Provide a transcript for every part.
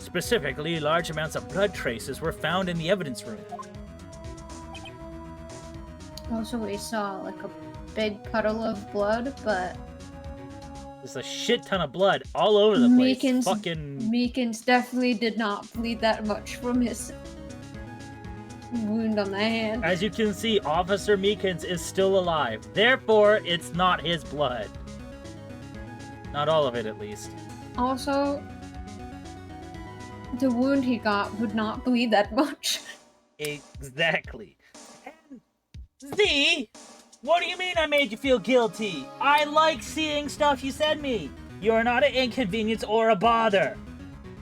Specifically, large amounts of blood traces were found in the evidence room. Also, we saw like a big puddle of blood, but There's a shit ton of blood all over the place. Meekins definitely did not bleed that much from his wound on the hand. As you can see, Officer Meekins is still alive. Therefore, it's not his blood. Not all of it, at least. Also, the wound he got would not bleed that much. Exactly. And Z, what do you mean I made you feel guilty? I like seeing stuff you send me. You're not an inconvenience or a bother.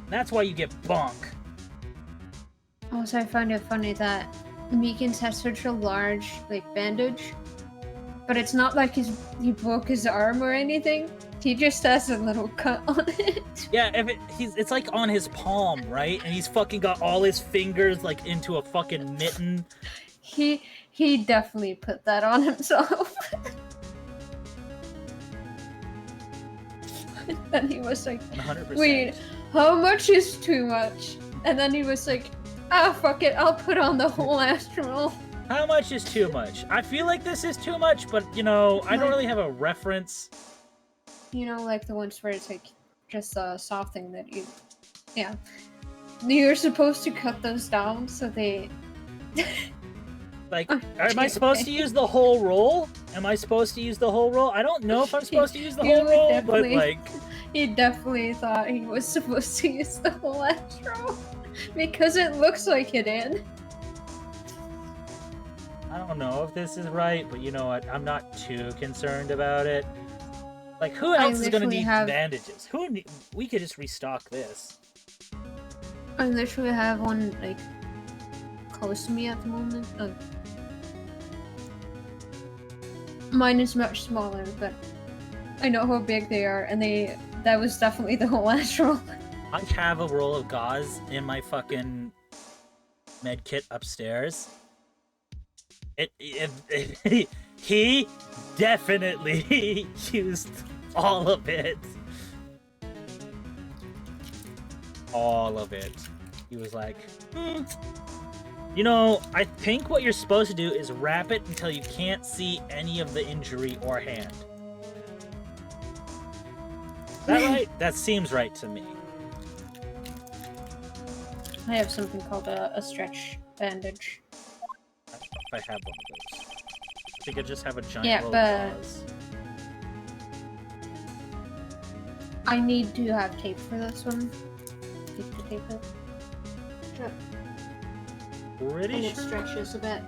That's why you get bonk. Also, I find it funny that Meekins has such a large, bandage. But it's not like he broke his arm or anything. He just has a little cut on it. Yeah, it's like on his palm, right? And he's fucking got all his fingers, into a fucking mitten. He definitely put that on himself. And he was like, 100%. wait, how much is too much? And then he was like, fuck it, I'll put on the whole astral. How much is too much? I feel like this is too much, but, I don't really have a reference. Like the ones where it's just a soft thing that you... Yeah. You're supposed to cut those down so they... Am I supposed to use the whole roll? Am I supposed to use the whole roll? I don't know if I'm supposed to use the whole roll, but He definitely thought he was supposed to use the whole astral. Because it looks like it is. I don't know if this is right, but you know what? I'm not too concerned about it. Who else is gonna need bandages? We could just restock this. I literally have one, close to me at the moment. Mine is much smaller, but I know how big they are, and that was definitely the whole astral. I have a roll of gauze in my fucking med kit upstairs. He definitely used all of it. All of it. He was like, I think what you're supposed to do is wrap it until you can't see any of the injury or hand. Is that right? That seems right to me. I have something called a stretch bandage. I don't know if I have one of those. I think I just have a giant roll of gauze. I need to have tape for this one. Need to tape it. Sure. Pretty and sure? It stretches a bit.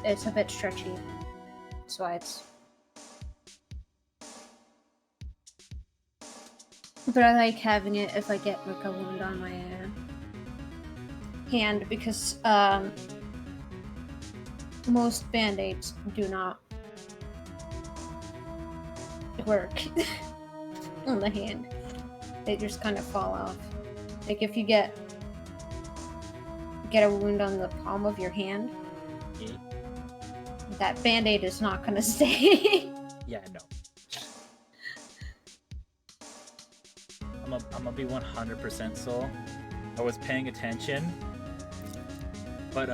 It's a bit stretchy. That's why it's... But I like having it if I get a wound on my hand, because most band-aids do not work on the hand. They just kind of fall off. If you get a wound on the palm of your hand, that band-aid is not gonna stay. Yeah, no. I'm gonna be 100% soul. I was paying attention, but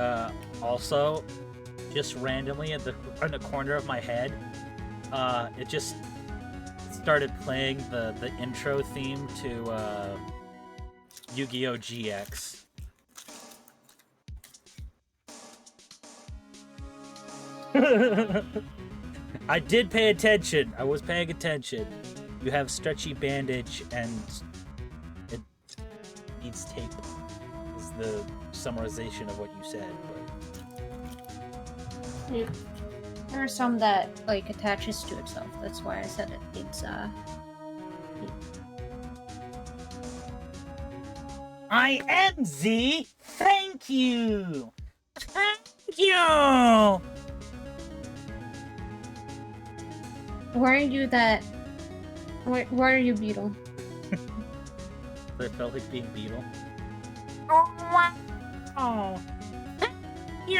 also, just randomly in the corner of my head, it just started playing the intro theme to Yu-Gi-Oh! GX. I did pay attention. I was paying attention. You have stretchy bandage and it needs tape is the summarization of what you said. But... Yeah. There are some that attaches to itself. That's why I said it needs I am Z. Thank you. Thank you. Why are you that? Why are you Beetle? I felt like being Beetle. Oh wow! Thank you.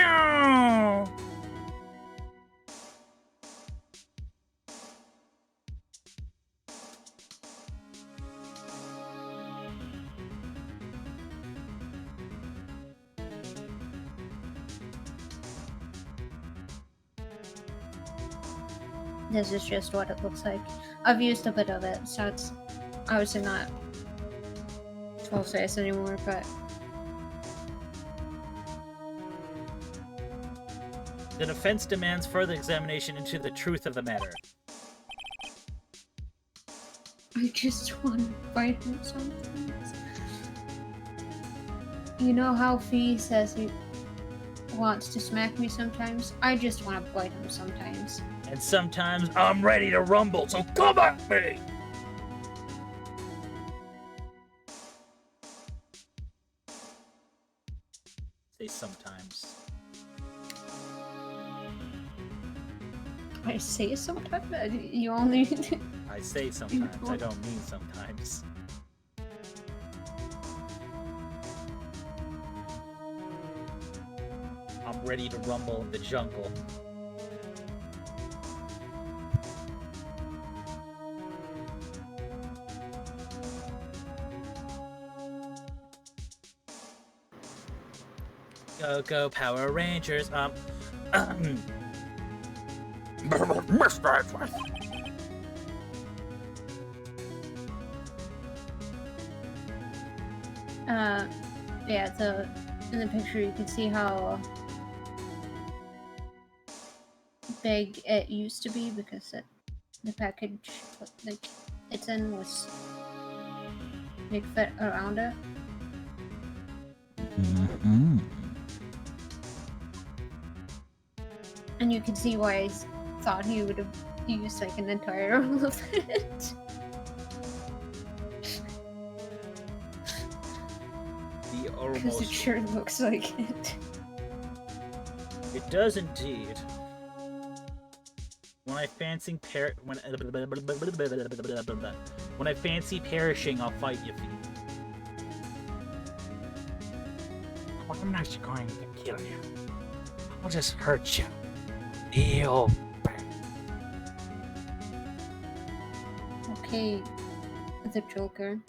this is just what it looks like. I've used a bit of it, so it's obviously not full face anymore, but The defense demands further examination into the truth of the matter. I just want to bite him sometimes. You know how Fee says he wants to smack me sometimes? I just want to bite him sometimes. And sometimes I'm ready to rumble, so come at me! Say sometimes. I say sometimes? You only... I say sometimes, I don't mean sometimes. I'm ready to rumble in the jungle. Go, go, Power Rangers, yeah, in the picture you can see how big it used to be because the package like it's in was big fit around it. Mm-hmm. And you can see why I thought he would have used like an entire roll of it. Because it sure looks like it. It does indeed. When I fancy when I fancy perishing, I'll fight you, Fee. I'm not going to kill you. I'll just hurt you. Real bad. Okay, the Joker.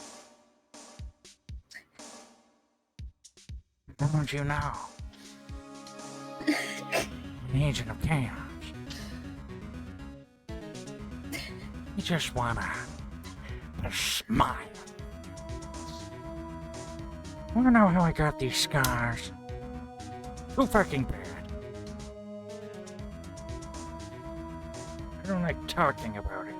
Don't you know? An agent of chaos. You just wanna smile. Wanna know how I got these scars? Too fucking bad. I don't like talking about it.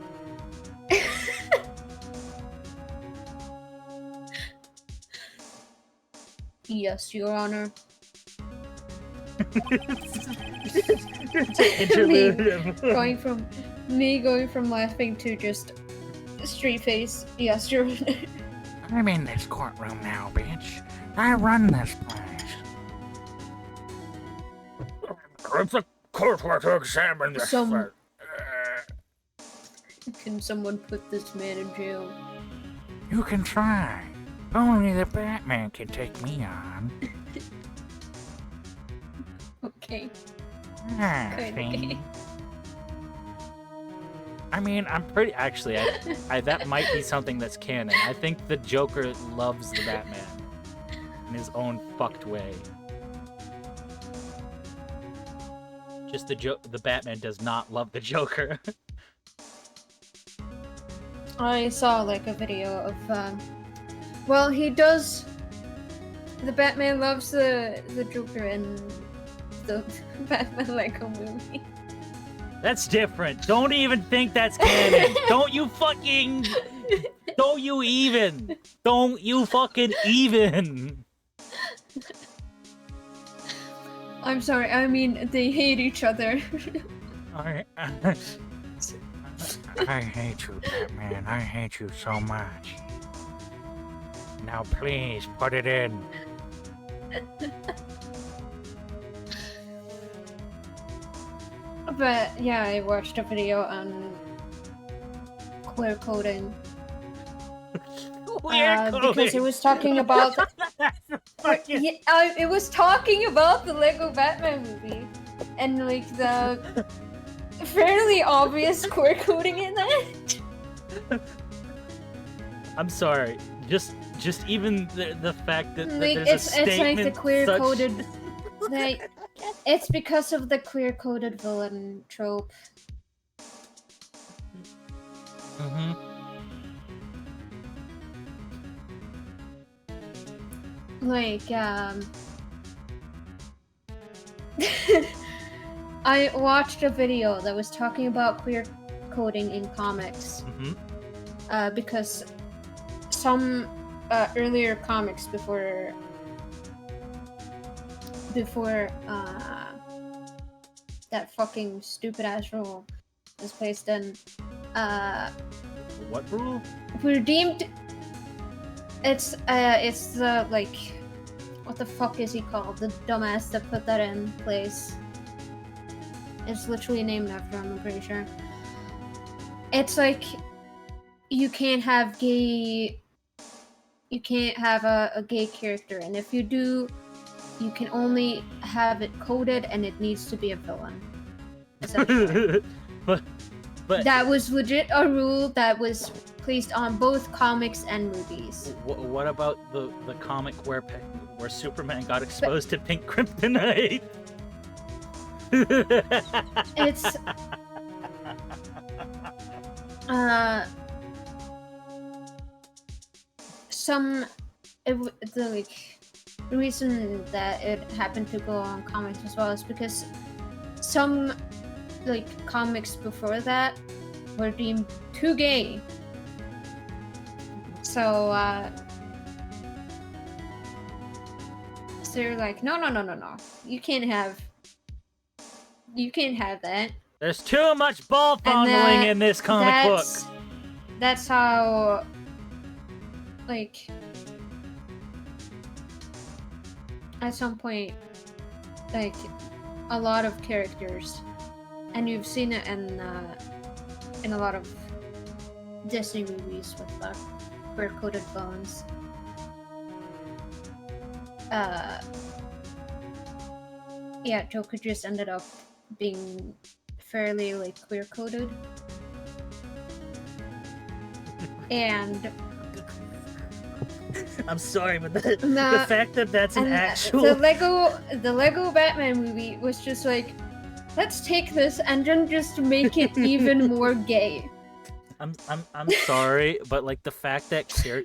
Yes, Your Honor. me going from laughing to just straight face. Yes, Your Honor. I'm in this courtroom now, bitch. I run this place. It's a court where to examine this. Can someone put this man in jail? You can try. Only the Batman can take me on. Okay. See? I mean, I'm pretty. Actually, I that might be something that's canon. I think the Joker loves the Batman in his own fucked way. Just the Batman does not love the Joker. I saw like a video of well, he does. The Batman loves the Joker in the Batman Lego movie. That's different. Don't even think that's canon. Don't you fucking even. I'm sorry, I mean, they hate each other. I hate you, Batman. I hate you so much. Now please, put it in. But yeah, I watched a video on queer coding. Because it was talking about it was talking about the Lego Batman movie and like the fairly obvious queer coding in it. I'm sorry. Just even the fact that Like, there's a statement it's like the queer such... coded like it's because of the queer coded villain trope. Mm-hmm. Like, I watched a video that was talking about queer coding in comics. Mm-hmm. Because some earlier comics before that fucking stupid ass rule was placed in, What rule? were deemed. It's the like, what the fuck is he called? The dumbass that put that in place. It's literally named after him, I'm pretty sure. It's like, you can't have gay. You can't have a gay character, and if you do, you can only have it coded, and it needs to be a villain. Essentially. but That was legit a rule that was placed on both comics and movies. what about the comic where Superman got exposed to pink kryptonite? It's the reason that it happened to go on comics as well is because some like comics before that were deemed too gay. So they're like, no, you can't have that. There's too much ball fondling in this comic book. That's how, like, at some point, like, a lot of characters, and you've seen it in a lot of Disney movies with the queer-coded villains. Yeah, Joker just ended up being fairly like queer-coded, and I'm sorry, but the fact that that's an actual the Lego Batman movie was just like, let's take this and then just make it even more gay. I'm sorry, but like the fact that queer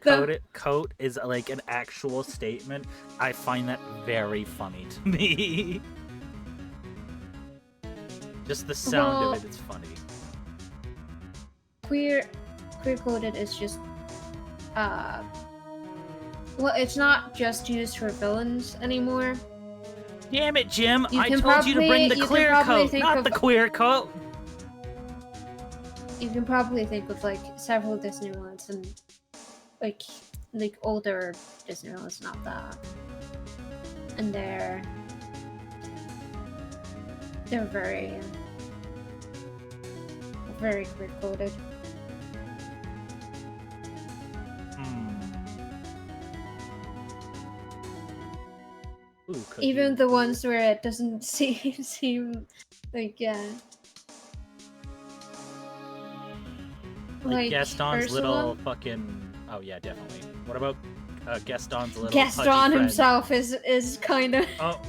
coat is like an actual statement, I find that very funny to me. Just the sound of it is funny. Queer-coded is just well, it's not just used for villains anymore. Damn it, Jim! I told you to bring the clear coat, not the queer coat! You can probably think of like several Disney villains and like older Disney villains, not that. And they're very queer-coded. Ooh, even the ones where it doesn't seem like, yeah. Like Gaston's Ursula? little fucking... Oh yeah, definitely. What about Gaston's little Gaston himself is kind of... Oh.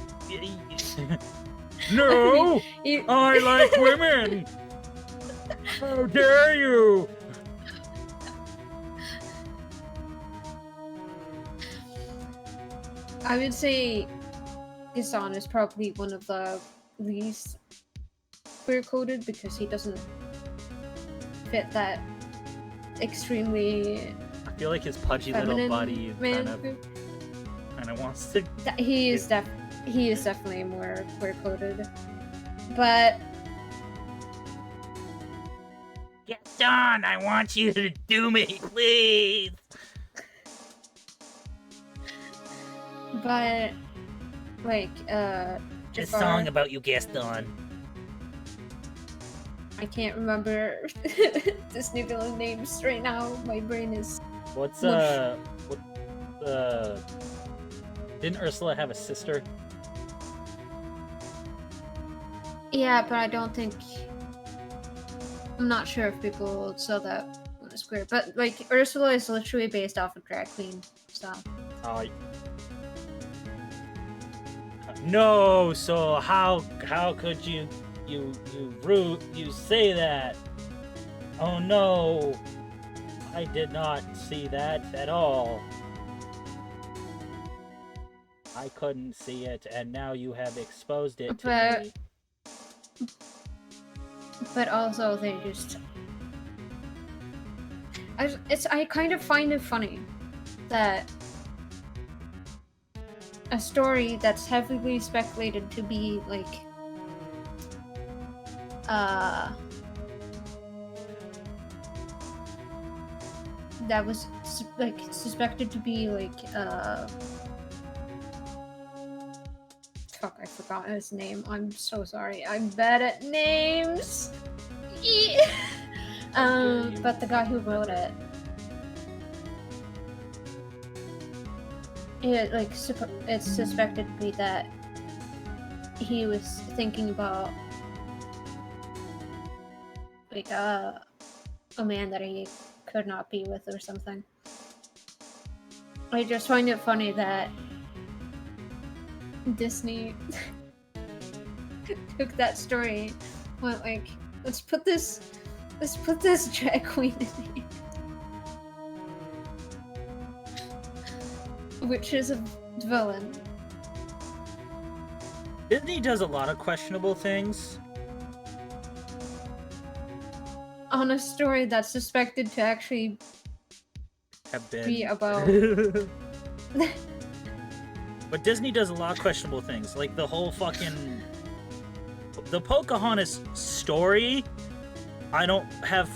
No! I like women! How dare you! I would say Gaston is probably one of the least queer-coded because he doesn't fit that extremely... I feel like his pudgy little body kind of wants to... He is definitely more queer-coded. But... Gaston, I want you to do me, please! But... like, This song about you, Gaston. I can't remember Disney villain names right now. My brain is... What's, didn't Ursula have a sister? Yeah, but I don't think... I'm not sure if people saw that on the square. But, like, Ursula is literally based off of drag queen, so... No, so how could you say that? Oh no! I did not see that at all. I couldn't see it, and now you have exposed it to me. But also they just... I kind of find it funny that a story that's heavily speculated to be like that was like suspected to be like fuck, I forgot his name. I'm so sorry. I'm bad at names. But the guy who wrote it, it's suspected to be that he was thinking about like a man that he could not be with or something. I just find it funny that Disney took that story, went like, let's put this drag queen in it, which is a villain. Disney does a lot of questionable things. On a story that's suspected to actually Have been be about... But Disney does a lot of questionable things, like the whole fucking... The Pocahontas story, I don't have...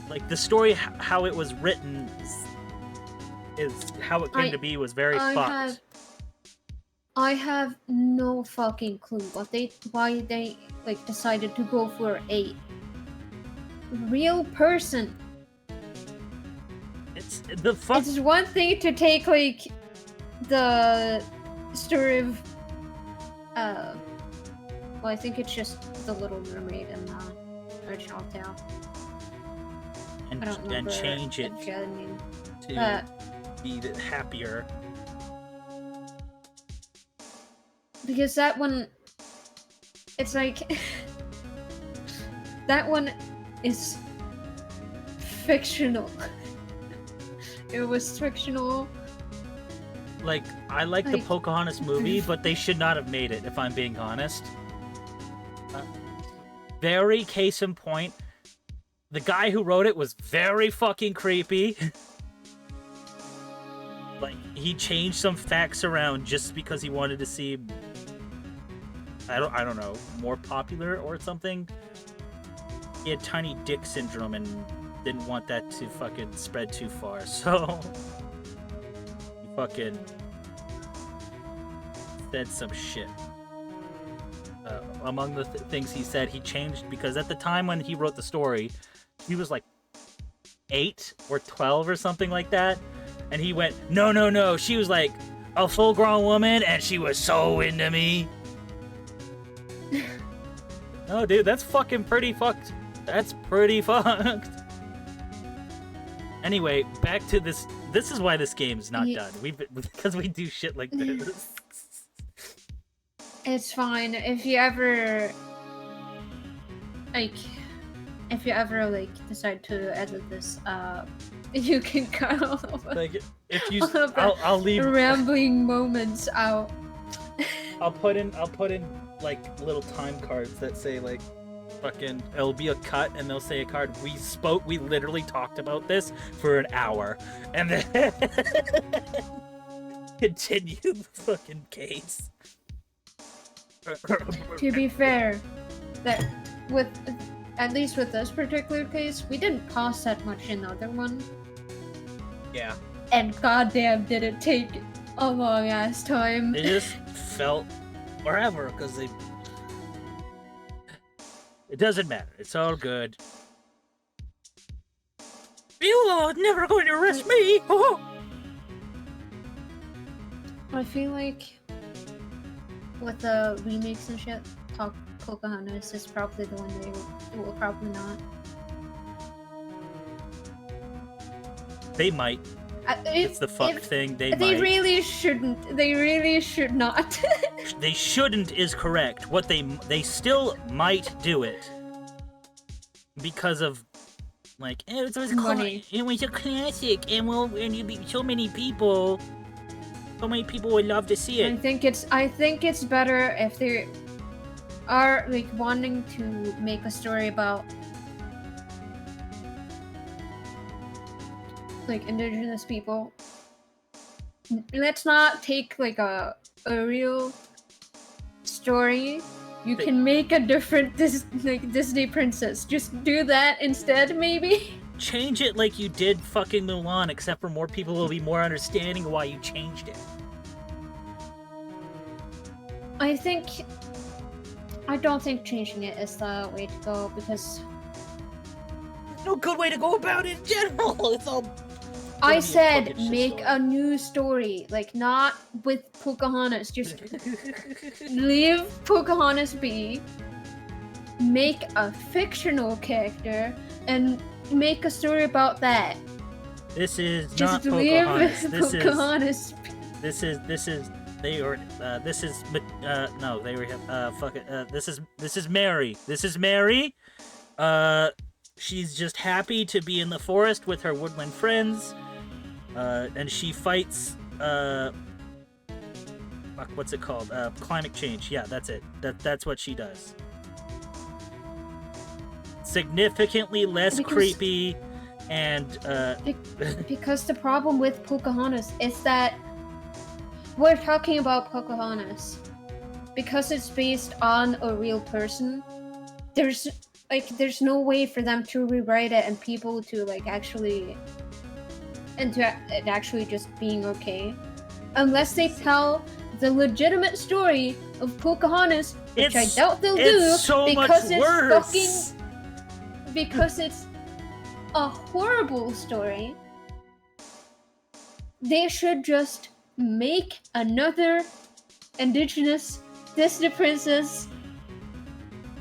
Like, the story, how it was written, is how it came to be was very fucked. I have no fucking clue why they like decided to go for a real person. It's the fuck... It's one thing to take like the story of well, I think it's just the Little Mermaid in the original tale. And change it to be happier. Because that one, it's like that one is fictional. It was fictional. Like, I like the Pocahontas movie, but they should not have made it, if I'm being honest. Very case in point, the guy who wrote it was very fucking creepy. Like, he changed some facts around just because he wanted to seem, I don't know, more popular or something. He had tiny dick syndrome and didn't want that to fucking spread too far, so he fucking said some shit. Among the things he said, he changed because at the time when he wrote the story, he was like 8 or 12 or something like that, and he went, no, she was like a full-grown woman and she was so into me. No, dude, that's fucking pretty fucked. That's pretty fucked. Anyway, back to this. This is why this game's not done. Because we do shit like this. It's fine. If you ever decide to edit this, you can cut all of it. Like, if you, I'll leave rambling moments out. I'll put in like little time cards that say like fucking, it'll be a cut and they'll say a card, we literally talked about this for an hour and then continue the fucking case. To be fair, that at least with this particular case, we didn't pause that much in the other one. Yeah. And goddamn, did it take a long ass time. It just felt forever because they. It doesn't matter. It's all good. You are never going to arrest me. Oh. I feel like with the remakes and shit, Pocahontas is probably the one they will probably not. They might. It's the fuck thing. They might. Really shouldn't. They really should not. They shouldn't is correct. What they still might do it because of Like, it was Money. it was a classic, and you'd be so many people would love to see I it. think it's better if they are like wanting to make a story about like indigenous people. Let's not take like a real story. You can make a different Disney princess. Just do that instead, maybe. Change it like you did fucking Mulan, except for more people will be more understanding of why you changed it. I don't think changing it is the way to go because There's no good way to go about it in general. It's all. I be a said fucking make shitstorm. a new story, like not with Pocahontas. Just leave Pocahontas be. Make a fictional character and make a story about that. This is Just not leave Pocahontas. Pocahontas. This is they were this is no they were fuck it this is Mary. This is Mary. She's just happy to be in the forest with her woodland friends. And she fights what's it called? Climate change. Yeah, that's it. That's what she does. Significantly less creepy and Because the problem with Pocahontas is that we're talking about Pocahontas because it's based on a real person. There's no way for them to rewrite it and people to actually into it actually just being okay, unless they tell the legitimate story of Pocahontas, which I doubt they'll do so because much worse. Because it's a horrible story. They should just make another indigenous Disney princess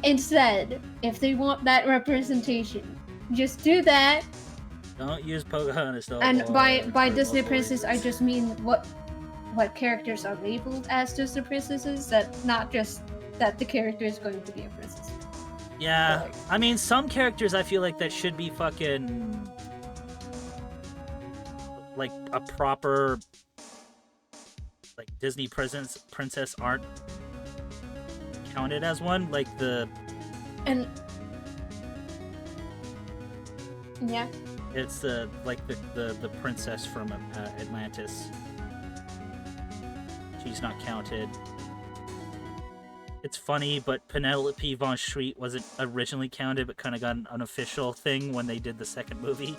instead if they want that representation. Just do that. Don't use Pocahontas though. And by Disney princess, I just mean what characters are labeled as Disney princesses. That not just that the character is going to be a princess. Yeah, I mean some characters I feel like that should be fucking like a proper like Disney princess aren't counted as one. Like and yeah. It's the princess from Atlantis. She's not counted. It's funny, but Penelope von Schweet wasn't originally counted, but kind of got an unofficial thing when they did the second movie.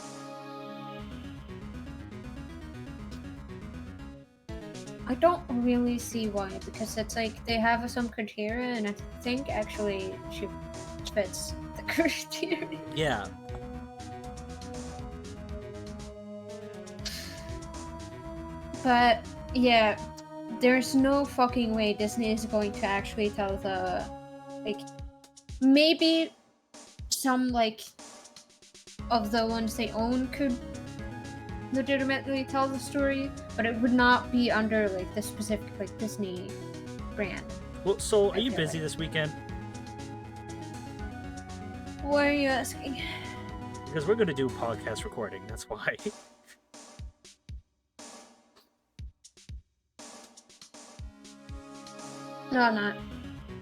I don't really see why, because it's like they have some criteria, and I think actually she fits the criteria. Yeah. But yeah, there's no fucking way Disney is going to actually tell the maybe some of the ones they own could legitimately tell the story, but it would not be under the specific Disney brand. Well, so are you busy this weekend? Why are you asking? Because we're gonna do podcast recording. That's why. No, I'm not.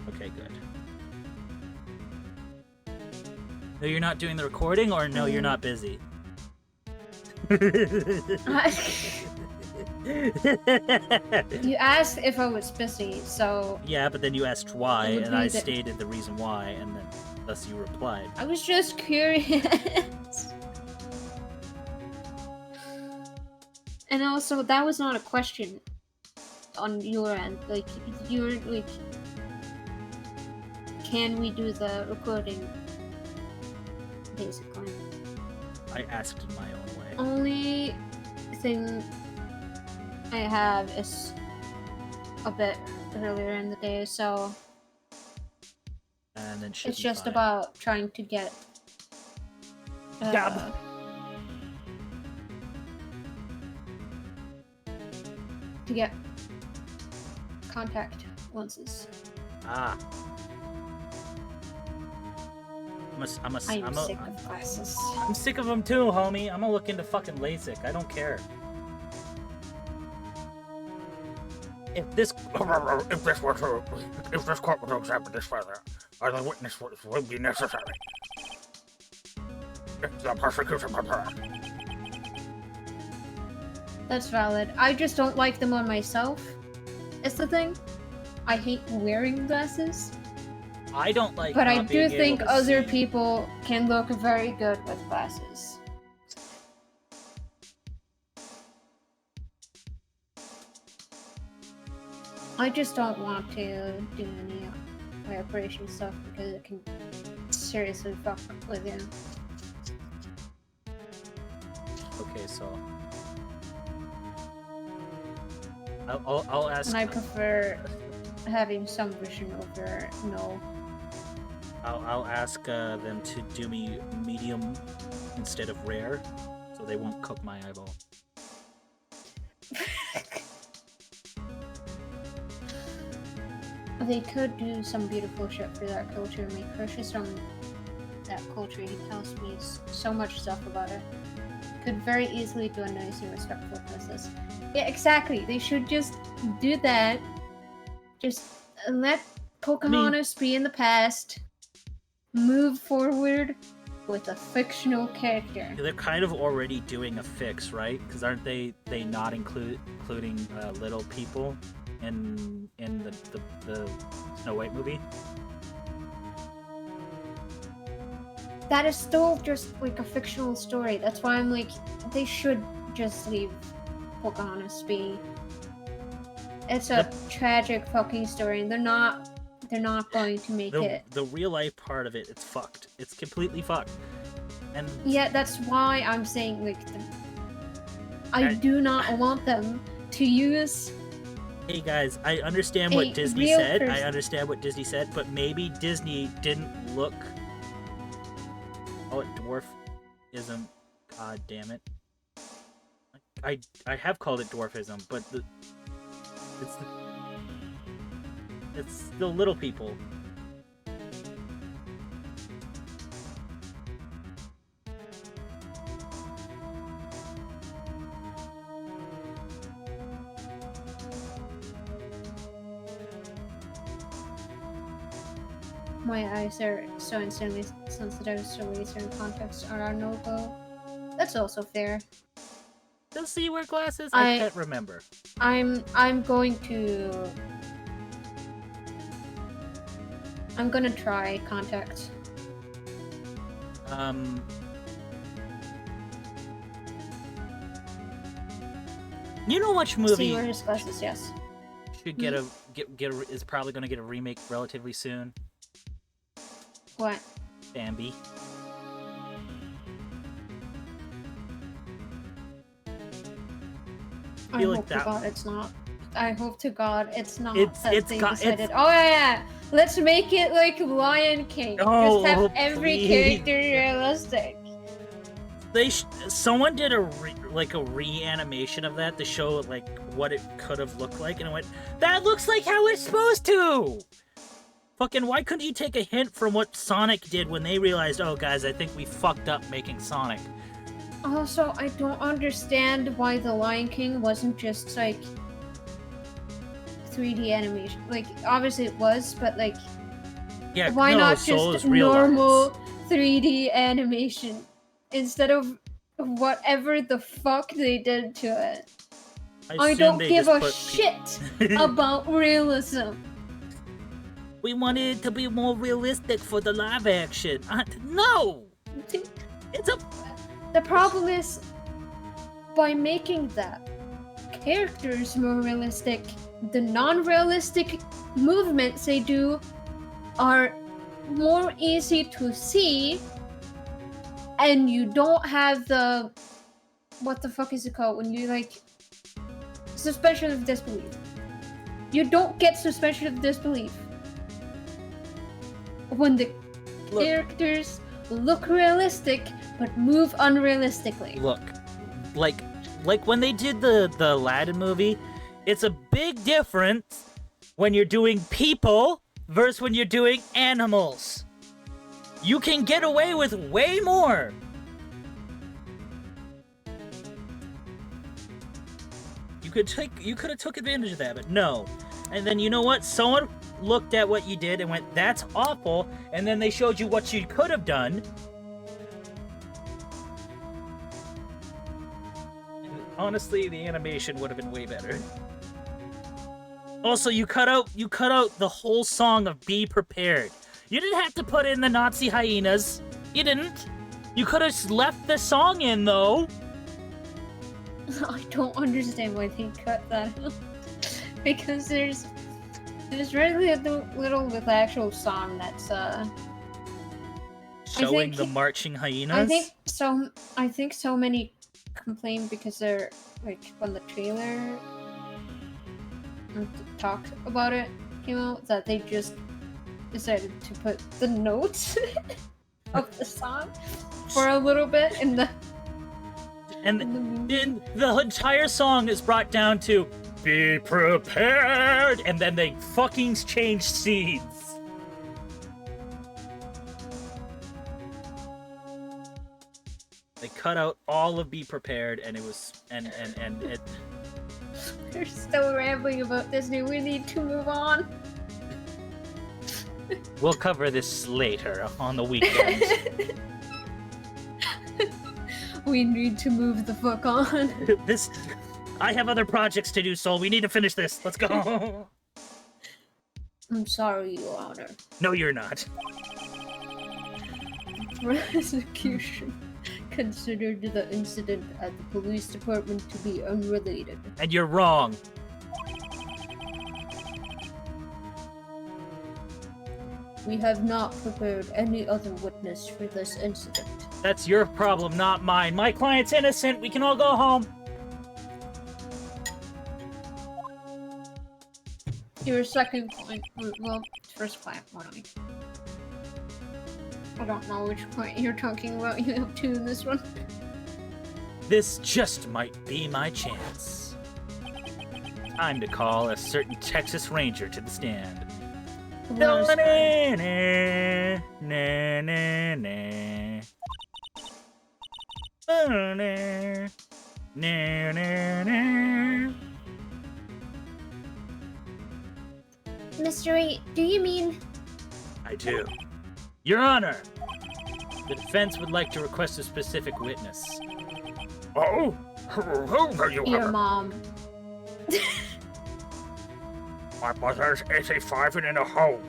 Okay, good. No, you're not doing the recording, or no, you're not busy? You asked if I was busy, so... Yeah, but then you asked why, and I stated the reason why, and then thus you replied. I was just curious. And also, that was not a question on your end. You're can we do the recording? Basically. I asked in my own way. Only thing I have is a bit earlier in the day, so And then it's just about trying to get to get contact lenses. Ah. I'm sick of glasses. I'm sick of them too, homie. I'm gonna look into fucking LASIK. I don't care. If this court were to examine this further, the witness would be necessary. It's the persecution purpose. That's valid. I just don't like them on myself. It's the thing. I hate wearing glasses. I don't like. But I not do being able think to other see. people can look very good with glasses. I just don't want to do any eye operation stuff because it can seriously fuck with you. Okay, so I'll ask. And I prefer having some vision over no. I'll ask them to do me medium instead of rare, so they won't cook my eyeball. They could do some beautiful shit for that culture. My crush is from that culture. He tells me so much stuff about it. Could very easily do a nice and respectful process. Yeah, exactly. They should just do that. Just let Pocahontas be in the past. Move forward with a fictional character. They're kind of already doing a fix, right? Because aren't they not including little people in the Snow White movie? That is still just like a fictional story. That's why I'm like, they should just leave Pocahontas be. It's a tragic fucking story, and they're not going to make it. The real life part of it, it's fucked. It's completely fucked. And yeah, that's why I'm saying like, I do not want them to use. Hey guys, I understand what Disney said. I understand what Disney said, but maybe Disney didn't look. Oh, dwarfism. God damn it. I have called it dwarfism, but it's the little people. My eyes are so insanely sensitive, so laser and contacts are a no-go. That's also fair. Does he wear glasses? I can't remember. I'm gonna try contacts. You know which movie? See where his glasses, yes. Should is probably gonna get a remake relatively soon. What? Bambi. I hope to God it's not. I hope to God it's not. Decided. Oh yeah, let's make it like Lion King. Oh, just have every please. character realistic. Someone did a reanimation of that to show like what it could have looked like, and I went, that looks like how it's supposed to. Fucking, why couldn't you take a hint from what Sonic did when they realized, oh guys, I think we fucked up making Sonic? Also, I don't understand why the Lion King wasn't just like 3D animation. Like, obviously it was, but like, yeah, why not just normal 3D animation instead of whatever the fuck they did to it? I don't give a shit about realism. We wanted it to be more realistic for the live action. No! It's a... The problem is, by making the characters more realistic, the non-realistic movements they do are more easy to see, and you don't have the... What the fuck is it called? When you, like... Suspension of disbelief. You don't get suspension of disbelief when the characters look realistic but move unrealistically. Look, like when they did the Aladdin movie, it's a big difference when you're doing people versus when you're doing animals. You can get away with way more. You could have took advantage of that, but no. And then you know what? Someone looked at what you did and went, "That's awful." And then they showed you what you could have done. And honestly, the animation would have been way better. Also, you cut out the whole song of "Be Prepared." You didn't have to put in the Nazi hyenas. You didn't. You could have left the song in, though. I don't understand why they cut that out. Because there's really a little with the actual song that's Showing the marching hyenas. I think so many complain because they're like when the trailer talked about it came out that they just decided to put the notes of the song for a little bit in the movie. The entire song is brought down to "Be prepared," and then they fucking changed scenes. They cut out all of "Be Prepared," and it was and it. They're still rambling about Disney. We need to move on. We'll cover this later on the weekend. We need to move the fuck on. I have other projects to do, Soul. We need to finish this. Let's go. I'm sorry, Your Honor. No, you're not. Prosecution considered the incident at the police department to be unrelated. And you're wrong. We have not prepared any other witness for this incident. That's your problem, not mine. My client's innocent. We can all go home. Your second point, well, first point, what do I don't know which point you're talking about. You have two in this one. This just might be my chance. Time to call a certain Texas Ranger to the stand. Mr. 8, do you mean... I do. Your Honor, the defense would like to request a specific witness. Oh? Who are you? Your mom. My mother is a 5 and in a hole.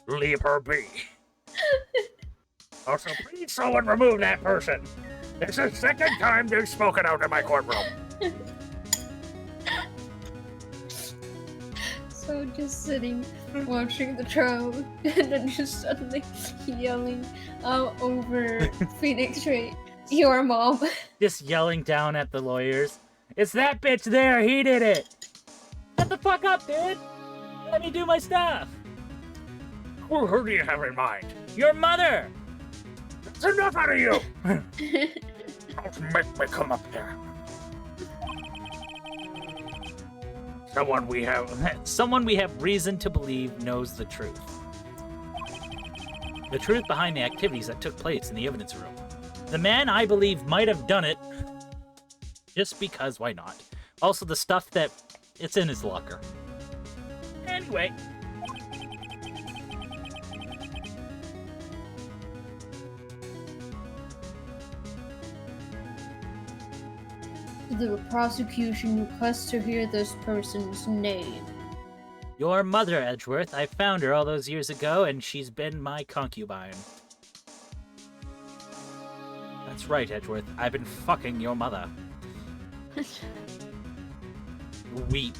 Leave her be. Also, please someone remove that person. It's the second time they've spoken out in my courtroom. So just sitting, watching the trial, and then just suddenly yelling out over Phoenix Wright, your mom. Just yelling down at the lawyers. It's that bitch there, he did it! Shut the fuck up, dude! Let me do my stuff! Who do you have in mind? Your mother! That's enough out of you! Don't make me come up there. Someone we have reason to believe knows the truth. The truth behind the activities that took place in the evidence room. The man I believe might have done it just because, why not? Also the stuff that it's in his locker. Anyway. The prosecution requests to hear this person's name. Your mother, Edgeworth. I found her all those years ago, and she's been my concubine. That's right, Edgeworth. I've been fucking your mother. Weep.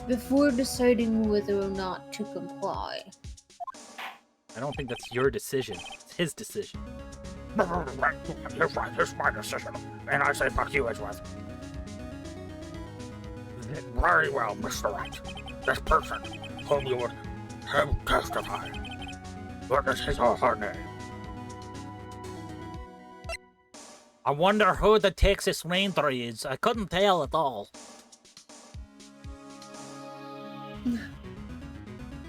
Before deciding whether or not to comply. I don't think that's your decision. It's his decision. You're right, it's my decision. And I say fuck you, Edgeworth. Very well, Mr. Wright. This person whom you would him testify. What is his or her name? I wonder who the Texas Ranger is. I couldn't tell at all.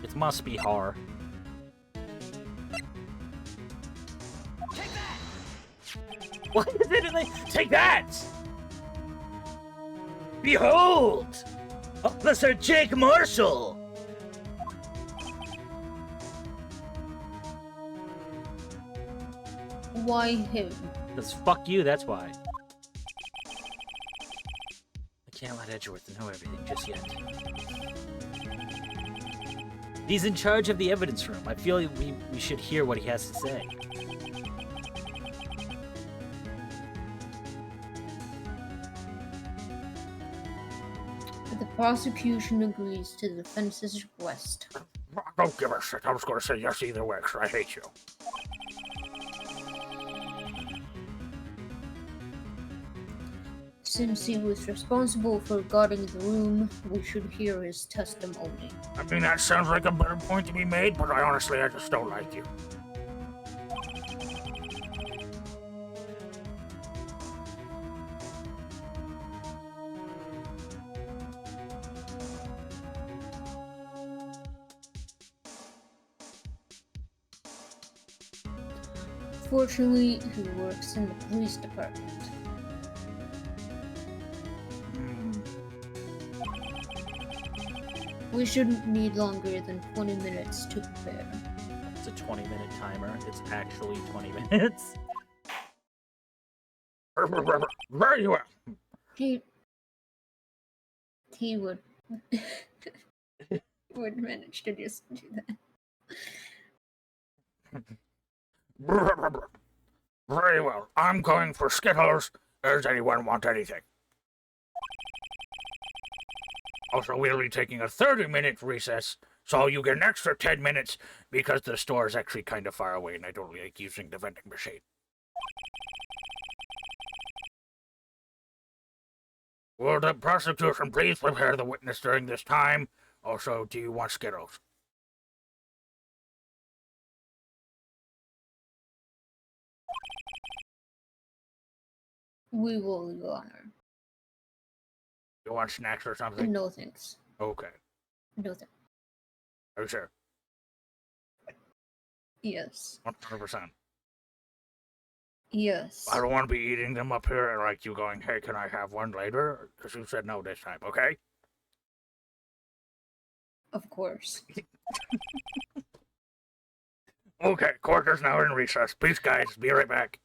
It must be her. Take that! What is it? Take that! Behold! Officer Jake Marshall! Why him? Because fuck you, that's why. I can't let Edgeworth know everything just yet. He's in charge of the evidence room. I feel we should hear what he has to say. The prosecution agrees to the defense's request. Don't give a shit. I was going to say yes either way, because I hate you. Since he was responsible for guarding the room, we should hear his testimony. I mean, that sounds like a better point to be made, but I just don't like you. Fortunately, he works in the police department. We shouldn't need longer than 20 minutes to prepare. It's a 20-minute timer. It's actually 20 minutes. Very well. He would would manage to just do that. Very well. I'm going for Skittles. Does anyone want anything? Also, we'll be taking a 30-minute recess, so you get an extra 10 minutes because the store is actually kind of far away and I don't like using the vending machine. Will the prosecution please prepare the witness during this time? Also, do you want Skittles? We will, Your Honor. You want snacks or something? No thanks. Okay. No thanks. Are you sure? Yes. 100%. Yes. I don't want to be eating them up here and like you going, hey, can I have one later? Because you said no this time, okay? Of course. Okay, court is now in recess. Peace, guys. Be right back.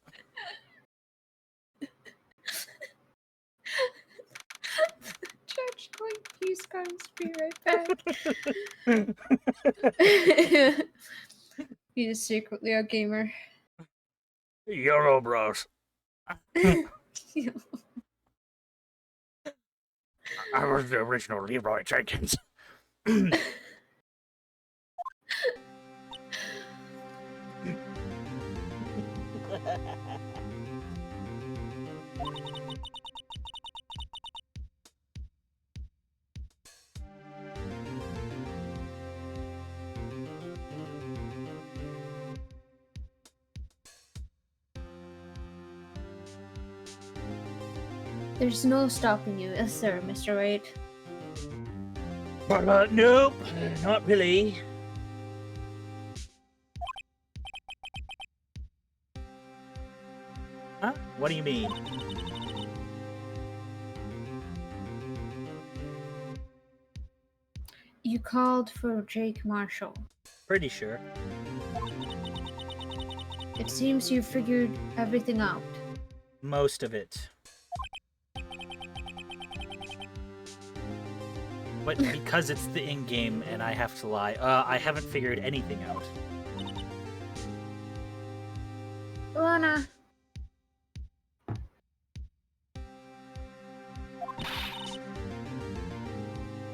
Judge going, peace, guys. Be right back. He is secretly a gamer. YOLO, bros. I was the original Leroy Jenkins. There's no stopping you, is there, Mr. Wright? Nope, not really. Huh? What do you mean? You called for Jake Marshall. Pretty sure. It seems you figured everything out. Most of it. But because it's the in-game and I have to lie, I haven't figured anything out. Lana.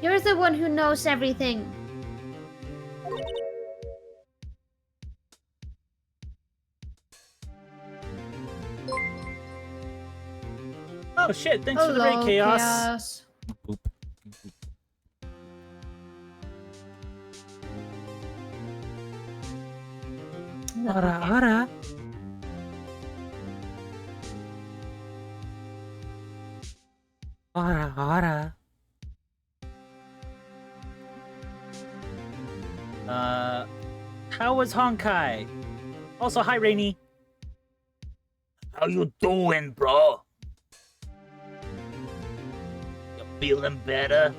You're the one who knows everything. Oh shit, thanks for the raid, Chaos. Boop. Ora. Ora. How was Honkai? Also, hi, Rainy. How you doing, bro? You feeling better?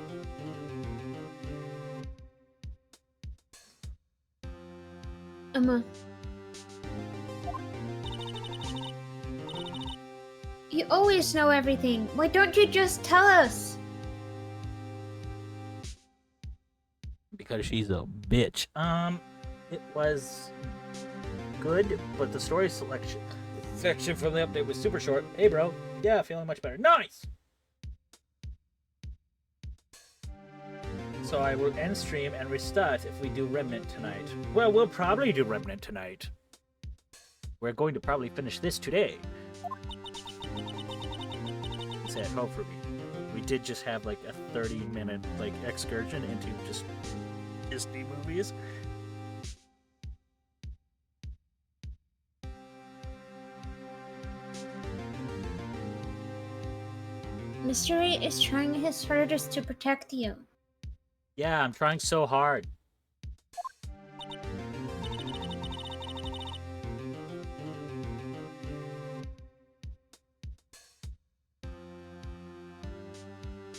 Emma. You always know everything. Why don't you just tell us? Because she's a bitch. It was good, but the story section from the update was super short. Hey, bro. Yeah, feeling much better. Nice! So I will end stream and restart if we do Remnant tonight. Well, we'll probably do Remnant tonight. We're going to probably finish this today. It's at home for me. We did just have like a 30-minute like excursion into just Disney movies. Mystery is trying his hardest to protect you. Yeah, I'm trying so hard.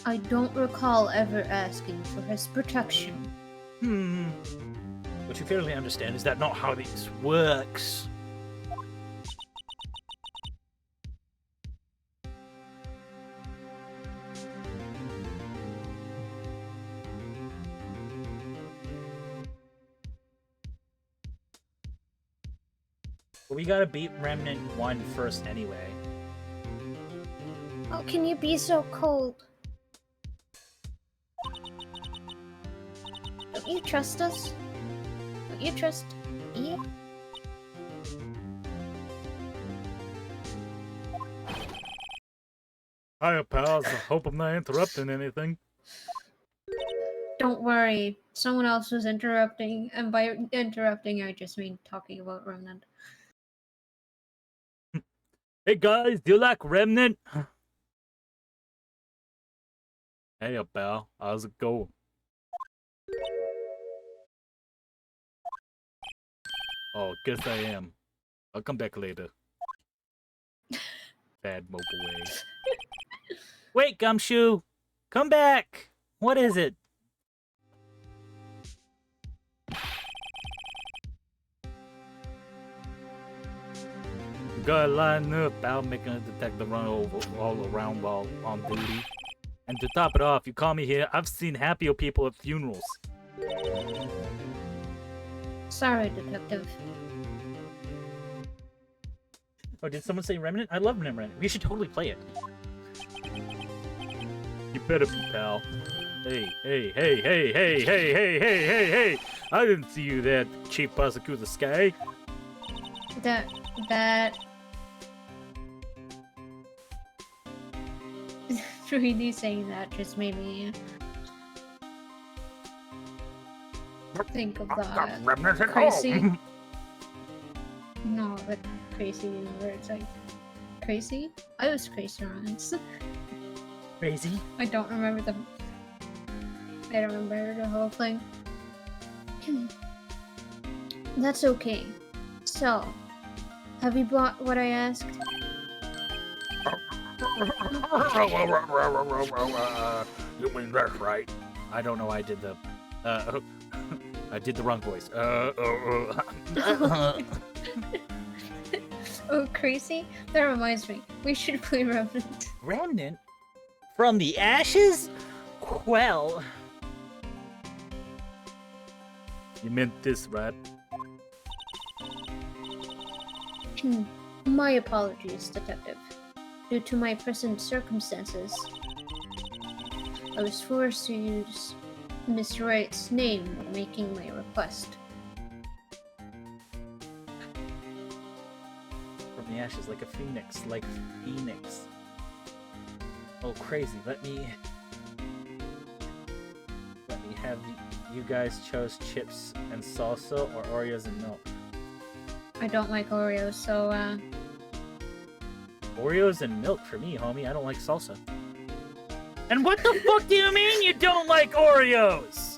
I don't recall ever asking for his protection. What you fail to understand is that not how this works. But we gotta beat Remnant 1 first anyway. How can you be so cold? Don't you trust us? Don't you trust me? Hiya, pals. I hope I'm not interrupting anything. Don't worry. Someone else was interrupting, and by interrupting, I just mean talking about Remnant. Hey guys, do you like Remnant? Hey, pal. How's it going? Oh, guess I am. I'll come back later. Bad mobile way. Wait, Gumshoe! Come back! What is it? You gotta line up out making a detective run all around while on duty. And to top it off, you call me here, I've seen happier people at funerals. Sorry, Detective. Oh, did someone say Remnant? I love Remnant. We should totally play it. You better be, pal. Hey, hey, hey, hey, hey, hey, hey, hey, hey, hey! I didn't see you there, Chief Prosecutor Sky. That... really saying that just made me think of the Remnant at crazy. home. No, the crazy where it's like crazy. I was crazy once. Crazy? I don't remember the. I don't remember the whole thing. That's okay. So, have you bought what I asked? You mean that's right? I don't know. I did the. I did the wrong voice. Oh, crazy! That reminds me. We should play Remnant. Remnant? From the ashes? Well. You meant this, right? My apologies, Detective. Due to my present circumstances, I was forced to use Mr. Wright's name when making my request. From the ashes, like a phoenix, like phoenix. Oh, crazy! Let me have you guys chose chips and salsa or Oreos and milk. I don't like Oreos, so Oreos and milk for me, homie. I don't like salsa. And what the fuck do you mean you don't like Oreos?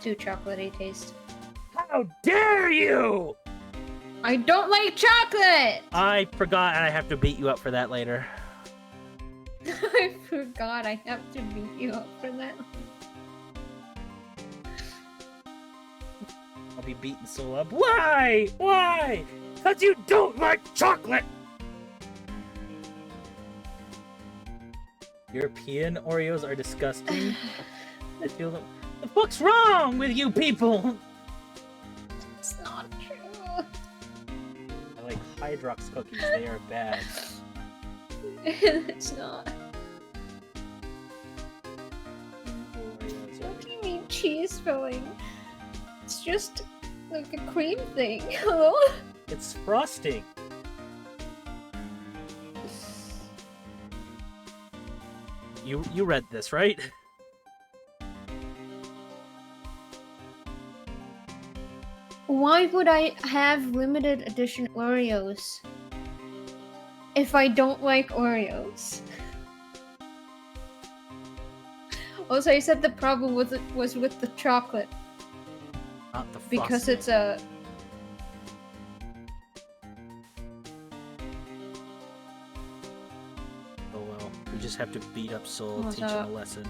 too chocolatey taste. How dare you! I don't like chocolate! I forgot and I have to beat you up for that later. I forgot I have to beat you up for that. I'll be beaten so up. Why? Why? Because you don't like chocolate! European Oreos are disgusting. I feel that. The fuck's wrong with you people? It's not true. I like Hydrox cookies. They are bad. It's not. Oreos are- What do you mean cheese filling? It's just like a cream thing. Hello? It's frosting. You read this, right? Why would I have limited edition Oreos if I don't like Oreos? Also, I said the problem with it was with the chocolate Not the because frosting. it's a. Oh well, we just have to beat up Soul, What's teach him up? a lesson.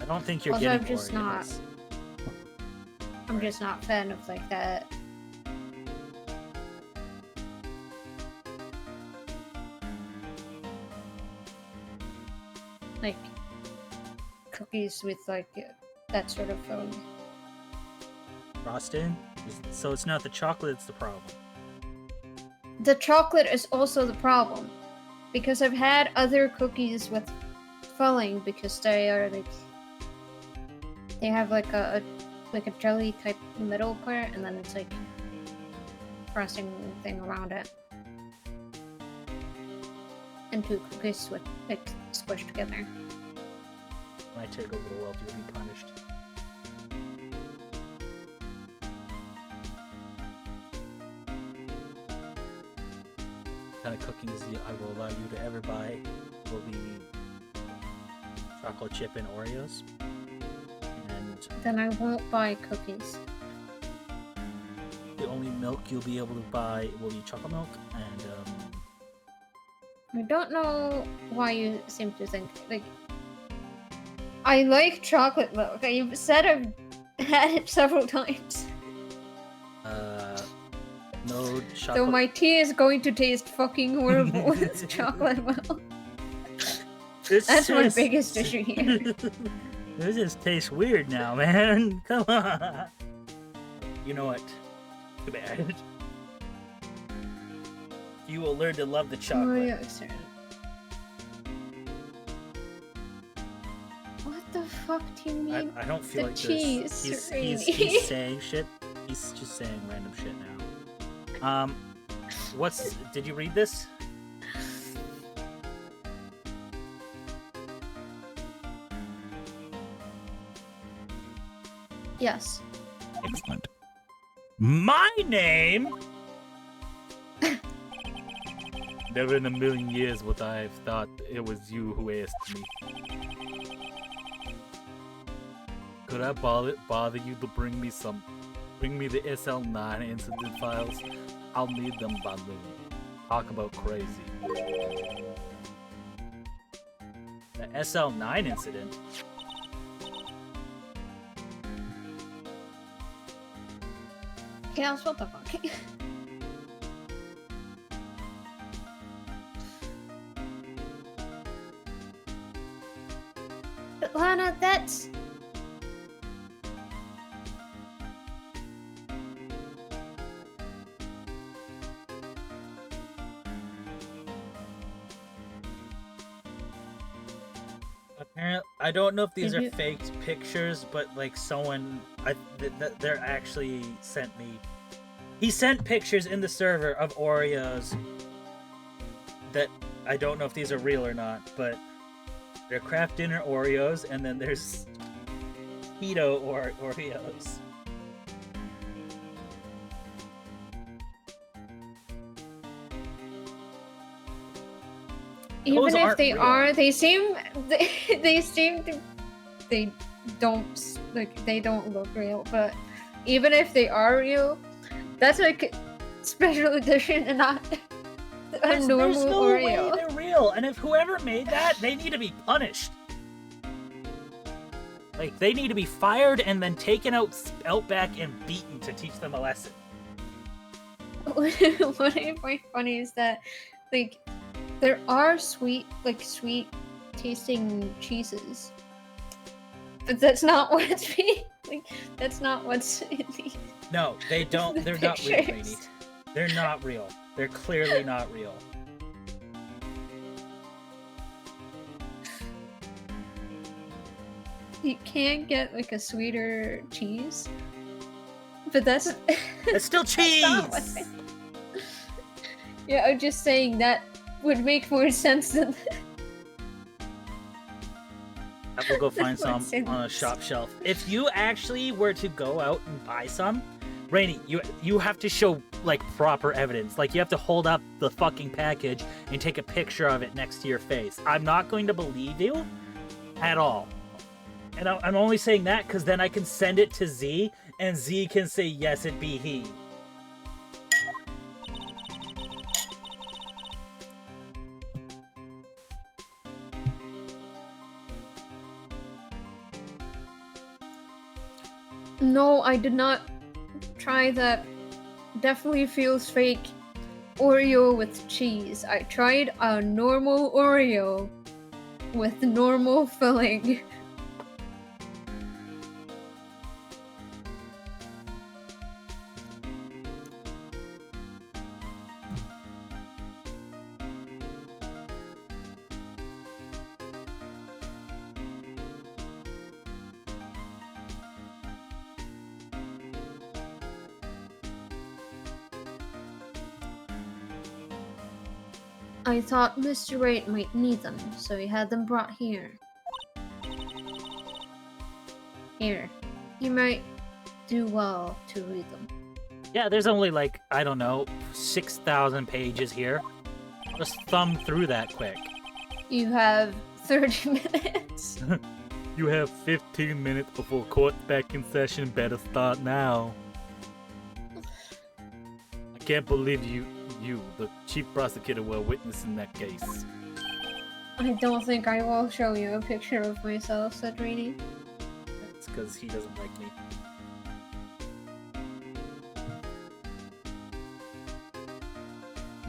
I don't think you're Also, getting I'm just not- Oreos. I'm just not a fan of like that. Like cookies with like that sort of filling. Frosting? So it's not the chocolate, it's the problem. The chocolate is also the problem because I've had other cookies with filling because they are like they have like a jelly type middle part and then it's like frosting thing around it. And two cookies with like squished together. When I take over the world, you'll be punished. What kind of cookies I will allow you to ever buy will be chocolate chip and Oreos. And Then I won't buy cookies. the only milk you'll be able to buy will be chocolate milk and I don't know why you seem to think like I like chocolate milk. I've said I've had it several times. no chocolate. So my tea is going to taste fucking horrible with chocolate milk. That's my biggest issue here. This just tastes weird now, man. Come on. You know what? Too bad. You will learn to love the chocolate. Oreo cereal. What the fuck do you mean? I don't feel The like cheese, this. really. He's saying shit. He's just saying random shit now. Did you read this? Yes. Excellent. My name? Never in a million years would I have thought it was you who asked me. Could I bother you to bring me the SL9 incident files? I'll need them by noon. Talk about crazy. The SL9 incident? Chaos, what the fuck? But Lana, that's... Apparently, I don't know if these Did are you- faked pictures, but like someone, they're actually sent me. He sent pictures in the server of Oreos that I don't know if these are real or not, but they're Kraft Dinner Oreos, and then there's keto Oreos. Even Those if aren't they real. are, they seem to they don't like they don't look real. But even if they are real, that's like special edition and not a normal There's no Oreo. way they're real, and if whoever made that, they need to be punished. Like, they need to be fired and then taken out back and beaten to teach them a lesson. What I find funny is that, like, there are sweet tasting cheeses, but that's not what's being that's not what's in these. No, they don't. The They're not real, pictures. Rainy. They're not real. They're clearly not real. You can get like a sweeter cheese, but that's It's still cheese. not what yeah, I'm just saying that would make more sense than I will go find some What's in on a this? shop shelf. If you actually were to go out and buy some, Rainy, you have to show like proper evidence. Like, you have to hold up the fucking package and take a picture of it next to your face. I'm not going to believe you at all. And I'm only saying that because then I can send it to Z, and Z can say yes, it be he. No, I did not try that. Definitely feels fake. Oreo with cheese. I tried a normal Oreo with normal filling. I thought Mr. Wright might need them, so he had them brought here. Here. You might do well to read them. Yeah, there's only like, I don't know, 6,000 pages here. Just thumb through that quick. You have 30 minutes. You have 15 minutes before court's back in session. Better start now. I can't believe you, the chief prosecutor, were a witness in that case. I don't think I will show you a picture of myself, said Rainy. It's because he doesn't like me.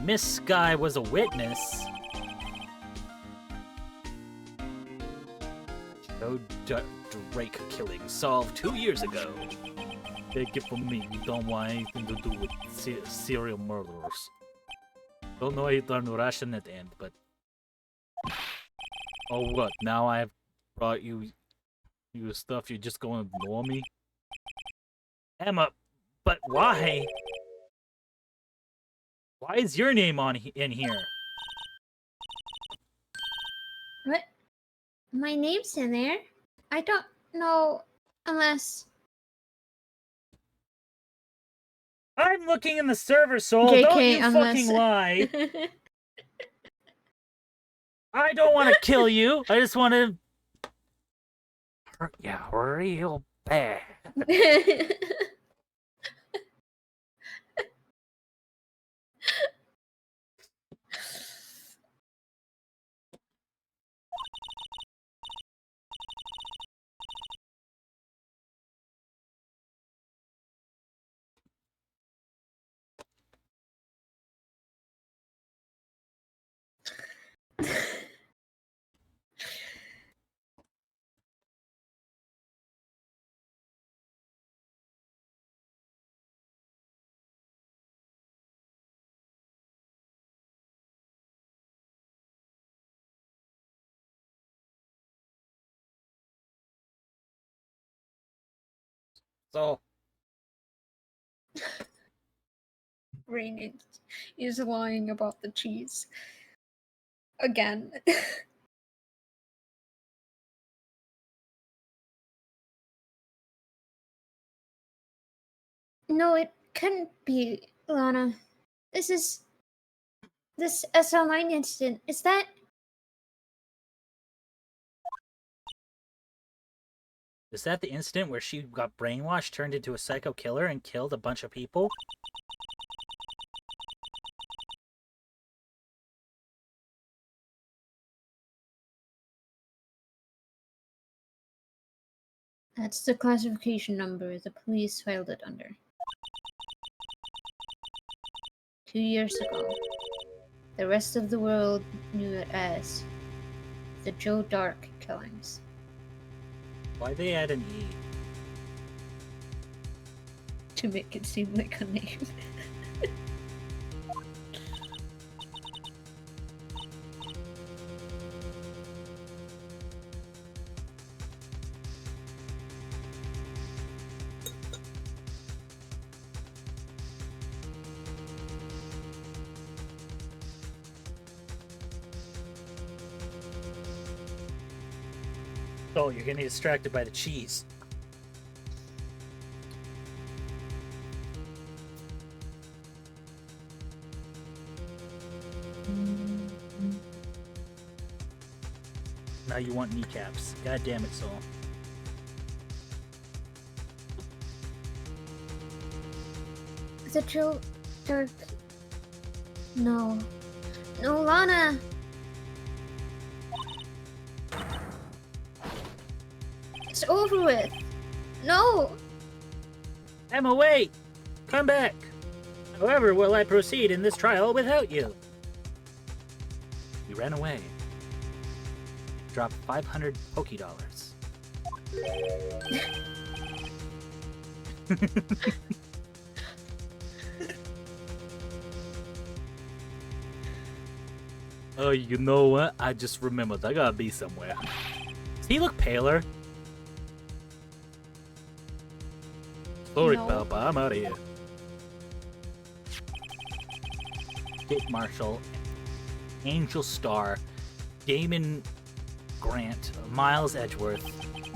Miss Sky was a witness. Joe Drake killing solved 2 years ago. Take it from me, you don't want anything to do with serial murderers. Don't know how to Russian at the end, but... Oh what, now I've brought you stuff, you're just gonna ignore me? Emma, but why? Why is your name in here? What? My name's in there? I don't know unless... I'm looking in the server, Soul. JK, Don't you unless... fucking lie. I don't want to kill you. I just want to hurt you real bad. So, Rainy is lying about the cheese. Again. No, it couldn't be, Lana. This SL9 incident. Is that? Is that the incident where she got brainwashed, turned into a psycho killer, and killed a bunch of people? That's the classification number the police filed it under. 2 years ago. The rest of the world knew it as the Joe Dark killings. Why'd they add an E? To make it seem like a name. Oh, you're getting distracted by the cheese. Now you want kneecaps. God damn it, Soul. The Joe Dark. No. No, Lana! It's over with! No! Emma, wait! Come back! However, will I proceed in this trial without you? You ran away. Dropped 500 Poké Dollars. Oh, you know what? I just remembered. I gotta be somewhere. Does he look paler? Sorry, No. Papa. I'm out of here. Dick Marshall, Angel Starr, Damon Grant, Miles Edgeworth,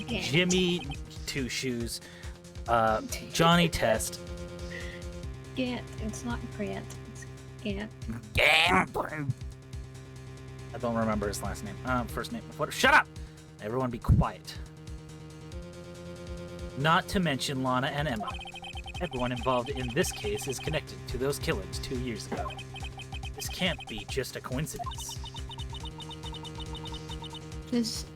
Gant. Jimmy Two Shoes, Johnny Test. Gant. It's not Grant. It's Gant. I don't remember his last name. First name. What? Shut up! Everyone be quiet. Not to mention Lana and Emma. Everyone involved in this case is connected to those killings 2 years ago. This can't be just a coincidence. This.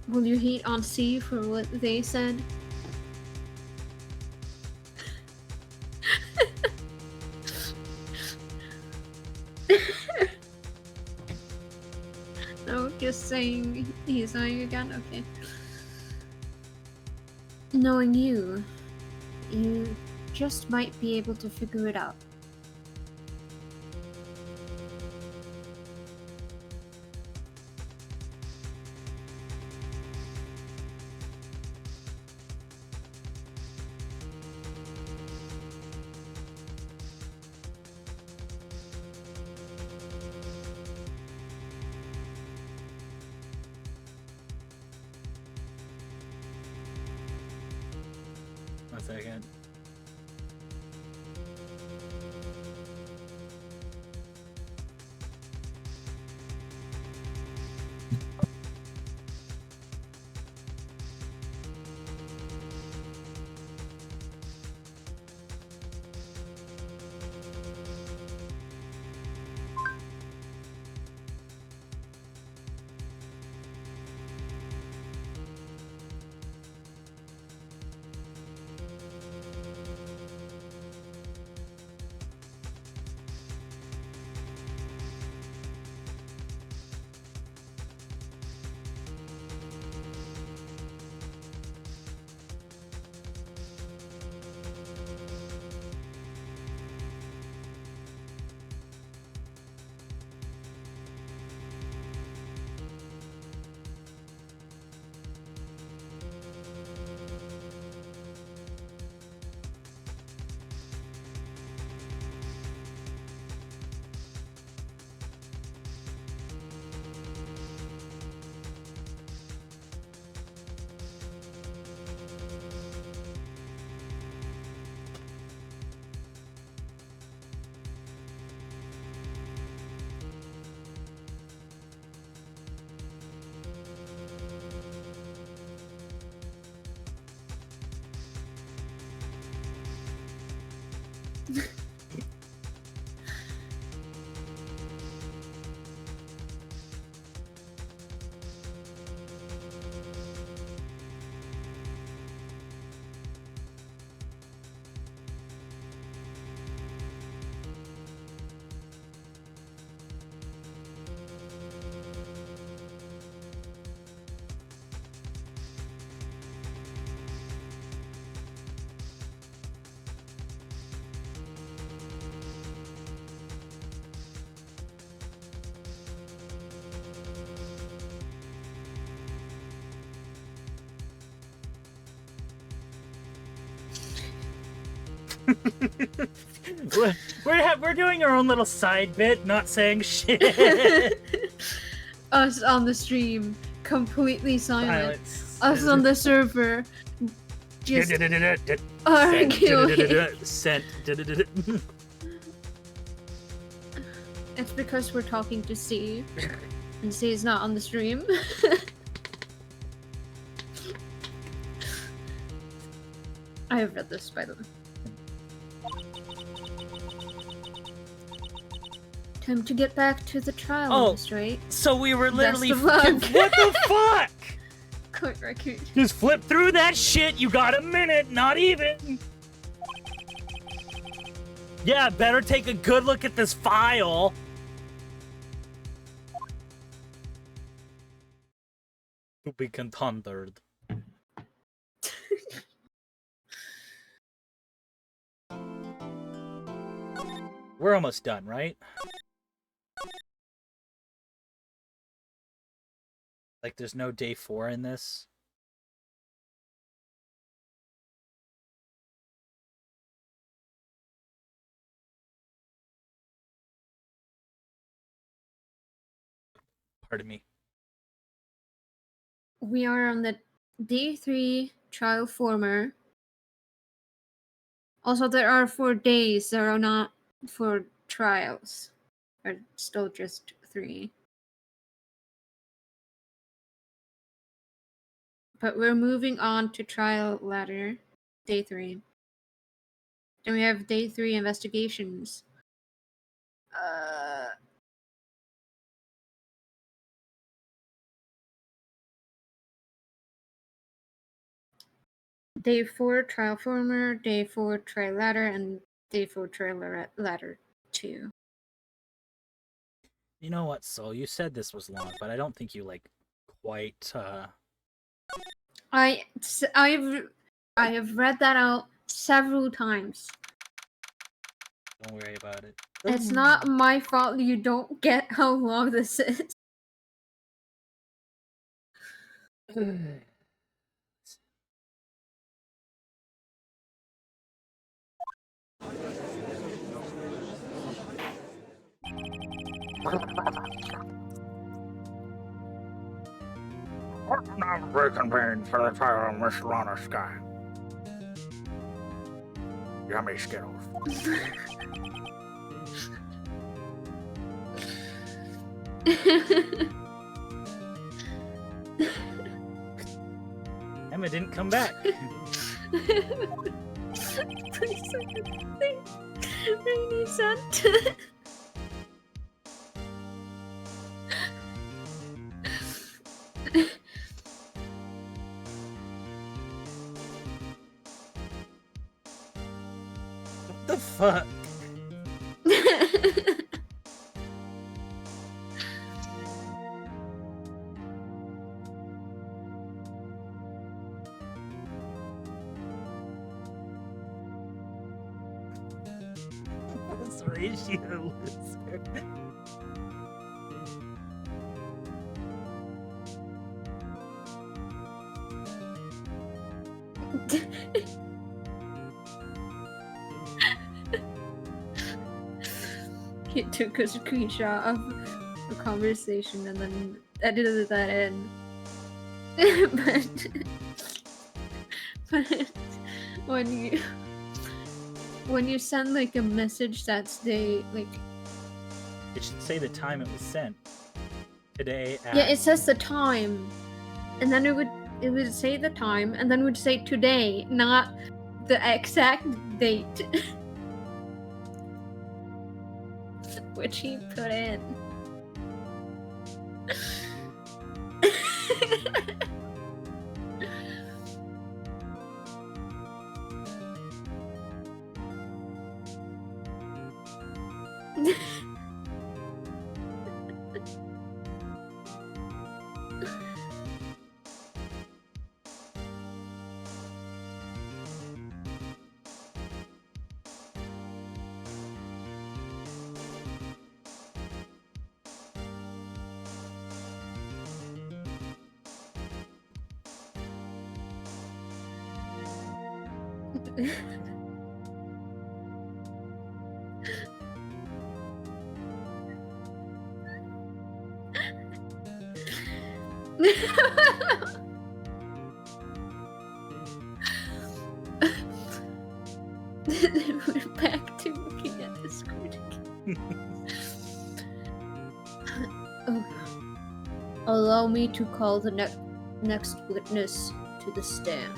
Will you hate on C for what they said? No, just saying he's lying again? Okay. Knowing you, you just might be able to figure it out. One second. We're doing our own little side bit, not saying shit. Us on the stream, completely silent. Silence. Us on the server, just arguing. Sent. It's because we're talking to Steve, and Steve's not on the stream. I have read this, by the way. Time to get back to the trial list, right? So we were literally. Best of luck. What the fuck? Court record. Just flip through that shit. You got a minute, not even. Yeah, better take a good look at this file. To be contended. We're almost done, right? Like, there's no day 4 in this? Pardon me. We are on the day 3 trial former. Also, there are 4 days that are not for trials. Are still just 3. But we're moving on to trial ladder, day 3. Then we have day 3 investigations. Day 4 trial former, day 4 trial ladder, and day 4 trial ladder 2. You know what, Soul? You said this was long, but I don't think you, like, quite, I have read that out several times. Don't worry about it. It's not my fault you don't get how long this is. I'm reconvened for the trial of Miss Lana Sky. Yummy Skittles. Emma didn't come back. Please Rainy sent. What the fuck? What's the ratio, loser? He took a screenshot of a conversation and then edited that in. but when you send like a message that's it should say the time it was sent. Today at... Yeah, it says the time. And then it would say the time and then it would say today, not the exact date. which he put in. We're back to looking at the screen again. Oh. Allow me to call the next witness to the stand.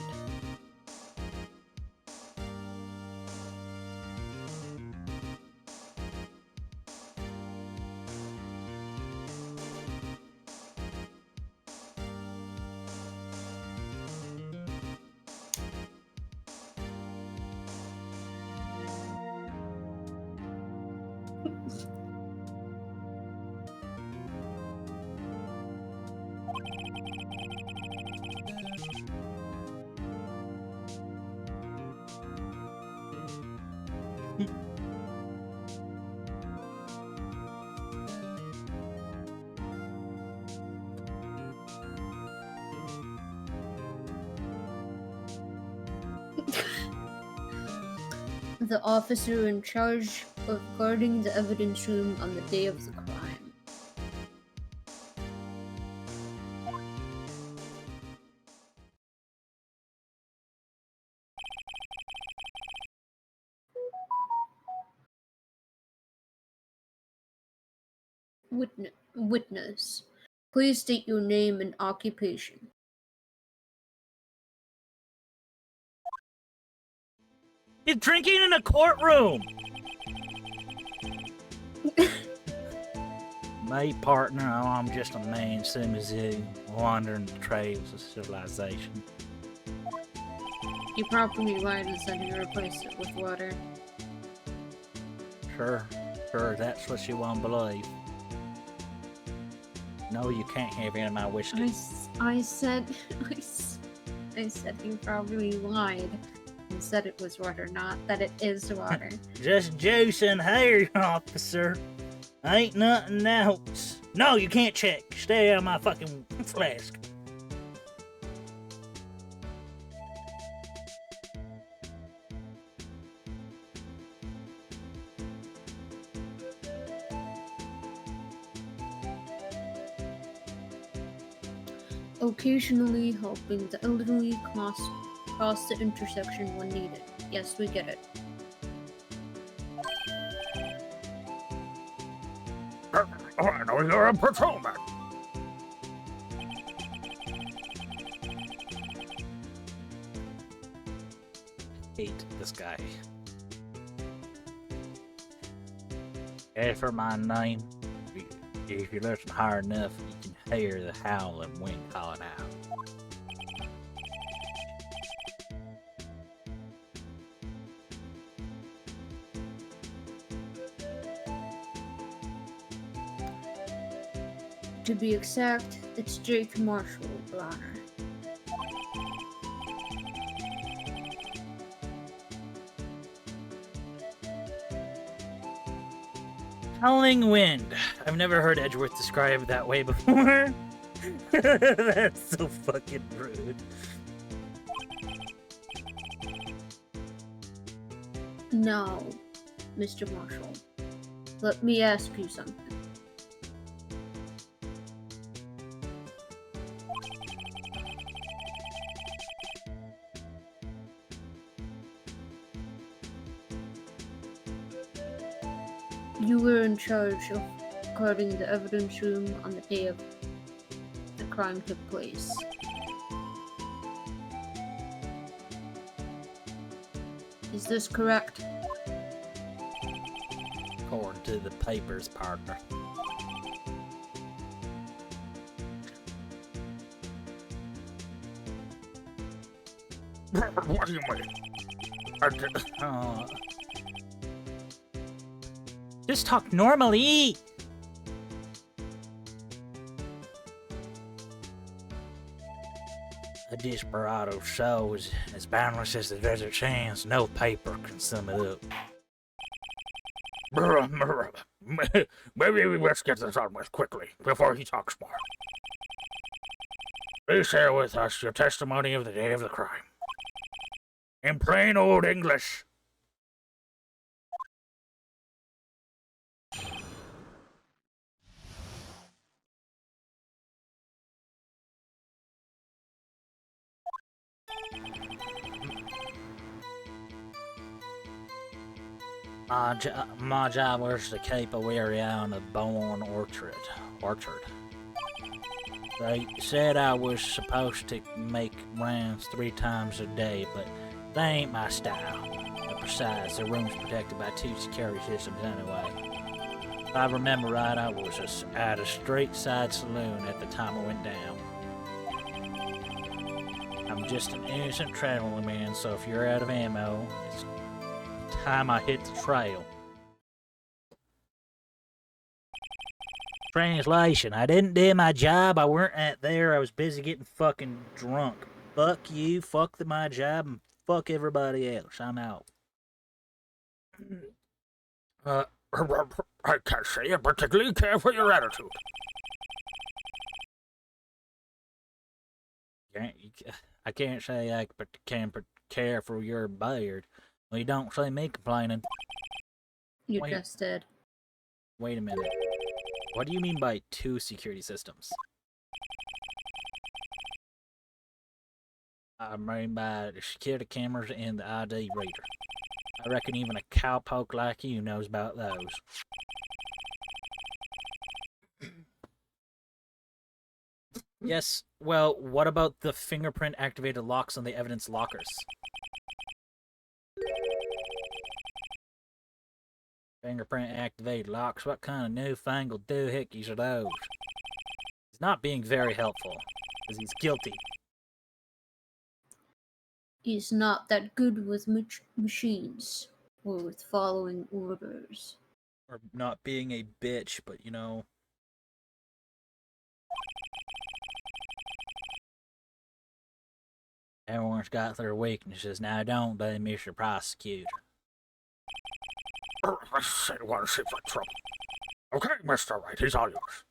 The officer in charge of guarding the evidence room on the day of the crime. Witness, please state your name and occupation. You're drinking in a courtroom! My partner, oh, I'm just a man, same as you, wandering the trails of civilization. You properly lied and said you replaced it with water. Sure, that's what you want to believe. No, you can't have any of my whiskey. I said you probably lied and said it was water, not that it is water. Just juicing here, officer. Ain't nothing else. No, you can't check. Stay out of my fucking flask. Occasionally helping the elderly cross the intersection when needed. Yes, we get it. I know you're a patrolman. Hate this guy. As for my name, if you listen hard enough, you can hear the howling wind calling out. To be exact, it's Jake Marshall, Your Honor. Howling wind. I've never heard Edgeworth described that way before. That's so fucking rude. Now, Mr. Marshall, let me ask you something. You were in charge of guarding the evidence room on the day of the crime took place. Is this correct? According to the papers, partner. What do you mean? Just talk normally. A desperado soul is as boundless as the desert sands. No paper can sum it up. Maybe let's get this on with quickly, before he talks more. Please share with us your testimony of the day of the crime. In plain old English. My job was to keep a weary eye on the Bourne orchard. They said I was supposed to make rounds 3 times a day, but that ain't my style. And besides, the room's protected by 2 security systems anyway. If I remember right, I was at a street side saloon at the time I went down. I'm just an innocent traveling man, so if you're out of ammo, it's time I hit the trail. Translation: I didn't do my job. I weren't at there. I was busy getting fucking drunk. Fuck you. Fuck my job, and fuck everybody else. I'm out. I can't say I particularly care for your attitude. I can't say I can care for your beard. Well, you don't see me complaining. You Wait. just did. Wait a minute. What do you mean by 2 security systems? I mean by the security cameras and the ID reader. I reckon even a cowpoke like you knows about those. Yes, well, what about the fingerprint-activated locks on the evidence lockers? Fingerprint-activated locks? What kind of newfangled doohickeys are those? He's not being very helpful, because he's guilty. He's not that good with machines, or with following orders. Or not being a bitch, but you know... Everyone's got their weaknesses. Now don't blame Mr. Prosecutor. I say want to see for trouble. Okay, Mr. Wright, he's all yours.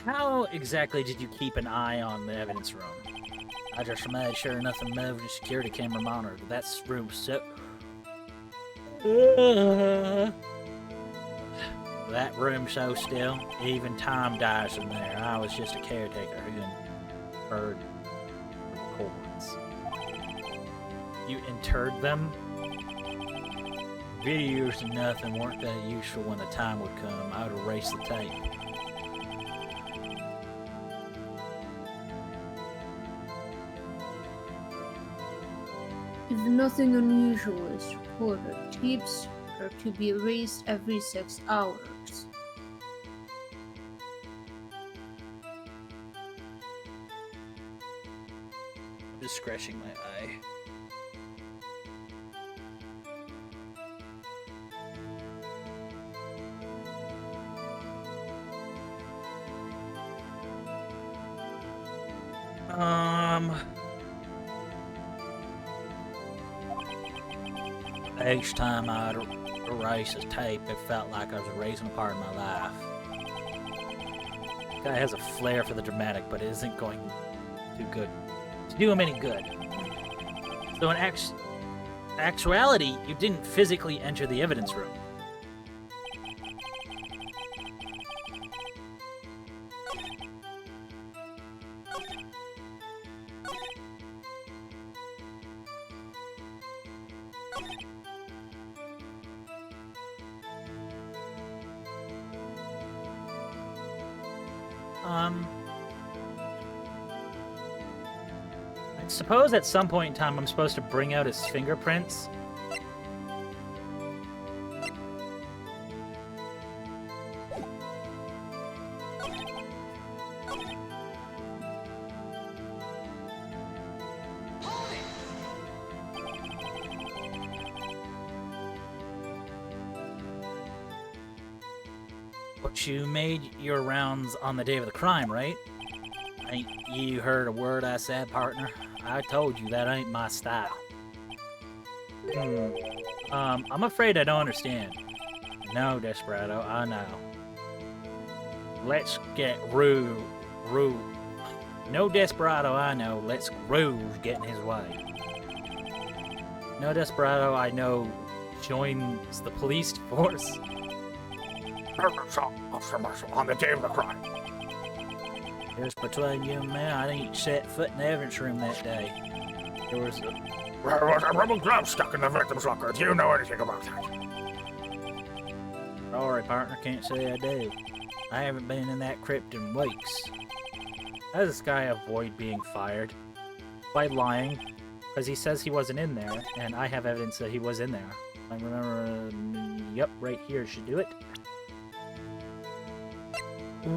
How exactly did you keep an eye on the evidence room? I just made sure nothing moved the security camera monitor. That's room so... That room so still. Even time dies in there. I was just a caretaker who heard records. You interred them? Videos and nothing weren't that useful when the time would come. I would erase the tape. If nothing unusual is reported, tapes are to be erased every 6 hours. Just scratching my eye. Each time I'd erase a tape, it felt like I was erasing a part of my life. Guy has a flair for the dramatic, but it isn't going too good to do him any good. So in actuality, you didn't physically enter the evidence room. I suppose at some point in time I'm supposed to bring out his fingerprints. But you made your rounds on the day of the crime, right? Ain't you heard a word I said, partner? I told you that ain't my style. I'm afraid I don't understand. No, Desperado, I know. Let's get Rue. No, Desperado, I know. Let's Groove get in his way. No, Desperado, I know. Joins the police force. Officer Marshall, on the day of the crime. Just between you and me, I didn't set foot in the evidence room that day. There was a rubber glove stuck in the victim's locker. Do you know anything about that? Sorry, partner, can't say I do. I haven't been in that crypt in weeks. How does this guy avoid being fired? By lying, because he says he wasn't in there, and I have evidence that he was in there. I remember, yep, right here should do it.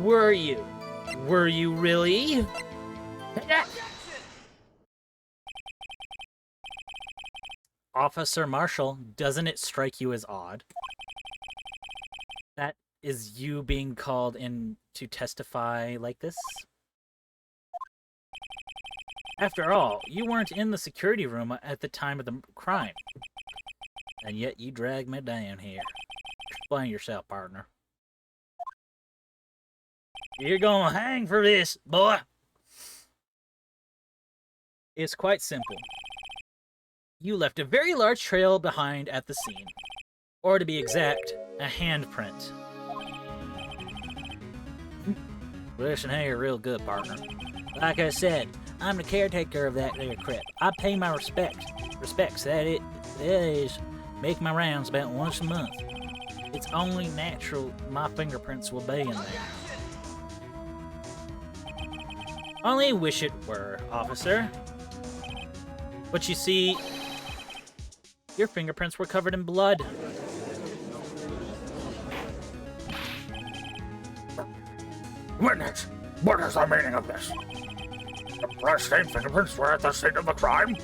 Were you? Were you really? Officer Marshall, doesn't it strike you as odd? That is you being called in to testify like this? After all, you weren't in the security room at the time of the crime. And yet you dragged me down here. Explain yourself, partner. You're gonna hang for this, boy. It's quite simple. You left a very large trail behind at the scene. Or to be exact, a handprint. Listen here real good, partner. Like I said, I'm the caretaker of that there crypt. I pay my respects. That is, make my rounds about once a month. It's only natural my fingerprints will be in there. Only wish it were, officer. But you see, your fingerprints were covered in blood. Witness, what is the meaning of this? The blood-stained fingerprints were at the scene of the crime?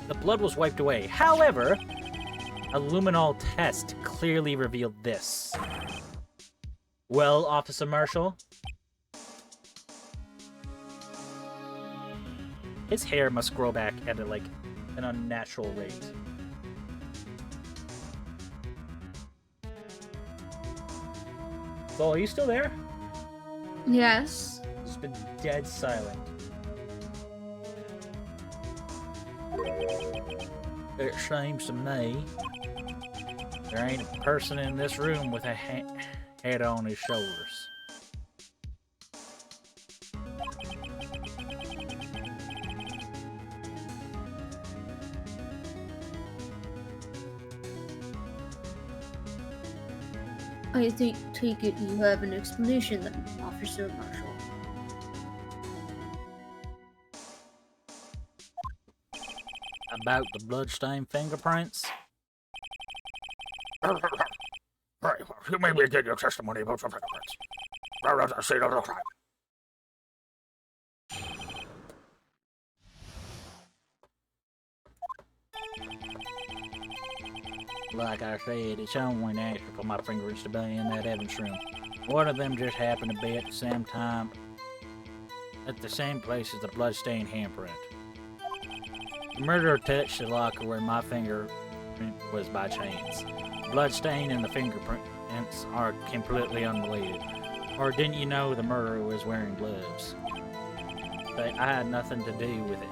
The blood was wiped away. However, a luminol test clearly revealed this. Well, Officer Marshall? His hair must grow back at an unnatural rate. So, are you still there? Yes. It's been dead silent. It seems to me there ain't a person in this room with a head on his shoulders. I take it you have an explanation then, Officer Marshall. About the bloodstained fingerprints? Right, well, you may begin your testimony about the fingerprints. They're at the scene of the crime. Like I said, it's only natural for my fingers to be in that evidence room. One of them just happened to be at the same time, at the same place as the bloodstained handprint. The murderer touched the locker where my fingerprint was by chance. The bloodstain and the fingerprints are completely unrelated. Or didn't you know the murderer was wearing gloves? But I had nothing to do with it.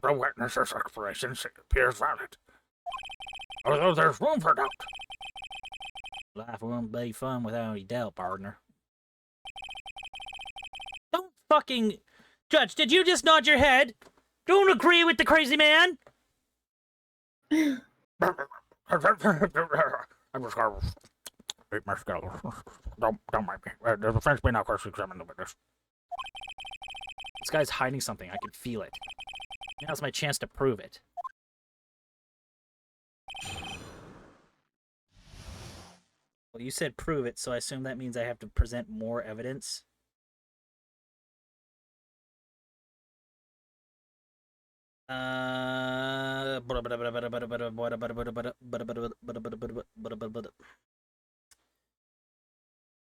The witness's explanation appears valid, although there's room for doubt. Life won't be fun without any doubt, partner. Don't fucking... Judge, did you just nod your head? Don't agree with the crazy man? I'm just gonna eat my skeleton. Don't mind me. The defense may now cross-examine the witness. This guy's hiding something. I can feel it. Now's my chance to prove it. Well, you said prove it, so I assume that means I have to present more evidence.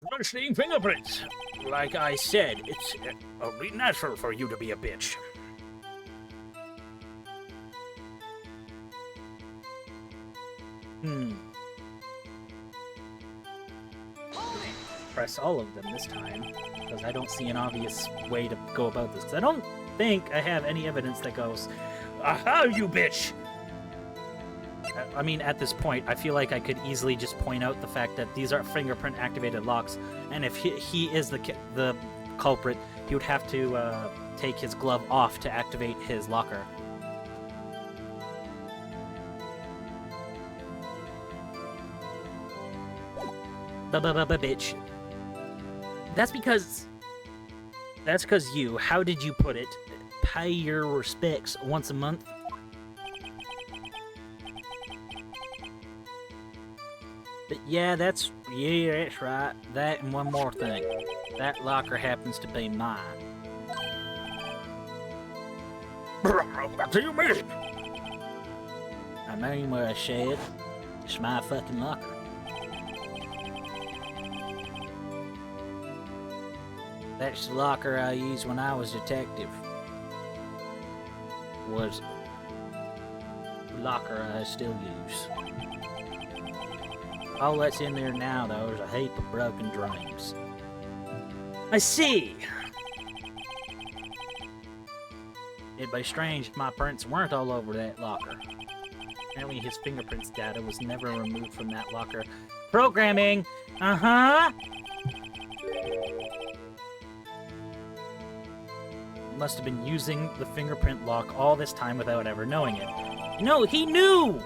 Bloodstained fingerprints. Like I said, it's only natural for you to be a bitch. Press all of them this time, because I don't see an obvious way to go about this. 'Cause I don't think I have any evidence that goes, Aha, you bitch! I mean, at this point, I feel like I could easily just point out the fact that these are fingerprint-activated locks, and if he is the culprit, he would have to take his glove off to activate his locker. Bitch. That's because you, how did you put it, pay your respects once a month? But yeah, that's right. That and one more thing. That locker happens to be mine. What do you mean? I mean what I said. It's my fucking locker. That's the locker I used when I was detective. Was the locker I still use. All that's in there now, though, is a heap of broken dreams. I see! It'd be strange if my prints weren't all over that locker. Apparently his fingerprints data was never removed from that locker. Programming! Uh-huh! Must have been using the fingerprint lock all this time without ever knowing it. No, he knew!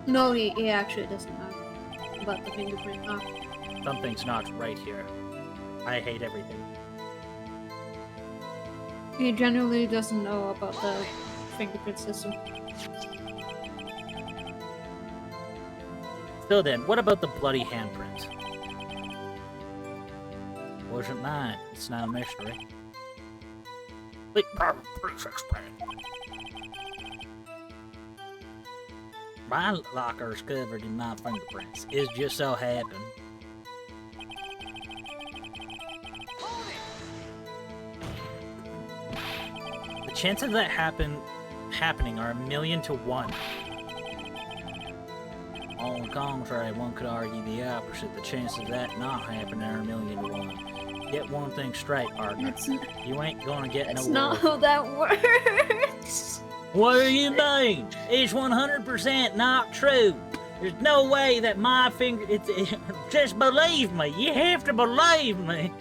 No, he actually doesn't know about the fingerprint lock. Something's not right here. I hate everything. He generally doesn't know about the fingerprint system. Still then, what about the bloody handprint? Wasn't mine. It's not a mystery. Please explain. My locker's covered in my fingerprints. It just so happened. The chances of that happening are 1,000,000 to 1. On the contrary, one could argue the opposite. The chances of that not happening are 1,000,000 to 1. Get one thing straight, partner. You ain't gonna get That's no not war. how that works! What do you mean? It's 100% not true. There's no way that my finger... just believe me. You have to believe me.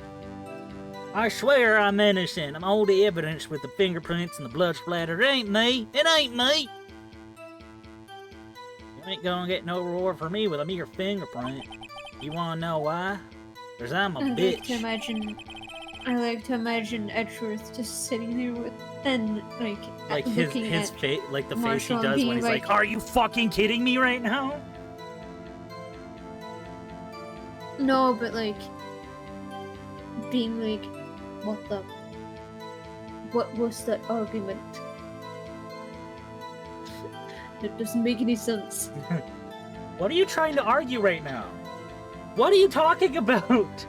I swear I'm innocent. I'm all the evidence with the fingerprints and the blood splatter. It ain't me. It ain't me. You ain't gonna get no reward for me with a mere fingerprint. You wanna know why? Because I'm a bitch. I like to imagine Edgeworth just sitting there with... and, like his face, like the face he does when he's like, "Are you fucking kidding me right now?" No, but like being like, what was that argument? It doesn't make any sense. What are you trying to argue right now? What are you talking about?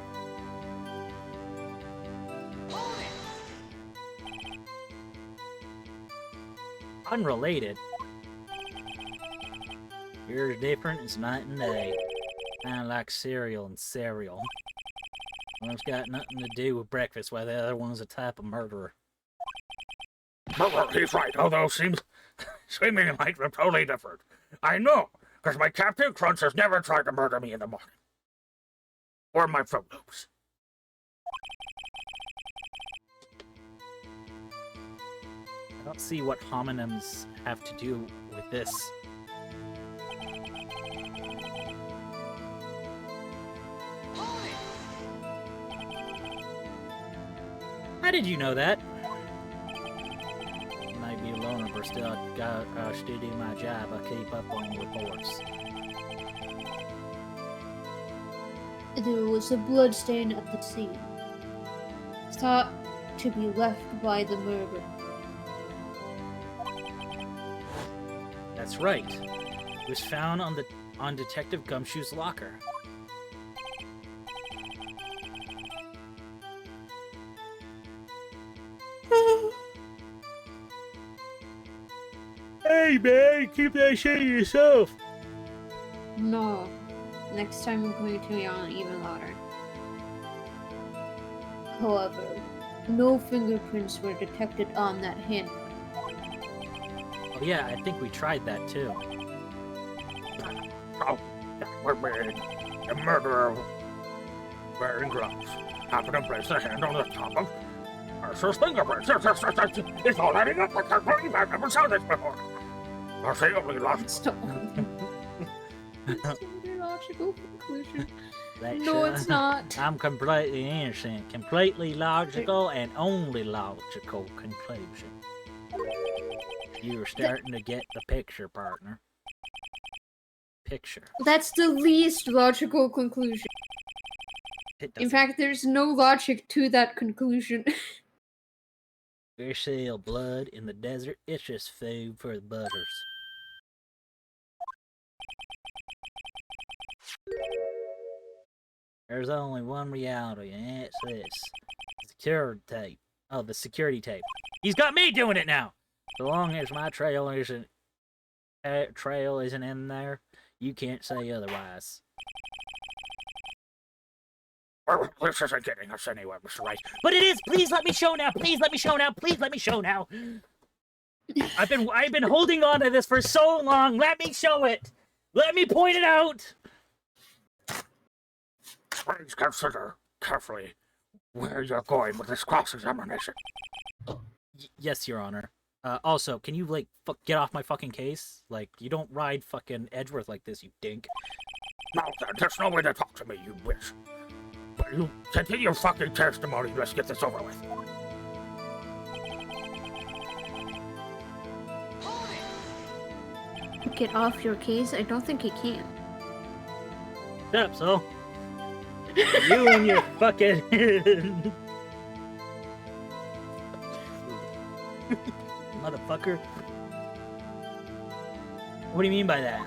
Unrelated. Yours different, it's night and day. Kinda like cereal and cereal. One's got nothing to do with breakfast, while the other one's a type of murderer. He's right, although seemingly like they're totally different. I know, because my Captain Crunch has never tried to murder me in the morning. Or my Fruit Loops. I don't see what homonyms have to do with this. How did you know that? Might be a loner, but still, I still do my job. I keep up on reports. There was a bloodstain at the scene, thought to be left by the murderer. That's right. It was found on Detective Gumshoe's locker. Hey man, keep that shit to yourself. No. Next time I'm going to yell even louder. However, no fingerprints were detected on that handprint. Oh yeah, I think we tried that too. Oh, we're weird. The murderer wearing gloves happened to place a hand on the top of Mercer's fingerprints. It's all adding up. I can't believe I've never saw this before. Mercy only lost. Stop. It's a logical conclusion. That's, No, it's not. I'm completely innocent. Completely logical and only logical conclusion. You're starting to get the picture, partner. Picture. That's the least logical conclusion. It In doesn't. fact, there's no logic to that conclusion. For sale, blood in the desert. It's just food for the buggers. There's only one reality, and it's this. Security tape. Oh, the security tape. He's got me doing it now! So long as my trail isn't in there, you can't say otherwise. Well, this isn't getting us anywhere, Mr. Rice. But it is! Please let me show now! Please let me show now! Please let me show now! I've been holding on to this for so long! Let me show it! Let me point it out! Please consider carefully where you're going with this cross-examination. Yes, Your Honor. Also, can you, like, get off my fucking case? Like, you don't ride fucking Edgeworth like this, you dink. No, there's no way to talk to me, you bitch. But you continue your fucking testimony. Let's get this over with. Get off your case? I don't think he can. Shut up, so. You and your fucking... Motherfucker. What do you mean by that?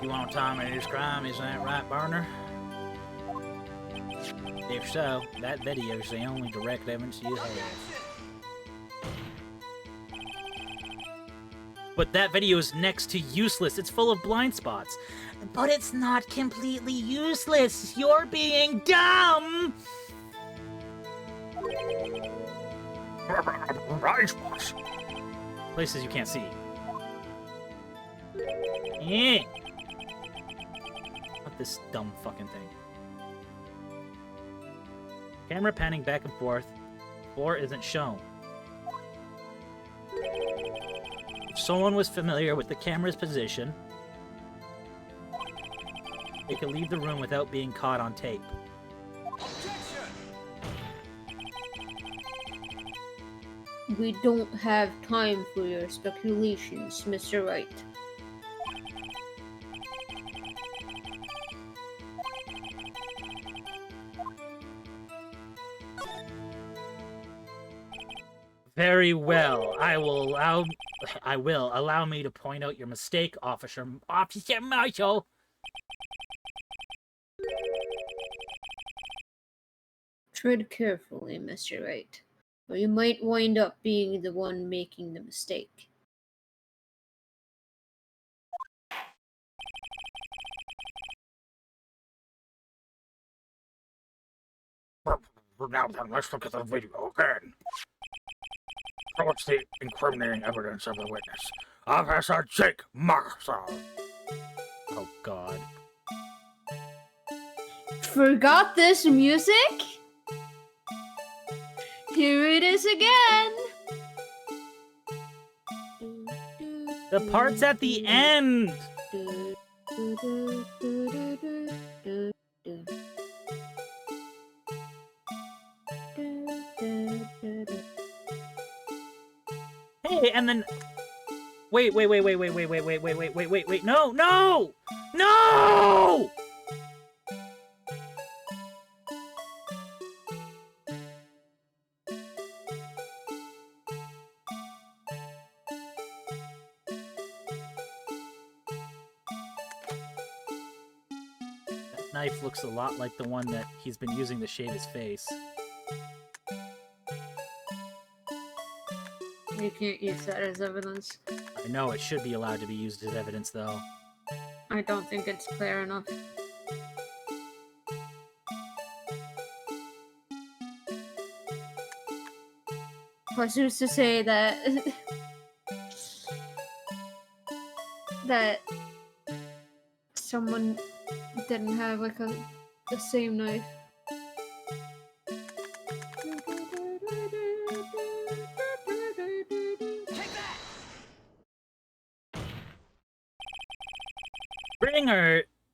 You want to time his crime, isn't that right, Barner? If so, that video's the only direct evidence you have. But that video is next to useless. It's full of blind spots. But it's not completely useless. You're being dumb! Right, boss. Places you can't see. Yeah. What this dumb fucking thing. Camera panning back and forth. Floor isn't shown. If someone was familiar with the camera's position, they could leave the room without being caught on tape. We don't have time for your speculations, Mr. Wright. Very well. I will allow me to point out your mistake, Officer Marshall. Tread carefully, Mr. Wright, or you might wind up being the one making the mistake. Now then, let's look at the video again. So what's the incriminating evidence of the witness? Officer Jake Marshall. Oh, God. Forgot this music? Here it is again! The part's at the end! Hey, and then... Wait, no, no! No! That knife looks a lot like the one that he's been using to shave his face. You can't use that as evidence. I know it should be allowed to be used as evidence, though. I don't think it's clear enough. Plus, who's to say that that someone didn't have like the same knife?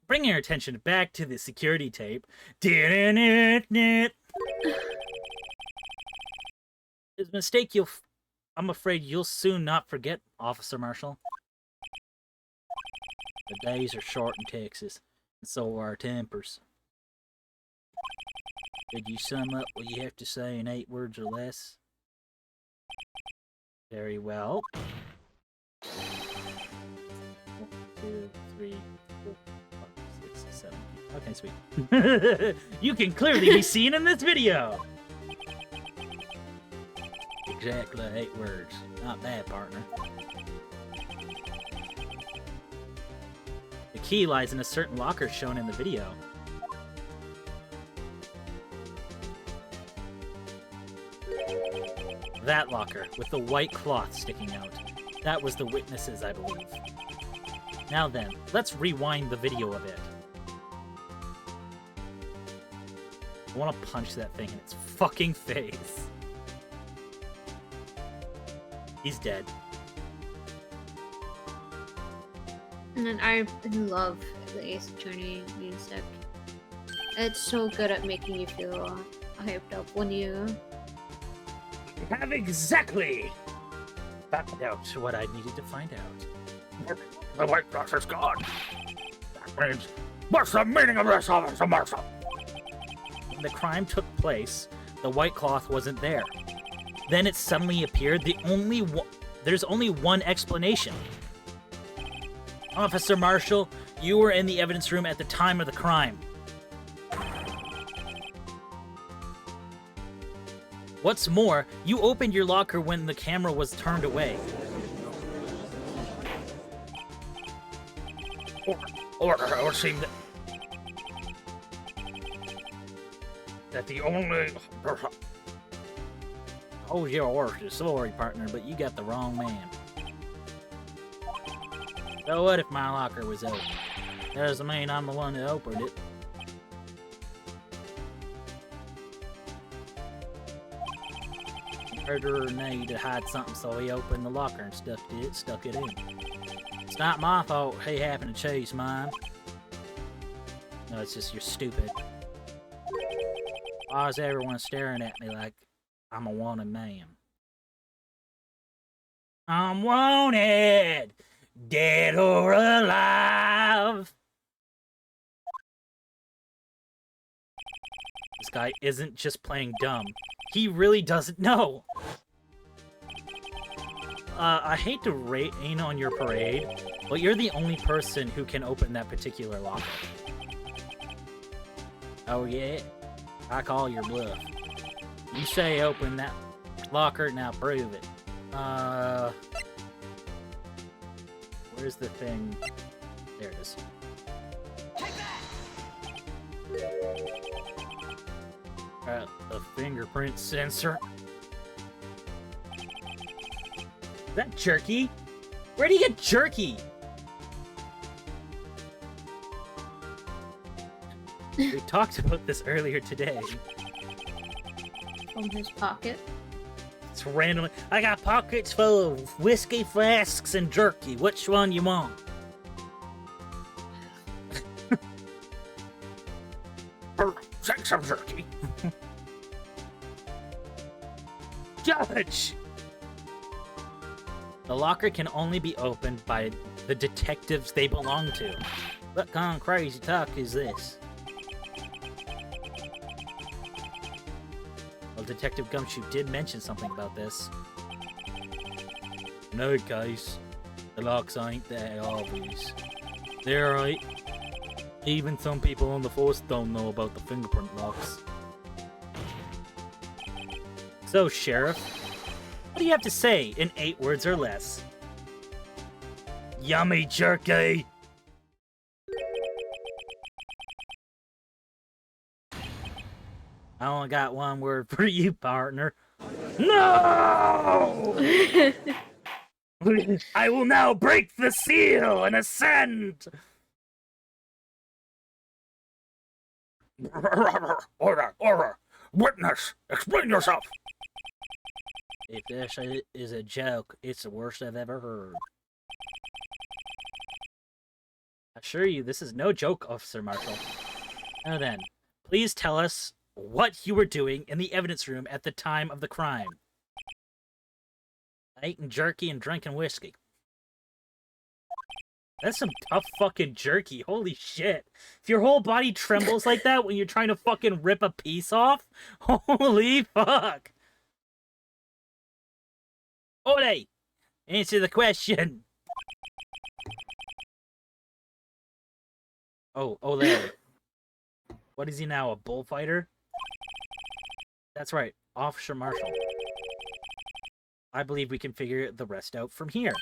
Bringing our attention back to the security tape. It's a mistake I'm afraid you'll soon not forget, Officer Marshall. The days are short in Texas, and so are our tempers. Could you sum up what you have to say in 8 words or less? Very well. 1, 2, 3, 4, 5, 6, 7. Okay, sweet. You can clearly be seen in this video! Exactly 8 words. Not bad, partner. The key lies in a certain locker shown in the video. That locker, with the white cloth sticking out. That was the witnesses, I believe. Now then, let's rewind the video a bit. I want to punch that thing in its fucking face. He's dead. And then I love the Ace Attorney music. It's so good at making you feel hyped up when you Have exactly found out what I needed to find out. The white cross is gone. That means, what's the meaning of this, Officer Marshall? When the crime took place, the white cloth wasn't there. Then it suddenly appeared. There's only one explanation. Officer Marshall, you were in the evidence room at the time of the crime. What's more, you opened your locker when the camera was turned away. Order, it would seem that the only person... Oh, your horse. Sorry, partner, but you got the wrong man. So what if my locker was open? That doesn't mean I'm the one that opened it. Murderer needed to hide something, so he opened the locker and stuck it in. It's not my fault he happened to chase mine. No, it's just you're stupid. Why is everyone staring at me like I'm a wanted man? I'm wanted! Dead or alive! This guy isn't just playing dumb. He really doesn't know. I hate to rain on your parade, but you're the only person who can open that particular locker. Oh yeah? I call your bluff. You say open that locker, now prove it. Where's the thing? There it is. A fingerprint sensor. Is that jerky? Where'd he get jerky? We talked about this earlier today. from his pocket. It's pockets randomly. I got pockets full of whiskey flasks and jerky. Which one you want? Take some jerky. Judge! The locker can only be opened by the detectives they belong to. What kind of crazy talk is this? Well, Detective Gumshoe did mention something about this. No, guys. The locks ain't that obvious. They're right. Even some people on the force don't know about the fingerprint locks. So, Sheriff, what do you have to say in 8 words or less? Yummy jerky! I only got one word for you, partner. No! I will now break the seal and ascend! Order, order. Witness, explain yourself. If this is a joke, it's the worst I've ever heard. I assure you, this is no joke, Officer Marshall. Now then, please tell us what you were doing in the evidence room at the time of the crime. Eating jerky and drinking whiskey. That's some tough fucking jerky. Holy shit. If your whole body trembles like that when you're trying to fucking rip a piece off, holy fuck. Ole! Answer the question. Oh, Ole. What is he now, a bullfighter? That's right, Officer Marshall. I believe we can figure the rest out from here.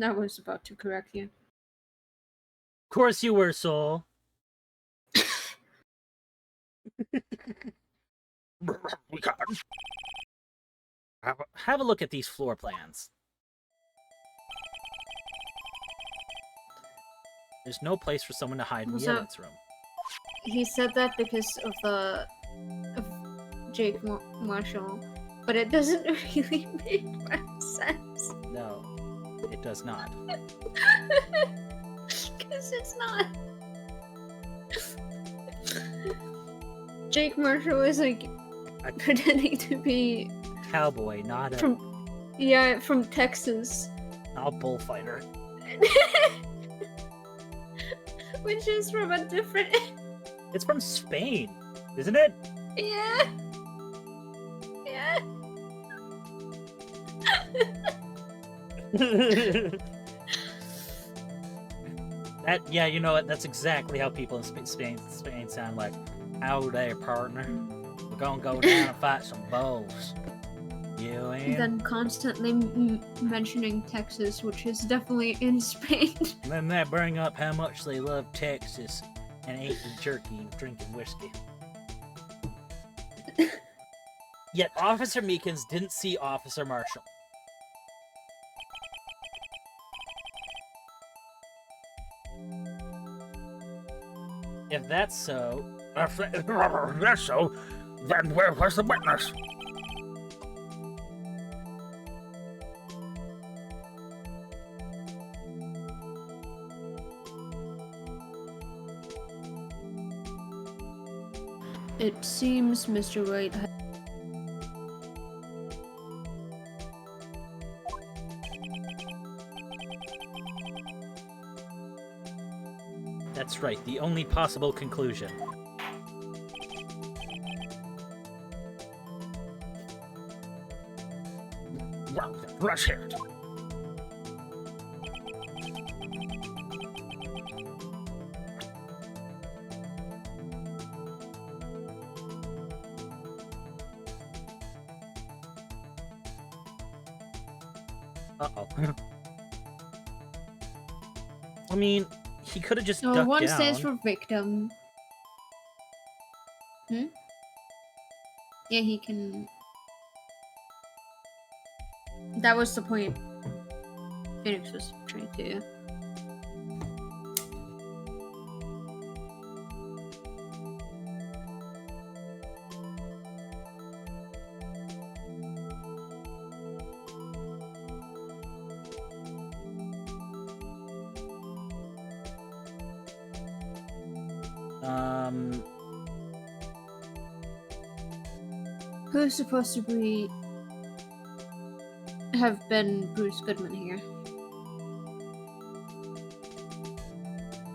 I was about to correct you. Of course you were, Soul. We got him. Have a look at these floor plans. There's no place for someone to hide in the evidence room. He said that because of Jake Marshall, but it doesn't really make much sense. No, it does not. Because it's not. Jake Marshall is like pretending to be Cowboy, not a from Texas. not a bullfighter. Which is from a different. It's from Spain, isn't it? Yeah. Yeah. Yeah, you know what? That's exactly how people in Spain sound like. Howdy, partner. We're gonna go down and fight some bulls. You in? Then constantly mentioning Texas, which is definitely in Spain. And then they bring up how much they love Texas and eating jerky and drinking whiskey. Yet Officer Meekins didn't see Officer Marshall. If that's so... If that's so, then where was the witness? It seems Mr. Wright That's right, the only possible conclusion. Well, let's hear it. Uh-oh. I mean, he could have just No, ducked one down. stands for victim. Yeah, he can... That was the point Phoenix was trying to... Who's supposed to have been Bruce Goodman here?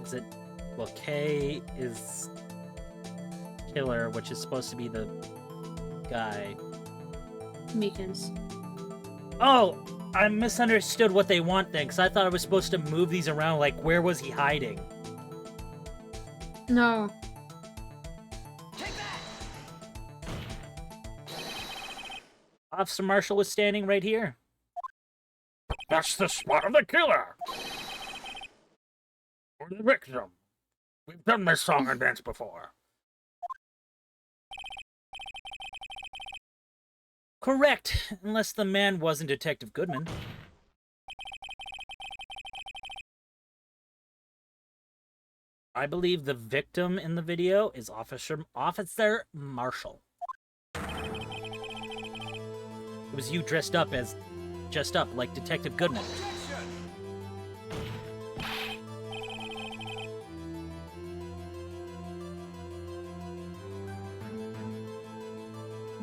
Is it? Well, K is killer, which is supposed to be the guy. Meekins. Oh, I misunderstood what they want then, because I thought I was supposed to move these around. Like, where was he hiding? No. Officer Marshall was standing right here. That's the spot of the killer. Or the victim. We've done this song and dance before. Correct, unless the man wasn't Detective Goodman. I believe the victim in the video is Officer Marshall. It was you dressed up like Detective Goodman.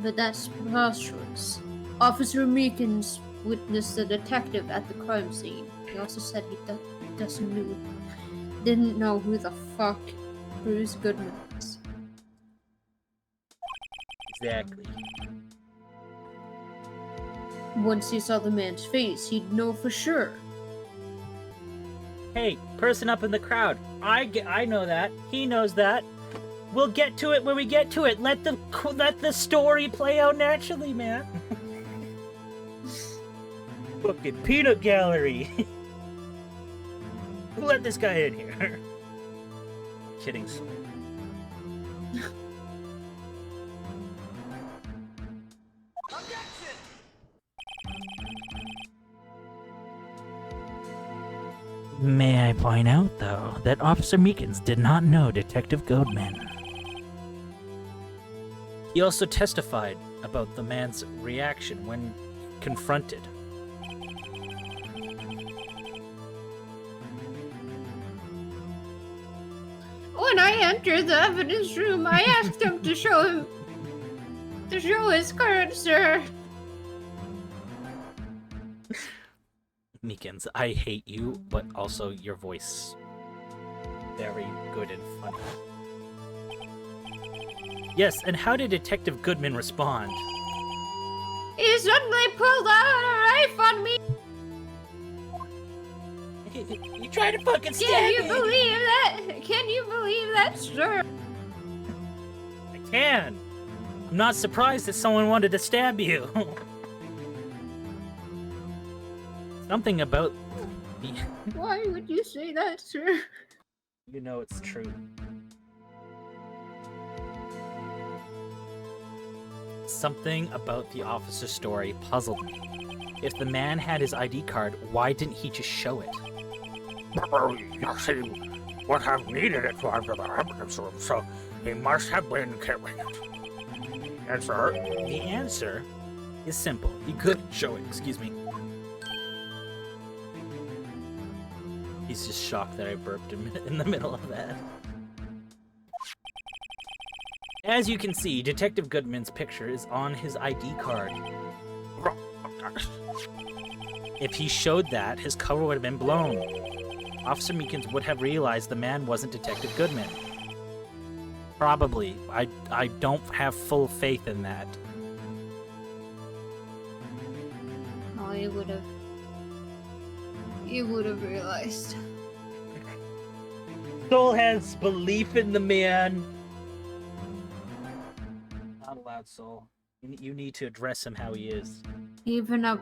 But that's preposterous. Officer Meekins witnessed the detective at the crime scene. He also said he didn't know who the fuck Bruce Goodman was. Exactly. Once he saw the man's face, he'd know for sure. Hey, person up in the crowd. I know that. He knows that. We'll get to it when we get to it. Let the story play out naturally, man. Fucking peanut gallery. Let this guy in here. Kidding. May I point out, though, that Officer Meekins did not know Detective Goodman. He also testified about the man's reaction when confronted. When I entered the evidence room, I asked him to show his card, sir. Meekins, I hate you, but also your voice. Very good and funny. Yes, and how did Detective Goodman respond? He suddenly pulled out a knife on me. You tried to fucking stab Can you me! believe that? Can you believe that, sir? I can! I'm not surprised that someone wanted to stab you. Something about the... Why would you say that, sir? You know it's true. Something about the officer's story puzzled me. If the man had his ID card, why didn't he just show it? You see, would have needed it for the evidence room, so he must have been carrying it. Answer. The answer is simple. He couldn't show it. Excuse me. He's just shocked that I burped him in the middle of that. As you can see, Detective Goodman's picture is on his ID card. If he showed that, his cover would have been blown. Officer Meekins would have realized the man wasn't Detective Goodman. Probably. I don't have full faith in that. Oh, you would have realized. Soul has belief in the man. Not allowed, Soul. You need to address him how he is. Even a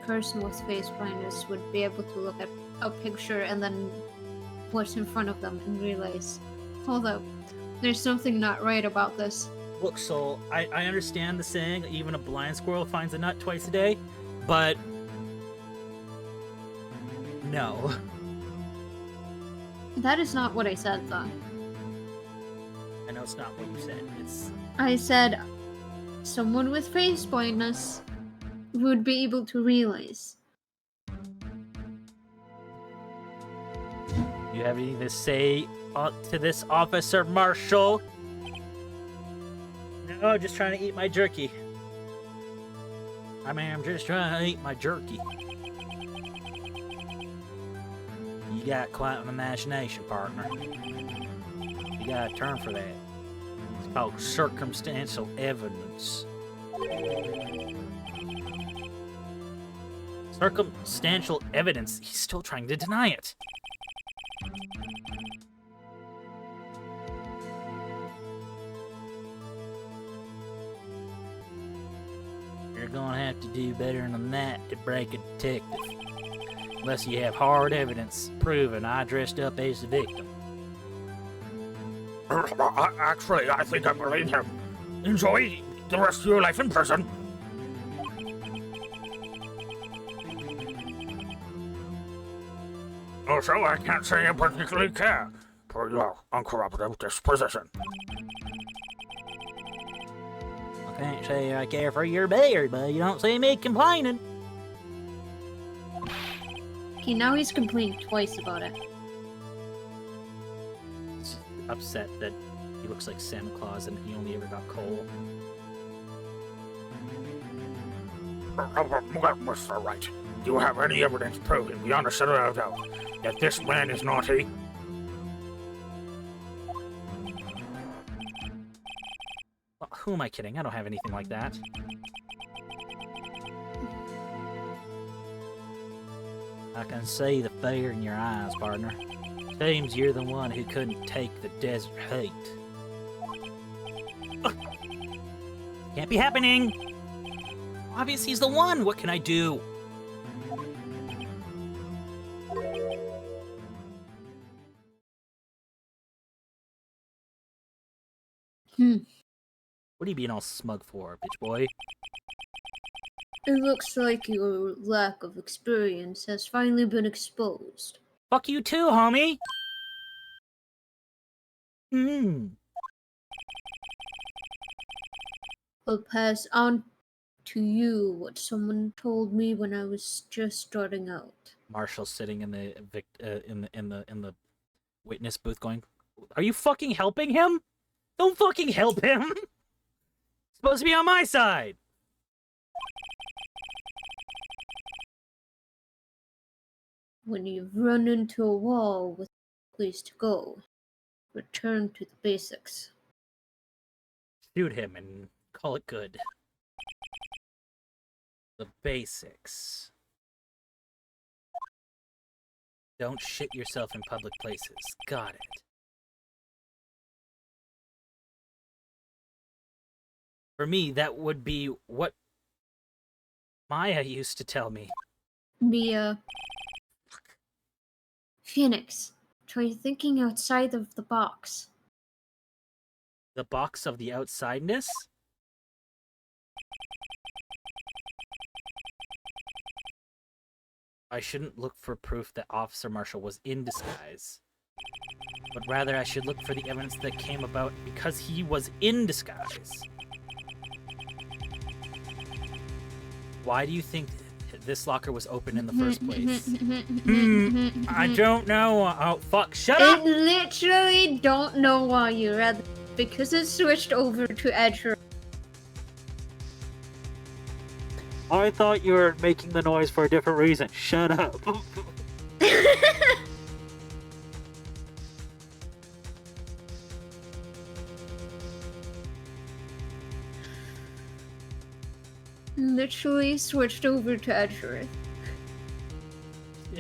person with face blindness would be able to look at a picture and then what's in front of them and realize, hold up, there's something not right about this. Look, Soul, I understand the saying, even a blind squirrel finds a nut twice a day, but no. That is not what I said, though. I know it's not what you said. I said someone with face blindness would be able to realize. You have anything to say to this, Officer Marshall? No, just trying to eat my jerky. I mean, I'm just trying to eat my jerky. You got quite an imagination, partner. You got a term for that. It's called circumstantial evidence. Circumstantial evidence? He's still trying to deny it. You're gonna have to do better than that to break a detective. Unless you have hard evidence proving I dressed up as the victim. Actually, I think I believe him. Enjoy the rest of your life in prison. Also, I can't say I particularly care for your uncorroborated disposition. I can't say I care for your beard, but you don't see me complaining. Okay, now he's complained twice about it. He's upset that he looks like Santa Claus and he only ever got coal. Mr. Wright, do you have any evidence proving beyond a shadow of doubt that this man is naughty? Well, who am I kidding? I don't have anything like that. I can see the fear in your eyes, partner. Seems you're the one who couldn't take the desert heat. Can't be happening! Obviously he's the one! What can I do? What are you being all smug for, bitch boy? It looks like your lack of experience has finally been exposed. Fuck you too, homie! I'll pass on to you what someone told me when I was just starting out. Marshall's sitting in the witness booth going, "Are you fucking helping him? Don't fucking help him! Supposed to be on my side!" When you've run into a wall with no place to go, return to the basics. Shoot him and call it good. The basics. Don't shit yourself in public places. Got it. For me, that would be what Maya used to tell me. Mia. Phoenix, try thinking outside of the box. The box of the outsideness? I shouldn't look for proof that Officer Marshall was in disguise, but rather I should look for the evidence that came about because he was in disguise. Why do you think this locker was open in the first place? I don't know. Oh, fuck. Shut up! I literally don't know why you read it, because it switched over to Edger. I thought you were making the noise for a different reason. Shut up. Literally switched over to Edger.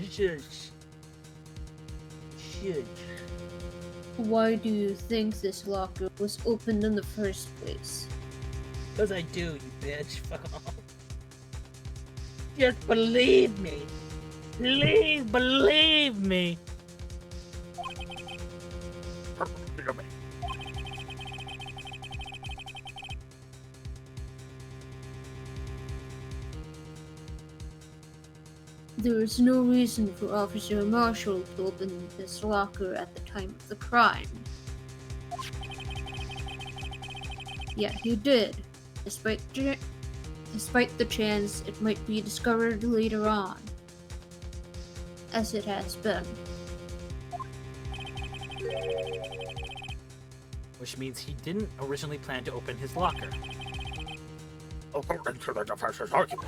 Shush. Why do you think this locker was opened in the first place? Because I do, you bitch. Fuck off. Just believe me. Please believe me. There is no reason for Officer Marshall to open this locker at the time of the crime. Yet he did, despite the chance it might be discovered later on, as it has been. Which means he didn't originally plan to open his locker. According to the defense's argument,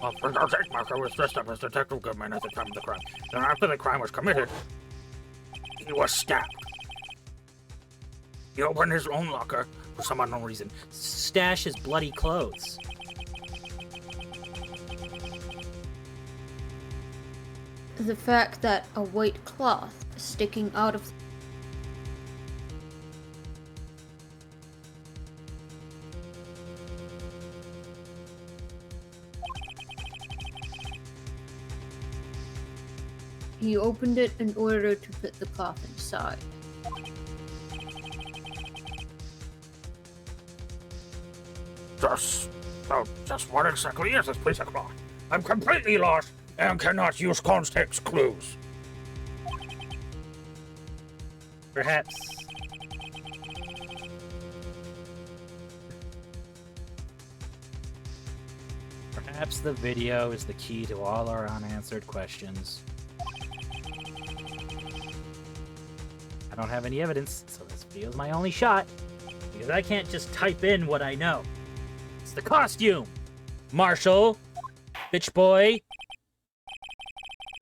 Officer Jakemarker was dressed up as Detective Goodman at the time of the crime. Then after the crime was committed, he was stabbed. He opened his own locker for some unknown reason. Stash his bloody clothes. The fact that a white cloth is sticking out of He opened it in order to put the cloth inside. Just what exactly is this piece of cloth? I'm completely lost and cannot use context clues. Perhaps. Perhaps the video is the key to all our unanswered questions. I don't have any evidence, so this video's my only shot. Because I can't just type in what I know. It's the costume! Marshall! Bitch boy!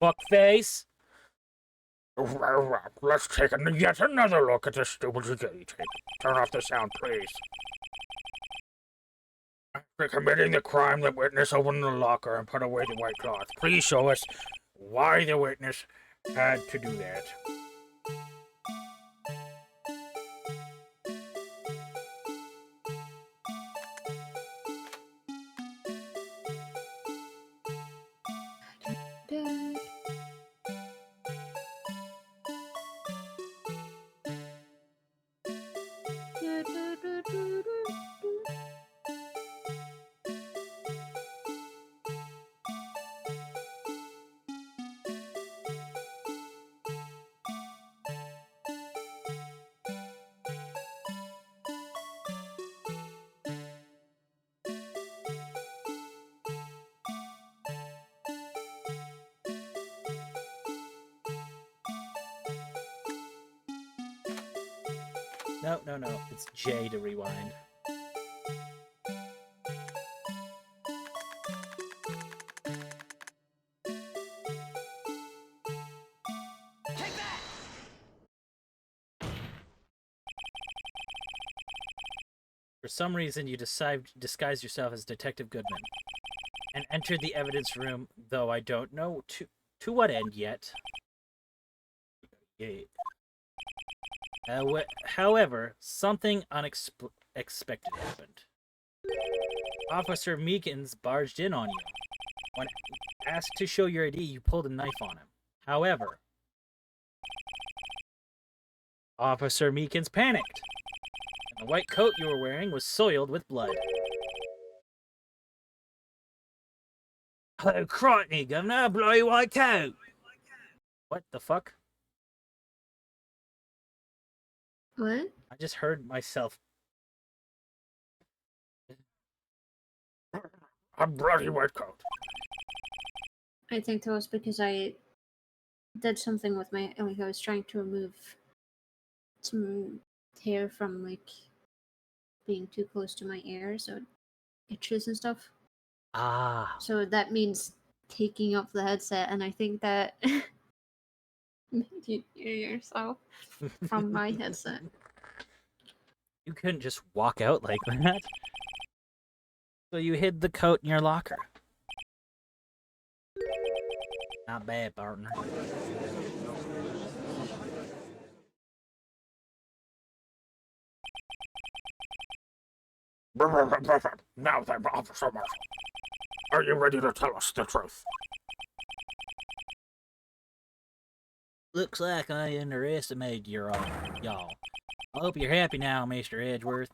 Fuckface! Let's take yet another look at this stupid security tape. Turn off the sound, please. After committing the crime, the witness opened the locker and put away the white cloth. Please show us why the witness had to do that. No. It's J to rewind. For some reason, you disguised yourself as Detective Goodman and entered the evidence room, though I don't know to what end yet. Yeah. However, something unexpected happened. Officer Meekins barged in on you. When asked to show your ID, you pulled a knife on him. However, Officer Meekins panicked, and the white coat you were wearing was soiled with blood. Oh, crikey, Governor, bloody white coat! What the fuck? What? I just heard myself. A bloody white coat. I think that was because I did something with my, like, I was trying to remove some hair from, like, being too close to my ear, so it itches and stuff. Ah. So that means taking off the headset, and I think that made you hear yourself from my headset. You couldn't just walk out like that. So you hid the coat in your locker. Not bad, partner. Now then, Officer Marshall, are you ready to tell us the truth? Looks like I underestimated y'all. I hope you're happy now, Mr. Edgeworth.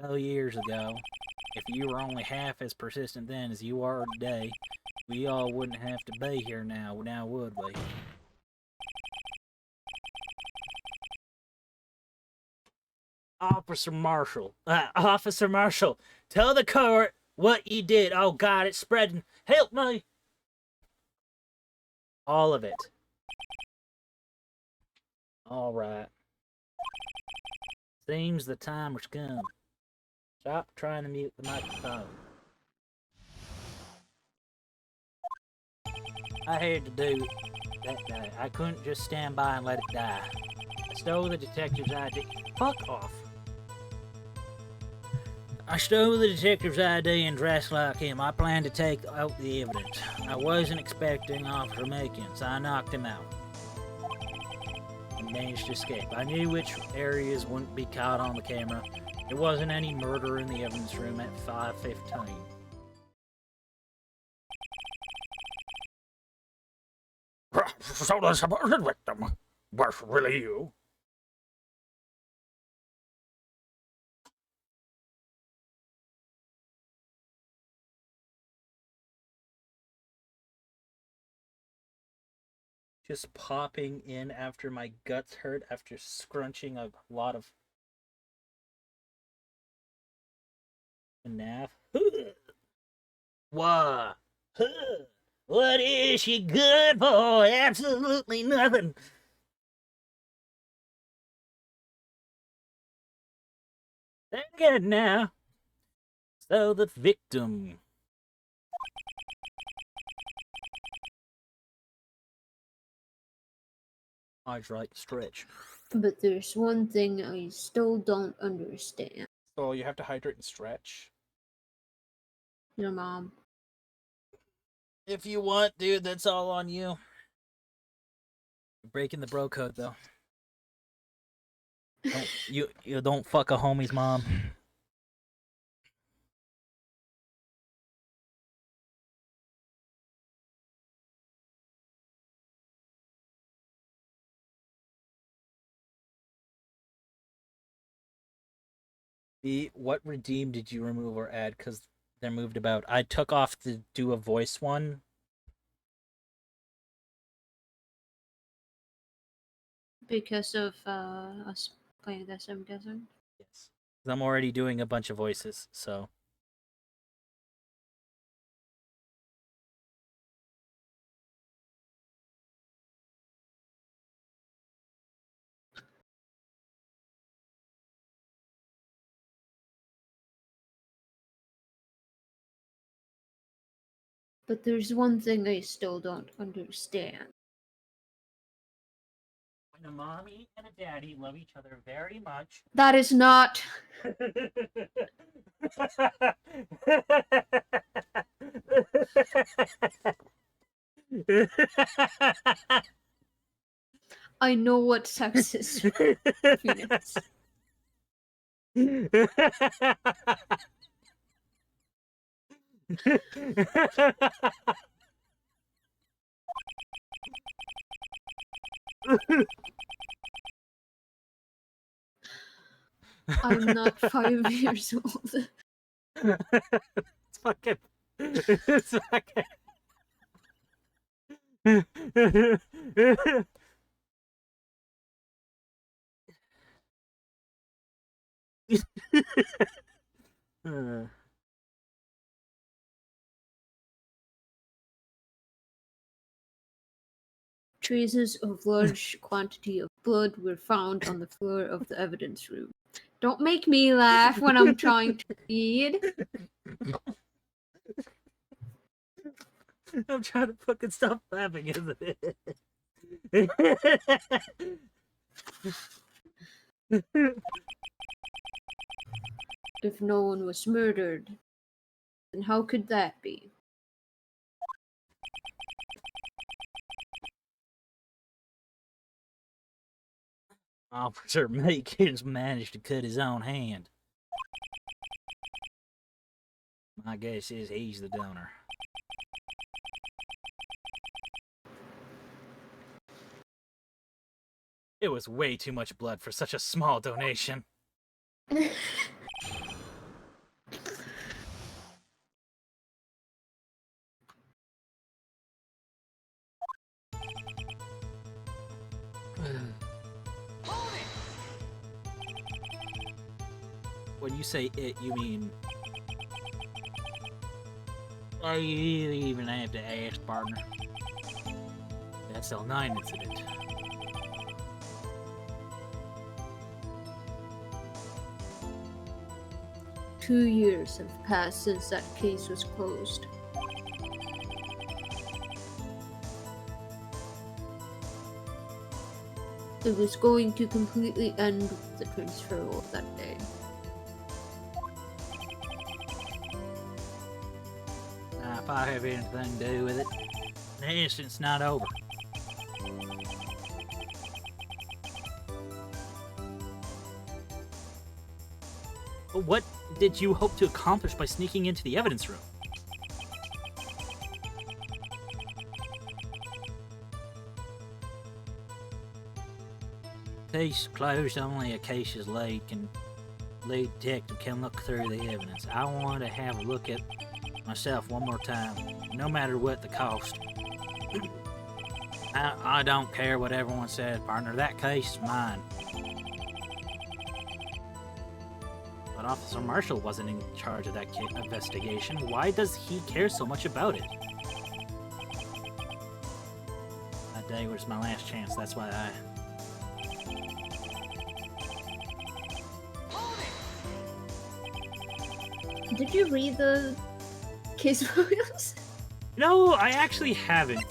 2 years ago, if you were only half as persistent then as you are today, we all wouldn't have to be here now would we? Officer Marshall, tell the court what you did. Oh God, it's spreading. Help me! All of it. All right. Seems the time has come. Stop trying to mute the microphone. I had to do that day. I couldn't just stand by and let it die. I stole the detective's ID. Fuck off. I stole the detective's ID and dressed like him. I planned to take out the evidence. I wasn't expecting Officer Makins. I knocked him out and managed to escape. I knew which areas wouldn't be caught on the camera. There wasn't any murder in the evidence room at 5:15. So the supposed victim was really you? Just popping in after my guts hurt after scrunching a lot of FNAF. Why? What is she good for? Absolutely nothing. They're good now. So the victim. Eyes right, stretch. But there's one thing I still don't understand. So you have to hydrate and stretch. Your mom. If you want, dude, that's all on you. You're breaking the bro code, though. You don't fuck a homie's mom. What redeem did you remove or add? Because they're moved about. I took off the do a voice one. Because of us playing this, I'm guessing. Yes. 'Cause I'm already doing a bunch of voices, so. But there's one thing I still don't understand. When a mommy and a daddy love each other very much. That is not. I know what sex is. Phoenix. I'm not 5 years old. It's fucking. It's fucking. Traces of large quantity of blood were found on the floor of the evidence room. Don't make me laugh when I'm trying to read. I'm trying to fucking stop laughing, isn't it? If no one was murdered, then how could that be? Officer Makins managed to cut his own hand. My guess is he's the donor. It was way too much blood for such a small donation. When you say it, you mean... I even have to ask, partner. SL9 incident. Two years have passed since that case was closed. It was going to completely end with the transfer of that day. If I have anything to do with it, the incident's not over. But what did you hope to accomplish by sneaking into the evidence room? Case closed. Only a case is lead detective can look through the evidence. I want to have a look at myself one more time, no matter what the cost. I don't care what everyone said, partner. That case is mine. But Officer Marshall wasn't in charge of that investigation. Why does he care so much about it? That day was my last chance. That's why I... Did you read the case files? No, I actually haven't.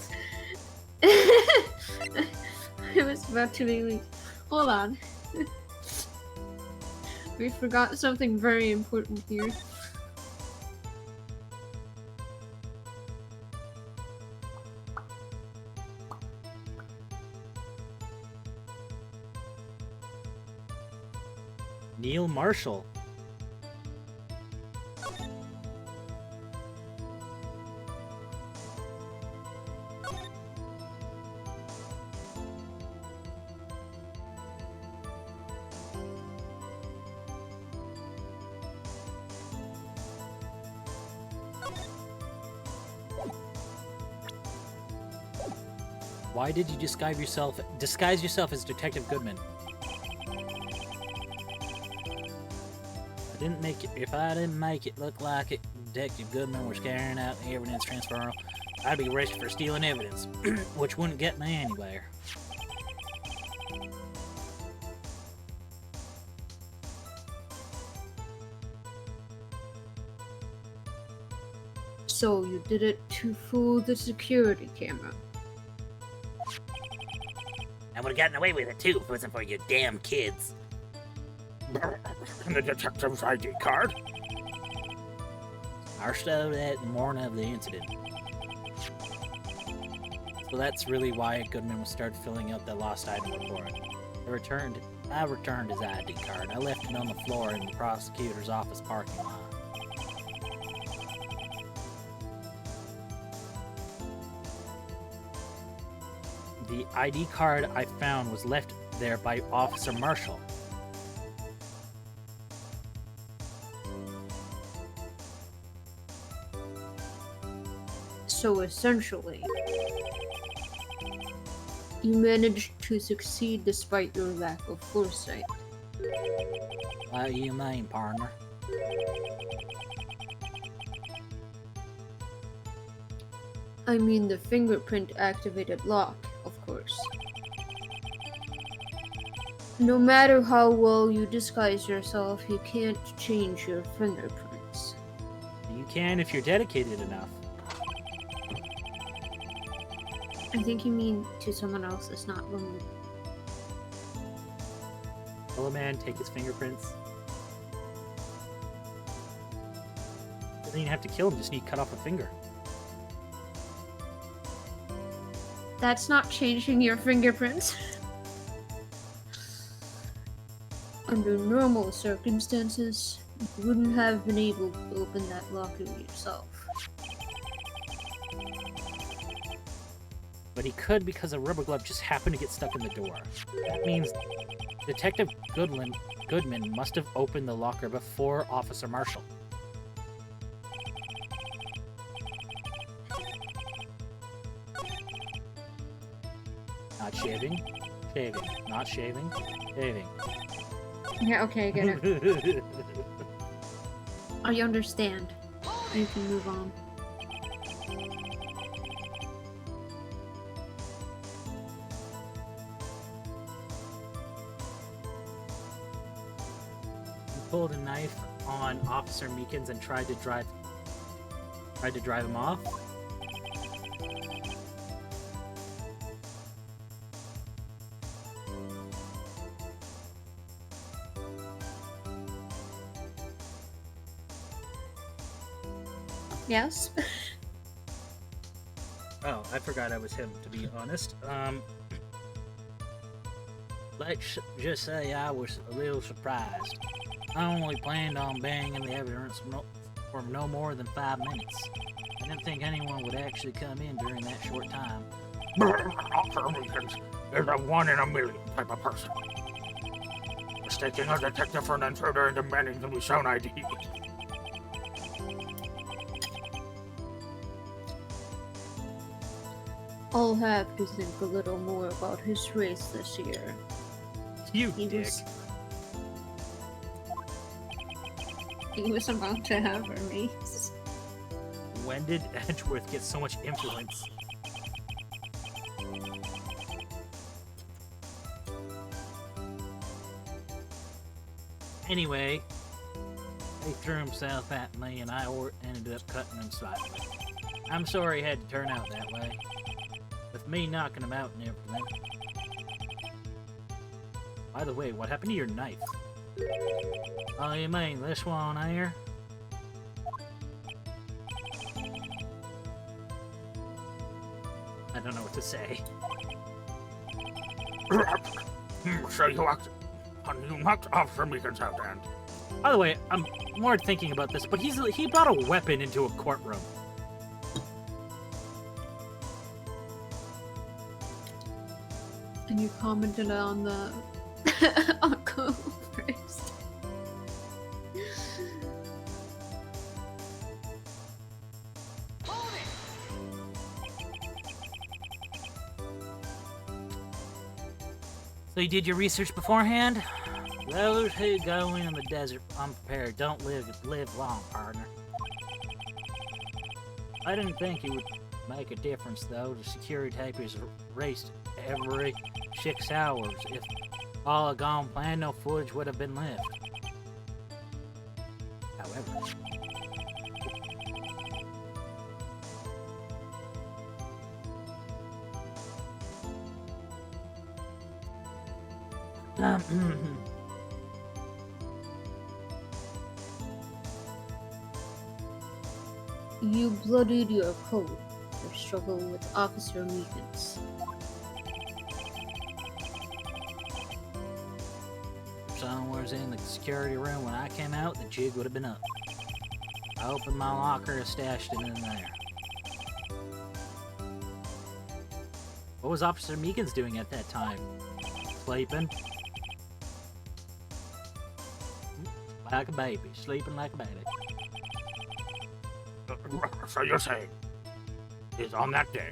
I was about to be like, hold on. We forgot something very important here. Neil Marshall. Why did you disguise yourself as Detective Goodman? If I didn't make it look like it, Detective Goodman was carrying out the evidence transfer, I'd be arrested for stealing evidence, which wouldn't get me anywhere. So you did it to fool the security camera. I would have gotten away with it too if it wasn't for you damn kids. And the detective's ID card? I stole that the morning of the incident. So that's really why Goodman started filling out the lost item report. I returned his ID card. I left it on the floor in the prosecutor's office parking lot. The ID card I found was left there by Officer Marshall. So essentially, you managed to succeed despite your lack of foresight. What do you mean, partner? I mean the fingerprint activated lock, of course. No matter how well you disguise yourself, you can't change your fingerprints. You can if you're dedicated enough. I think you mean to someone else that's not Remnant. Will a man take his fingerprints? Doesn't even have to kill him, just need to cut off a finger. That's not changing your fingerprints. Under normal circumstances, you wouldn't have been able to open that locker yourself. But he could because a rubber glove just happened to get stuck in the door. That means Detective Goodman must have opened the locker before Officer Marshall. Not shaving, shaving, not shaving, shaving. Yeah, okay, I get it. I understand. You can move on. pulled a knife on Officer Meekins and tried to drive him off. Yes. Oh, I forgot I was him, to be honest. Let's just say I was a little surprised. I only planned on banging the evidence for no more than 5 minutes. I didn't think anyone would actually come in during that short time. Officer Meekins is a one-in-a-million type of person. Mistaking a detective for an intruder and demanding to be shown ID. I'll have to think a little more about his race this year. You He dick. He was about to have a race. When did Edgeworth get so much influence? Anyway, he threw himself at me and I ended up cutting him slightly. I'm sorry it had to turn out that way. With me knocking him out and everything. By the way, what happened to your knife? Oh, you mean this one here? I don't know what to say. So you knocked Officer Meekins out then? By the way, I'm more thinking about this, but he brought a weapon into a courtroom. And you commented on the uncle first. So you did your research beforehand? Those who go in the desert unprepared don't live long, partner. I didn't think it would make a difference, though. The security tape is raced every 6 hours. If all had gone planned, no footage would have been left. However... You bloodied your coat for struggle with Officer Meekins. If someone was in the security room when I came out, the jig would have been up. I opened my locker and stashed it in there. What was Officer Meekins doing at that time? Sleeping? Like a baby. Sleeping like a baby. So you're saying is on that day?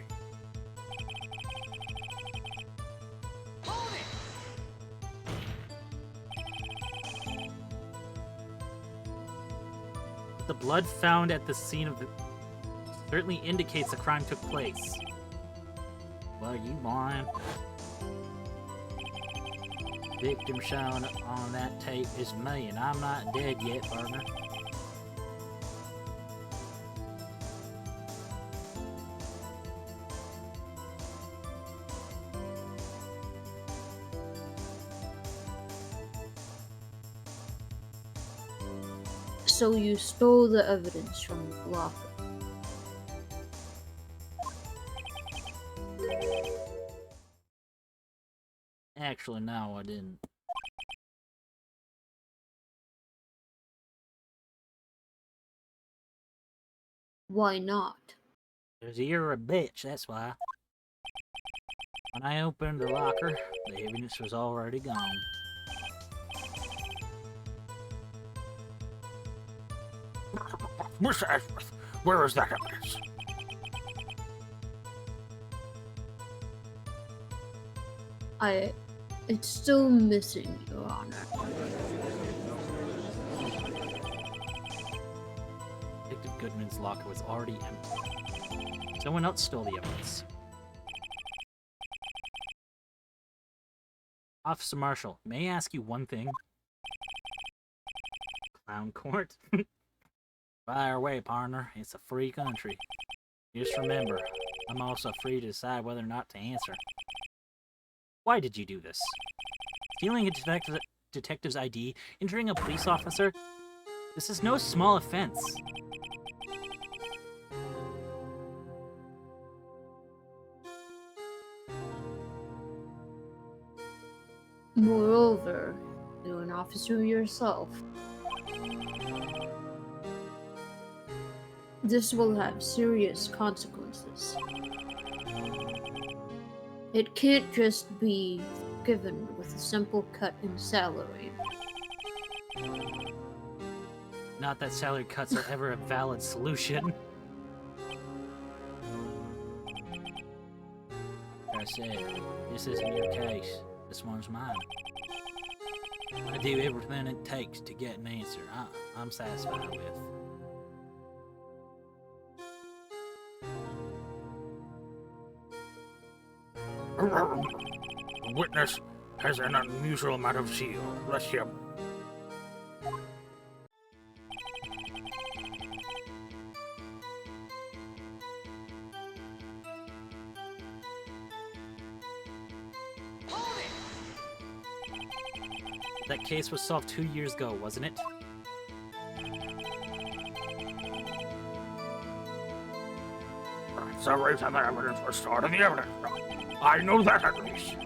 The blood found at the scene of the certainly indicates the crime took place. Well, you lying. Victim shown on that tape is me, and I'm not dead yet, partner. So you stole the evidence from the locker. Actually, no, I didn't. Why not? Because you're a bitch, that's why. When I opened the locker, the evidence was already gone. Miss Ashworth, where is that evidence? It's still missing, Your Honor. Detective Goodman's locker was already empty. Someone else stole the evidence. Officer Marshall, may I ask you one thing? Crown Court? Fire away, partner. It's a free country. Just remember, I'm also free to decide whether or not to answer. Why did you do this? Stealing a detective's ID, injuring a police officer? This is no small offense. Moreover, you're an officer yourself. This will have serious consequences. It can't just be given with a simple cut in salary. Not that salary cuts are ever a valid solution. Like I said, this isn't your case. This one's mine. I do everything it takes to get an answer I'm satisfied with. The witness has an unusual amount of zeal. Bless him. That case was solved 2 years ago, wasn't it? That's the reason the evidence was stored in the evidence. I know that at least.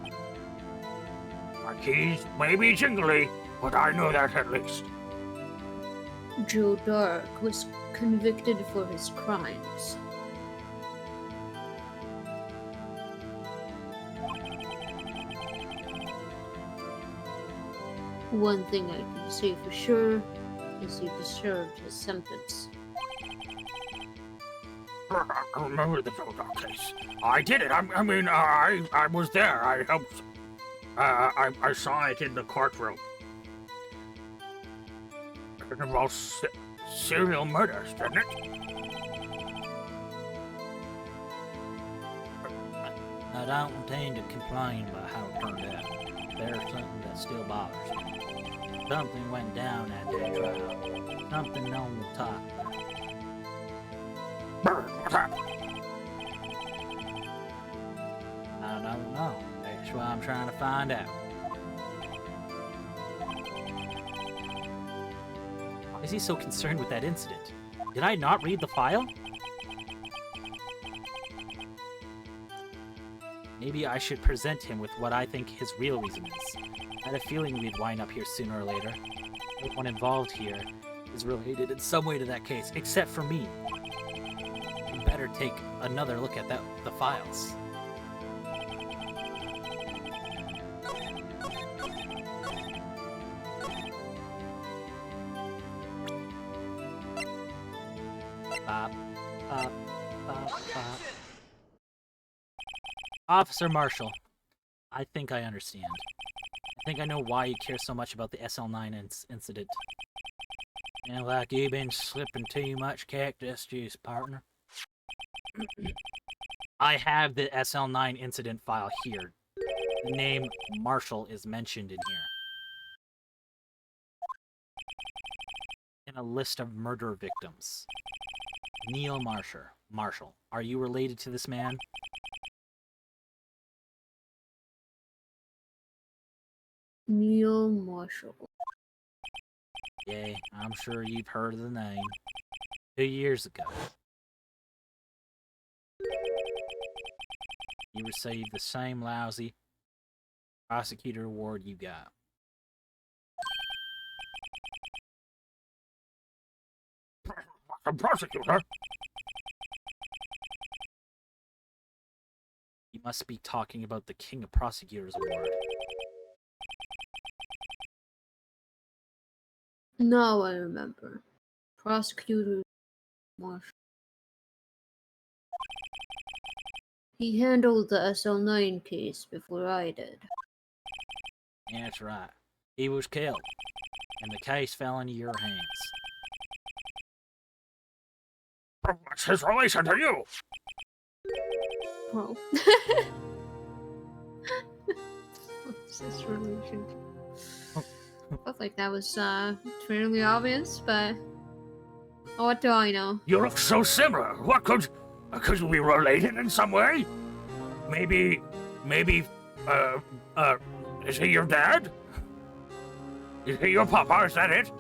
My keys may be jingly, but I know that at least. Joe Dark was convicted for his crimes. One thing I can say for sure is he deserved his sentence. I remember the Joe Dog case. I did it. I was there. I helped. I saw it in the courtroom. It involves serial murders, didn't it? I don't intend to complain about how it turned out. There's something that still bothers me. Something went down at that trial. Something on the top. What happened? I don't know. That's why I'm trying to find out. Why is he so concerned with that incident? Did I not read the file? Maybe I should present him with what I think his real reason is. I had a feeling we'd wind up here sooner or later. Everyone involved here is related in some way to that case, except for me. We better take another look at the files. Bop, bop, bop, bop. Officer Marshall, I think I understand. I think I know why you care so much about the SL9 incident. And like you've been slipping too much cactus juice, partner. I have the SL9 incident file here. The name Marshall is mentioned in here. In a list of murder victims. Neil Marshall. Are you related to this man? Neil Marshall. Yeah, I'm sure you've heard of the name. 2 years ago, you received the same lousy prosecutor award you got. A prosecutor? You must be talking about the King of Prosecutors Award. Now I remember. Prosecutor Marshall. He handled the SL9 case before I did. Yeah, that's right. He was killed, and the case fell into your hands. What's his relation to you? Oh. What's this relation? Felt like that was fairly obvious, but what do I know? You look so similar. What could you be related in some way? Maybe, is he your dad? Is he your papa? Is that it?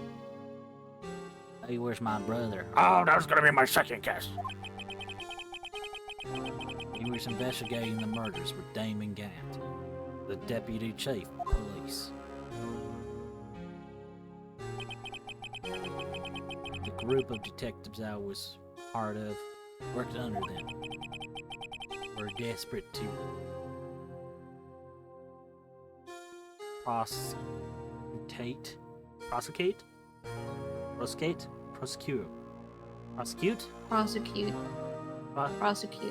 Hey, where's my brother? Oh, that was gonna be my second guess. He was investigating the murders with Damon Gant, the deputy chief of police. The group of detectives I was part of worked under them. Were desperate to prosecute Prosecute.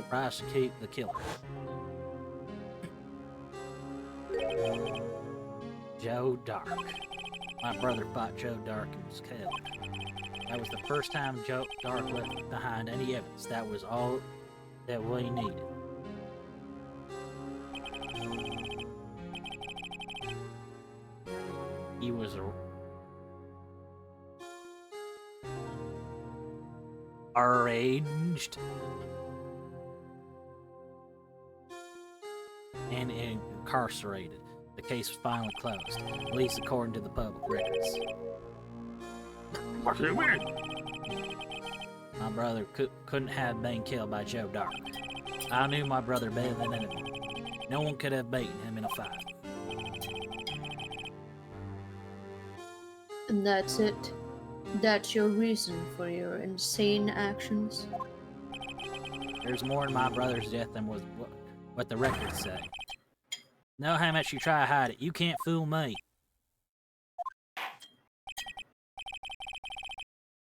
prosecute the killer. Joe Dark. My brother fought Joe Dark and was killed. That was the first time Joe Dark left behind any evidence. That was all that we needed. He was arranged and incarcerated. The case was finally closed, at least according to the public records. What do you mean? My brother couldn't have been killed by Joe Dark. I knew my brother better than anyone. No one could have beaten him in a fight. And that's it? That's your reason for your insane actions? There's more in my brother's death than was what the records say. Know how much you try to hide it. You can't fool me.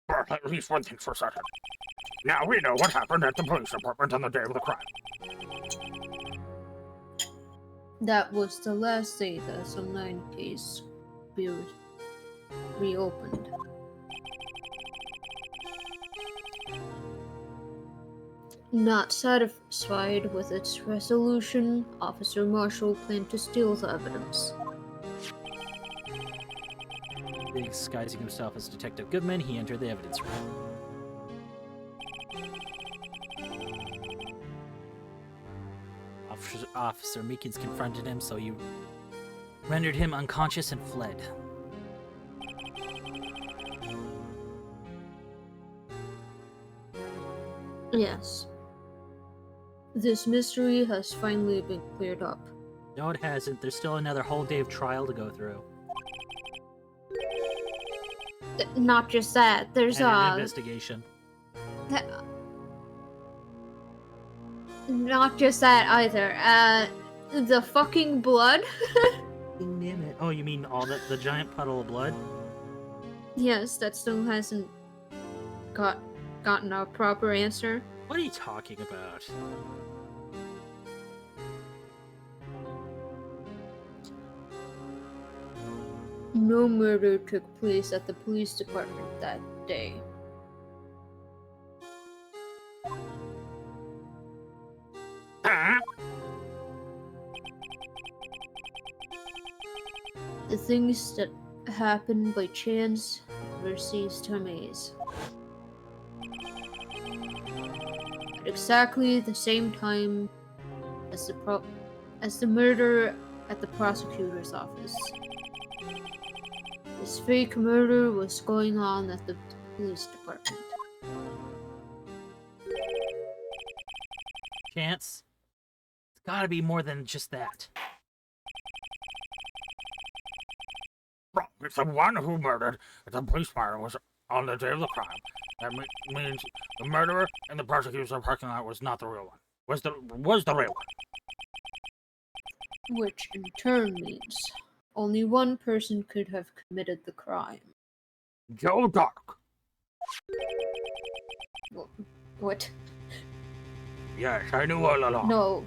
Well, at least one thing's for certain. Now we know what happened at the police department on the day of the crime. That was the last day the Sunline case be reopened. Not satisfied with its resolution, Officer Marshall planned to steal the evidence. Disguising himself as Detective Goodman, he entered the evidence room. Officer Meekins confronted him, so he rendered him unconscious and fled. Yes. This mystery has finally been cleared up. No, it hasn't. There's still another whole day of trial to go through. Not just that, there's And an investigation. Not just that either. The fucking blood? Damn it. Oh, you mean all the giant puddle of blood? Yes, that still hasn't gotten a proper answer. What are you talking about? No murder took place at the police department that day. Huh? The things that happen by chance never cease to amaze. At exactly the same time as the murder at the prosecutor's office. This fake murder was going on at the police department. Chance? It's gotta be more than just that. Wrong. If the one who murdered at the police fire was on the day of the crime, that means the murderer in the prosecutor's parking lot was not the real one. Was the real one. Which in turn means only one person could have committed the crime. Joe Dark. What? Yes, I knew all along. No.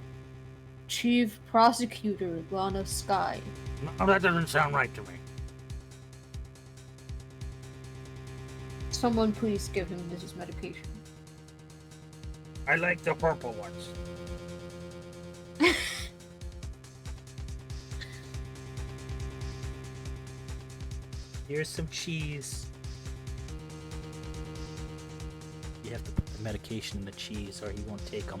Chief Prosecutor Lana Sky. No, that doesn't sound right to me. Someone please give him his medication. I like the purple ones. Here's some cheese. You have to put the medication in the cheese or he won't take them.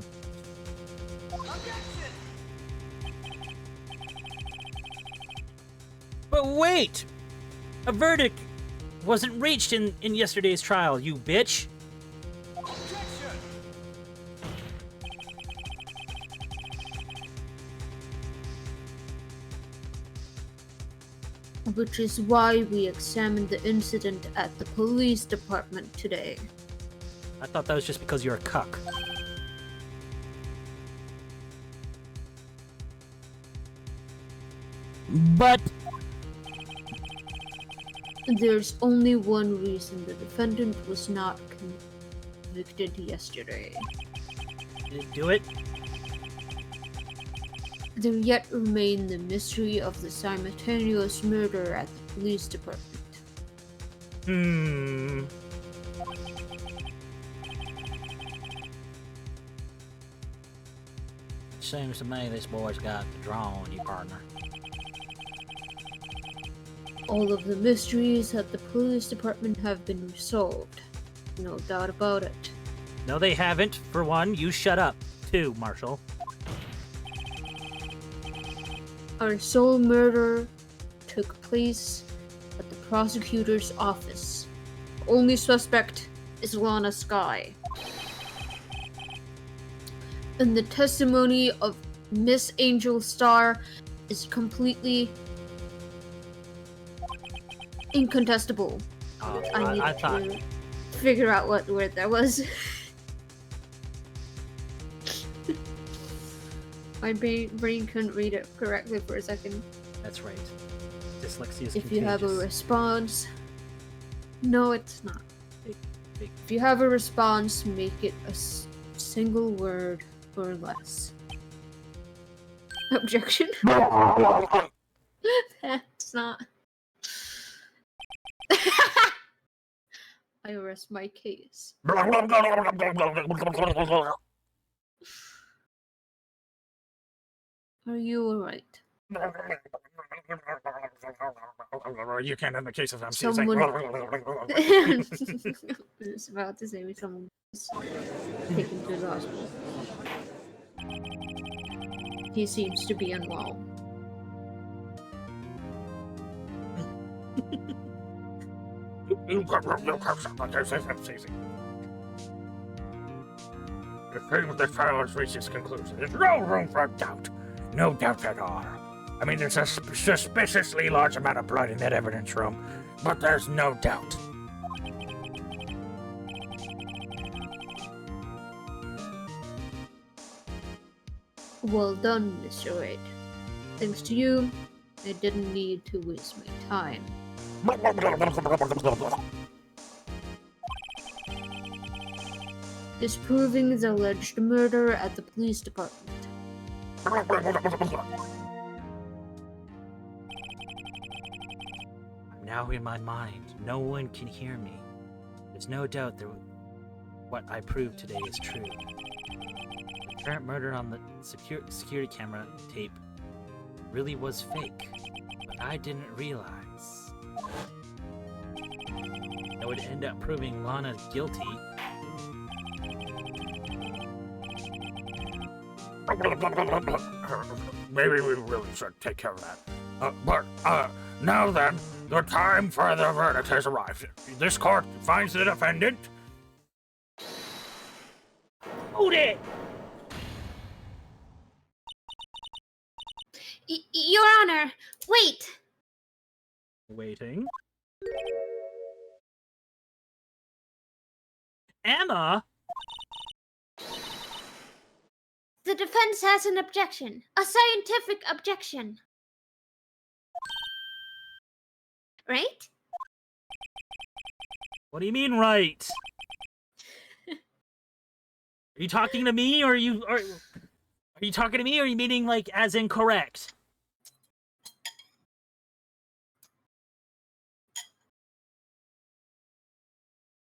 But wait! A verdict wasn't reached in yesterday's trial, you bitch! Which is why we examined the incident at the police department today. I thought that was just because you're a cuck. But There's only one reason the defendant was not convicted yesterday. did it do it? There yet remain the mystery of the simultaneous murder at the police department. Seems to me this boy's got the draw on you, partner. All of the mysteries at the police department have been resolved. No doubt about it. No, they haven't. For one, you shut up. Two, Marshall. Our sole murder took place at the prosecutor's office. The only suspect is Lana Sky. And the testimony of Miss Angel Star is completely incontestable. I need thought. to figure out what word that was. My brain couldn't read it correctly for a second. That's right. Dyslexia is If you have a contagious. response... No, it's not. Big. If you have a response, make it a single word or less. Objection? That's not... I rest my case. Are you alright? You can't end the case if I'm Someone- I was about to say someone was taken to the hospital. He seems to be unwell. It seems the trial has reached its conclusion. There's no room for doubt. No doubt at all. I mean, there's a suspiciously large amount of blood in that evidence room, but there's no doubt. Well done, Mr. Wade. Thanks to you, I didn't need to waste my time. Disproving the alleged murder at the police department. Now in my mind, no one can hear me. There's no doubt that what I proved today is true. The apparent murder on the security camera tape really was fake, but I didn't realize. That would end up proving Lana guilty. Maybe we really should take care of that. But now then, the time for the verdict has arrived. This court finds the defendant. Hold it! Your Honor, wait! Waiting. Emma? The defense has an objection. A scientific objection. Right? What do you mean, right? Are you talking to me, or are you talking to me, or are you meaning like as in correct?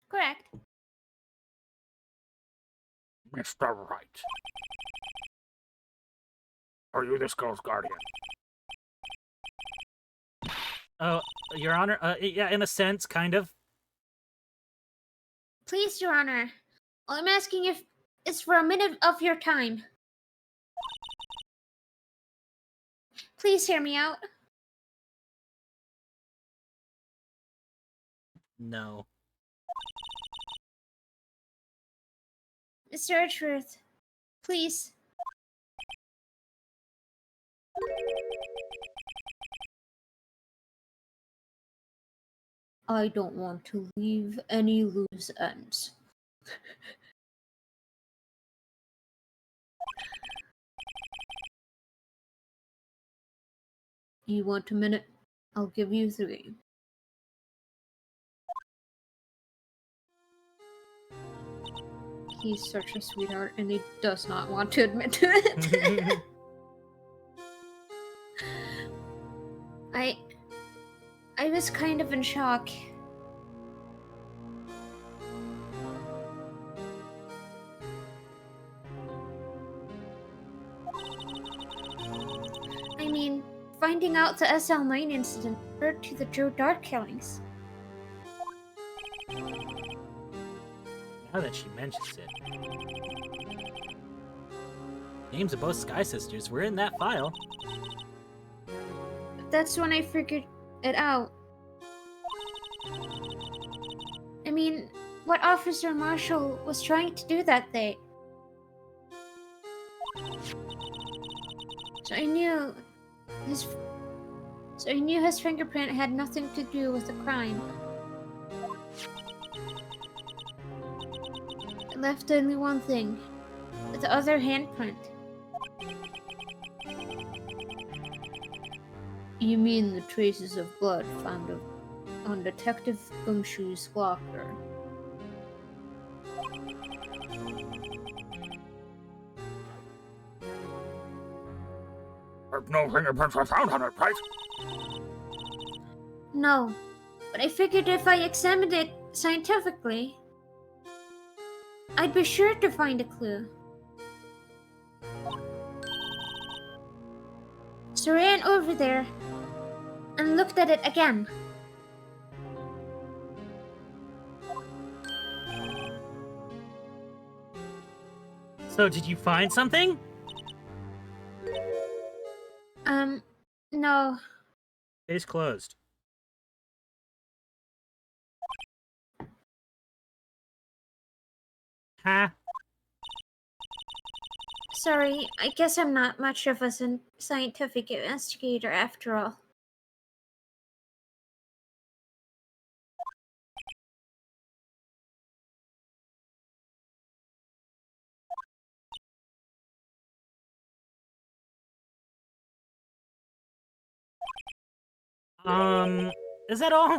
Correct. Mr. Wright. Are you this girl's guardian? Oh, Your Honor, yeah, in a sense, kind of. Please, Your Honor. All I'm asking if is for a minute of your time. Please hear me out. No. Mr. Edgeworth, please. I don't want to leave any loose ends. You want a minute? I'll give you 3. He's such a sweetheart, and he does not want to admit to it. I was kind of in shock. I mean, finding out the SL9 incident referred to the Joe Dart killings. Now that she mentions it. Names of both Sky Sisters were in that file. That's when I figured it out. I mean, what Officer Marshall was trying to do that day. So I knew his fingerprint had nothing to do with the crime. It left only one thing, the other handprint. You mean the traces of blood found on Detective Gumshoe's locker? No fingerprints were found on it, right? No, but I figured if I examined it scientifically, I'd be sure to find a clue. So I ran over there and looked at it again. So, did you find something? No. Case closed. Huh? Sorry, I guess I'm not much of a scientific investigator after all. Is that all?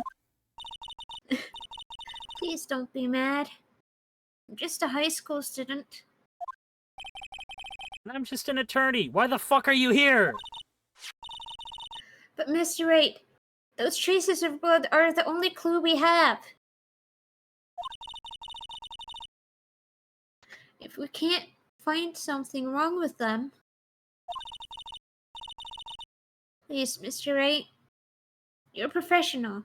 Please don't be mad. I'm just a high school student. I'm just an attorney. Why the fuck are you here? But Mr. Wright, those traces of blood are the only clue we have. If we can't find something wrong with them... Please, Mr. Wright. You're a professional.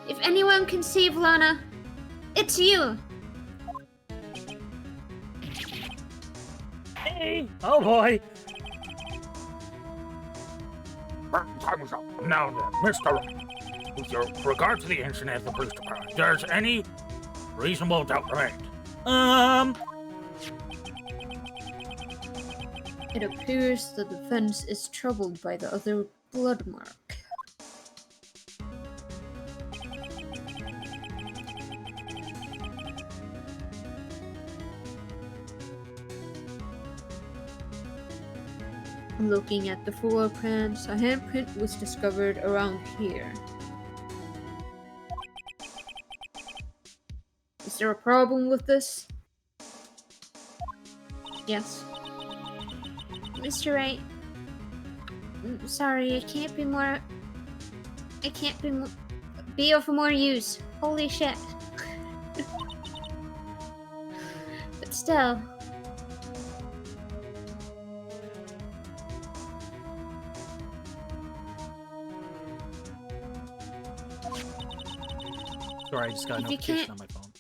If anyone can save Lana, it's you! Hey! Oh boy! Time is up. Now then, Mr. Wright, with your regard to the incident at the police department, does any reasonable doubt remain? It appears the defense is troubled by the other blood mark. Looking at the fingerprints, a handprint was discovered around here. Is there a problem with this? Yes. Mr. Wright, sorry, I can't be of more use. Holy shit. But still. Sorry, I just got a If you notification can't- on my phone.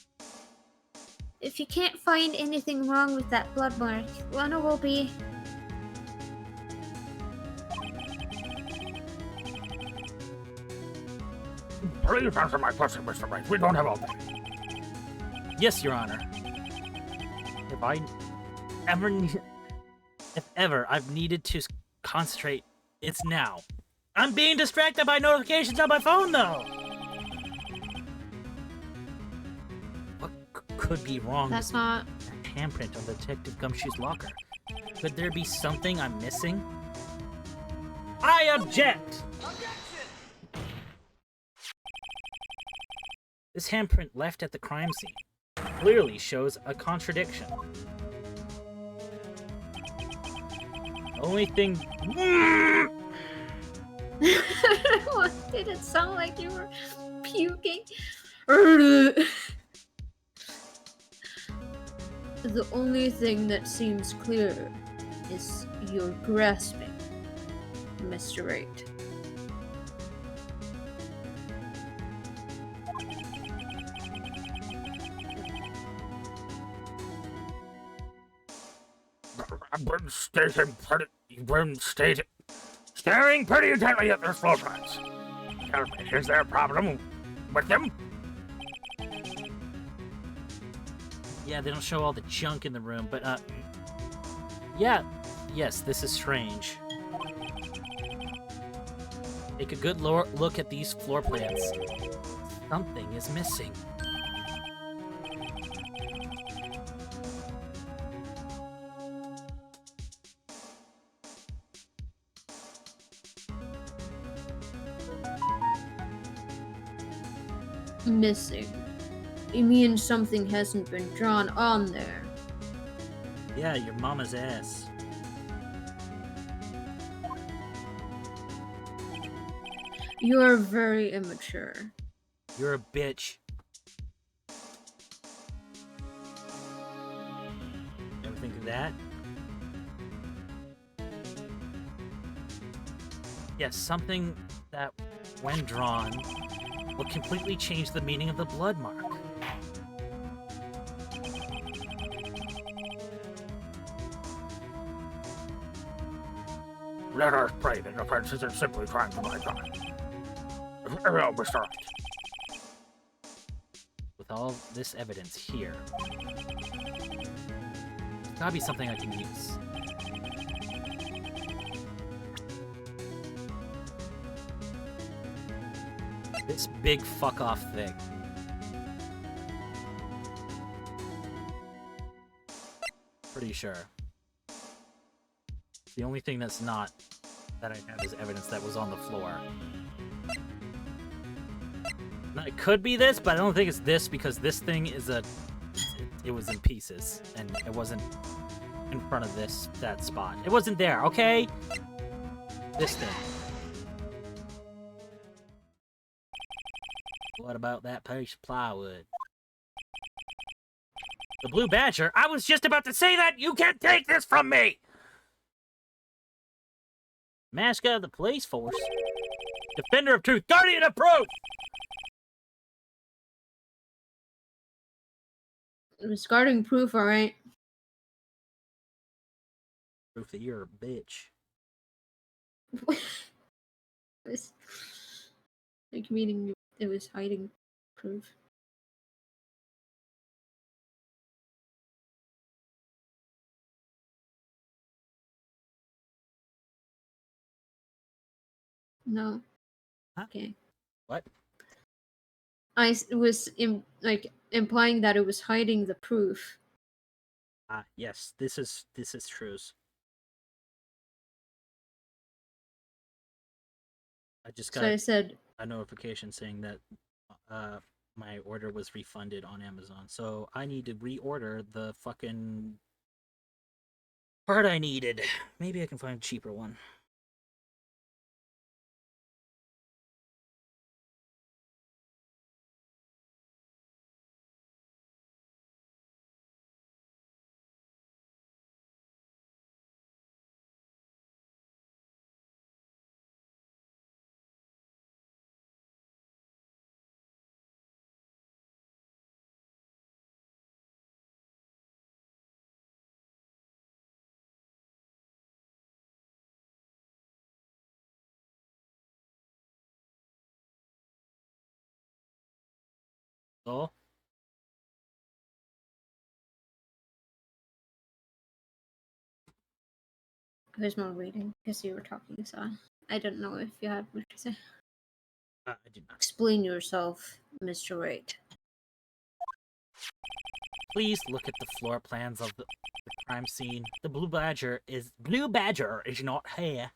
If you can't find anything wrong with that blood mark, Lana will be... Please answer my question, Mr. Wright. We don't have all day. Yes, Your Honor. If I ever, if ever I've needed to concentrate, it's now. I'm being distracted by notifications on my phone, though. What could be wrong That's with not... the handprint on Detective Gumshoe's locker? Could there be something I'm missing? I object! This handprint left at the crime scene clearly shows a contradiction. The only thing... What? Did it sound like you were puking? The only thing that seems clear is you're grasping, Mr. Wright. I've been staring pretty intently at their floor plans. Tell me, is there a problem with them? Yeah, they don't show all the junk in the room, but, yeah. Yes, this is strange. Take a good look at these floor plans. Something is missing. Missing. You mean something hasn't been drawn on there? Yeah, your mama's ass. You are very immature. You're a bitch. Ever think of that? Yes, something that, when drawn, will completely change the meaning of the blood mark. Let us pray that the offense isn't simply trying to buy time. Farewell, Mr. Wright. With all this evidence here, there's gotta be something I can use. This big fuck off thing. Pretty sure. The only thing that's not that I have is evidence that was on the floor. Now, it could be this, but I don't think it's this because this thing is it was in pieces and it wasn't in front of that spot. It wasn't there, okay? This thing. What about that piece of plywood? The Blue Badger? I was just about to say that! You can't take this from me! Mascot of the police force? Defender of truth, guardian of proof! It was guarding proof, alright. Proof that you're a bitch. It was like meaning it was hiding proof. No. Huh? Okay. What? Was implying that it was hiding the proof. Ah, yes, this is truth. I just So got I said, a notification saying that my order was refunded on Amazon. So I need to reorder the fucking part I needed. Maybe I can find a cheaper one. Soul? There's more reading because you were talking, so I don't know if you have what to say. I do not. Explain yourself, Mr. Wright. Please look at the floor plans of the crime scene. The Blue Badger is not here.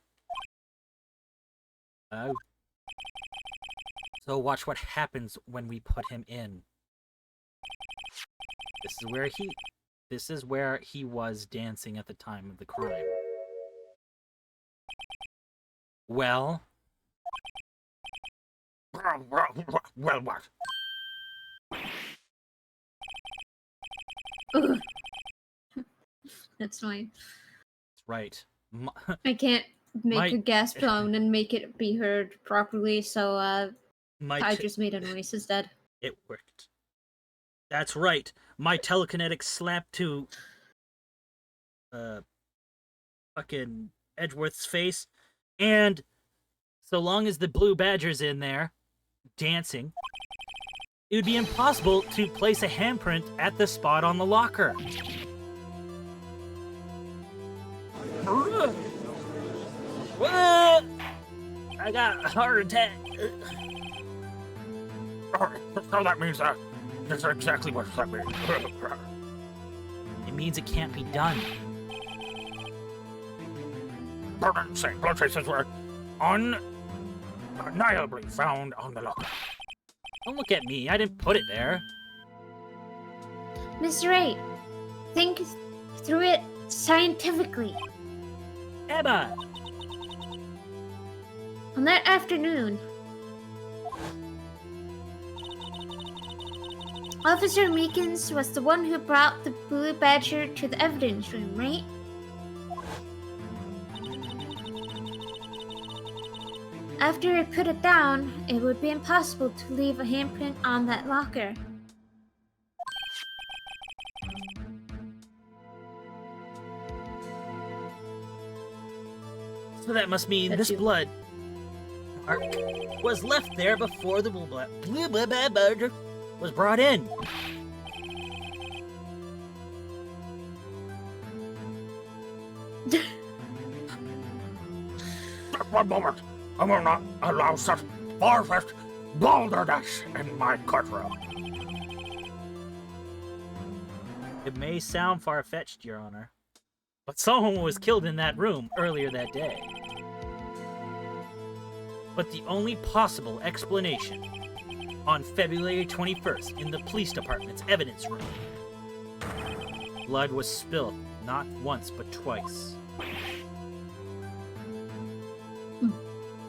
Oh. So watch what happens when we put him in. This is where he was dancing at the time of the crime. Well, Well, what? Ugh. That's fine. that's right. I can't make My- a gasp sound and make it be heard properly, so I It just made a noise instead. worked. That's right. My telekinetic slap to fucking Edgeworth's face, and so long as the Blue Badger's in there dancing, it would be impossible to place a handprint at the spot on the locker. Whoa! I got a heart attack. So that means that's exactly what that means. It means it can't be done. St. Blood traces were undeniably found on the locker. Don't look at me. I didn't put it there. Mr. Wright, think through it scientifically. Emma! On that afternoon, Officer Meekins was the one who brought the Blue Badger to the evidence room, right? After I put it down, it would be impossible to leave a handprint on that locker. So that must mean That's this you. blood mark was left there before the Blue Badger was brought in. Just one moment. I will not allow such far-fetched balderdash in my courtroom. It may sound far-fetched, Your Honor, but someone was killed in that room earlier that day. But the only possible explanation, on February 21st in the police department's evidence room, blood was spilled not once but twice.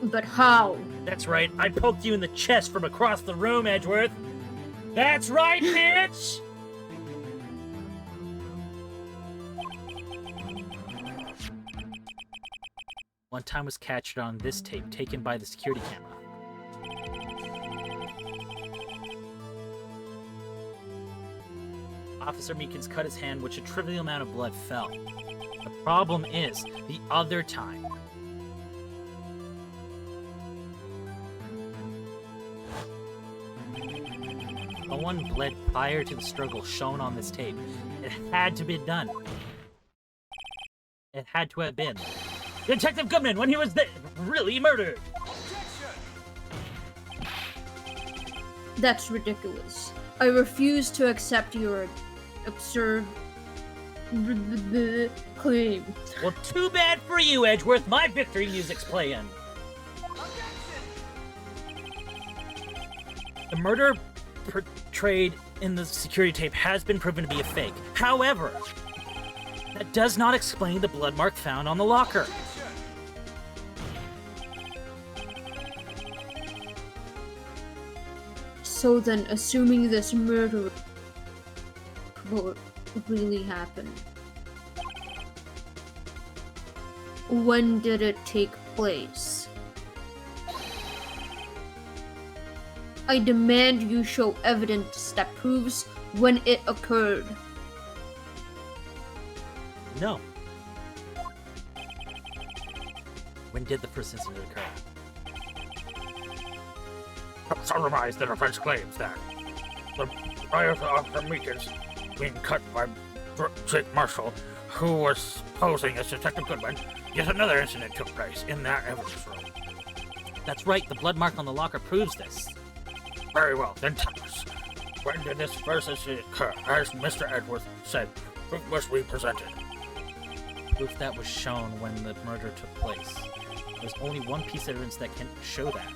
But how? That's right, I poked you in the chest from across the room, Edgeworth. That's right, bitch! One time was captured on this tape taken by the security camera. Officer Meekins cut his hand, which a trivial amount of blood fell. The problem is, the other time, no one bled prior to the struggle shown on this tape. It had to be done. It had to have been. Detective Goodman, when he was really murdered. That's ridiculous. I refuse to accept your absurd claim. Well, too bad for you, Edgeworth. My victory music's playing. The murder portrayed in the security tape has been proven to be a fake. However, that does not explain the blood mark found on the locker. So then, assuming this murder really happened, when did it take place? I demand you show evidence that proves when it occurred. No. When did the first incident occur? Summarize the defense claims, then. prior to Officer Meekins being cut by Jake Marshall, who was posing as Detective Goodwin, yet another incident took place in that evidence room. That's right, the blood mark on the locker proves this. Very well, then tell us. When did this first incident occur? As Mr. Edwards said, proof must be presented. Proof that was shown when the murder took place. There's only one piece of evidence that can show that.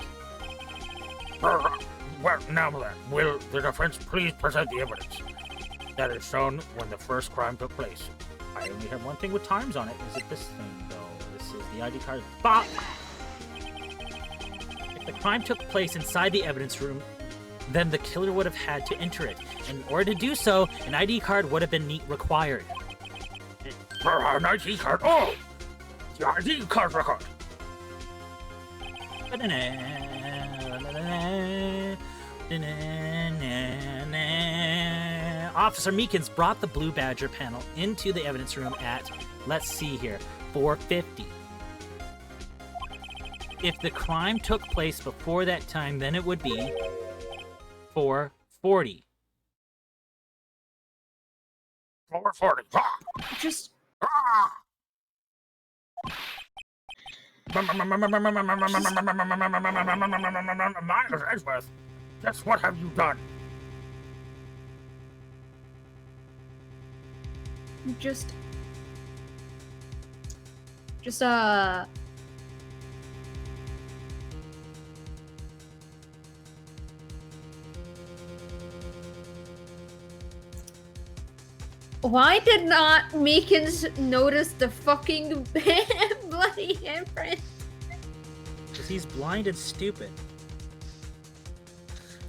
Well, now then, will the defense please present the evidence that is shown when the first crime took place? I only have one thing with times on it. Is it this thing, though? This is the ID card. Bop! If the crime took place inside the evidence room, then the killer would have had to enter it. In order to do so, an ID card would have been required. An ID card? Oh! The ID card record! Officer Meekins brought the Blue Badger panel into the evidence room at, let's see here, 4:50. If the crime took place before that time, then it would be 4:40. 440. Just Miles Edgeworth, just what have you done? just why did not Meekins notice the fucking bloody handprint? Because he's blind and stupid.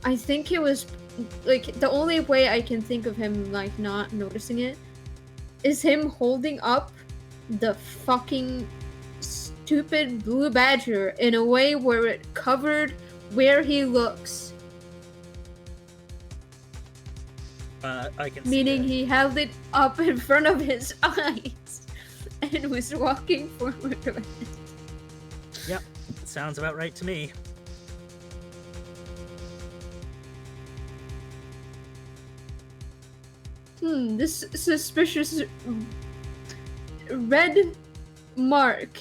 I think it was like the only way I can think of him like not noticing it is him holding up the fucking stupid Blue Badger in a way where it covered where he looks. I can see Meaning that. he held it up in front of his eyes and was walking forward with it. Yep, sounds about right to me. This suspicious red mark.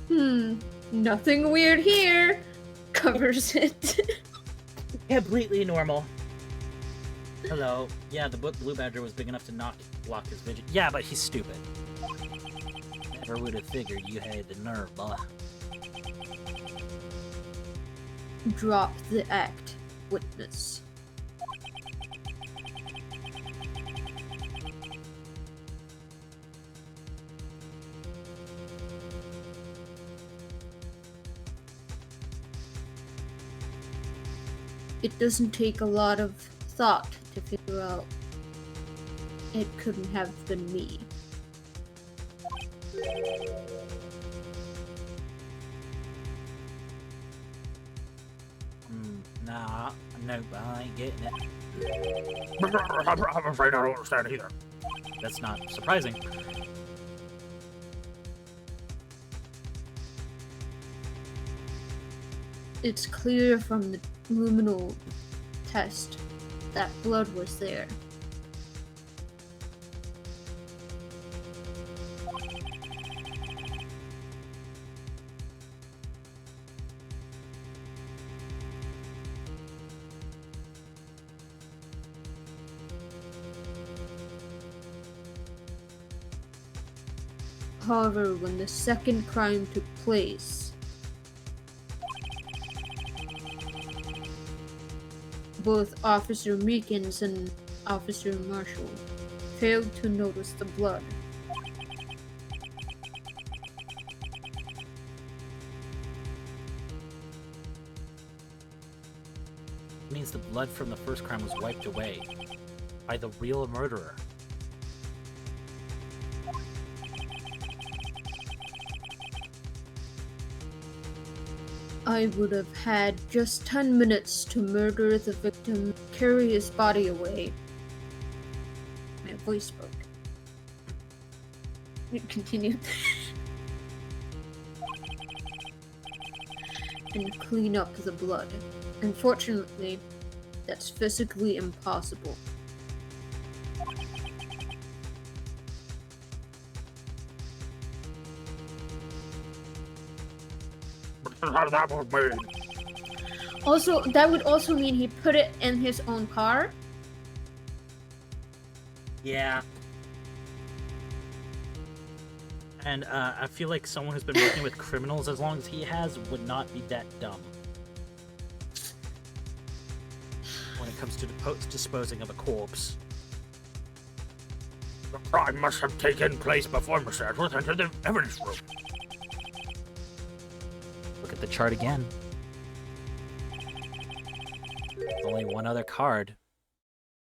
Nothing weird here. Covers it. Completely normal. Hello. Yeah, the Blue Badger was big enough to not block his vision. Yeah, but he's stupid. Never would have figured you had the nerve, boy. Drop the act, witness. It doesn't take a lot of thought to figure out it couldn't have been me. Nah, nope, I ain't getting it. I'm afraid I don't understand either. That's not surprising. It's clear from the luminal test that blood was there. However, when the second crime took place, both Officer Meekins and Officer Marshall failed to notice the blood. It means the blood from the first crime was wiped away by the real murderer. I would have had just 10 minutes to murder the victim, carry his body away. My voice broke. It continued. And clean up the blood. Unfortunately, That's physically impossible. That would mean. Also, that would also mean he put it in his own car. Yeah. And I feel like someone who's been working with criminals as long as he has would not be that dumb when it comes to disposing of a corpse. The crime must have taken place before Mr. Edwards entered the evidence room. Look at the chart again. There's only one other card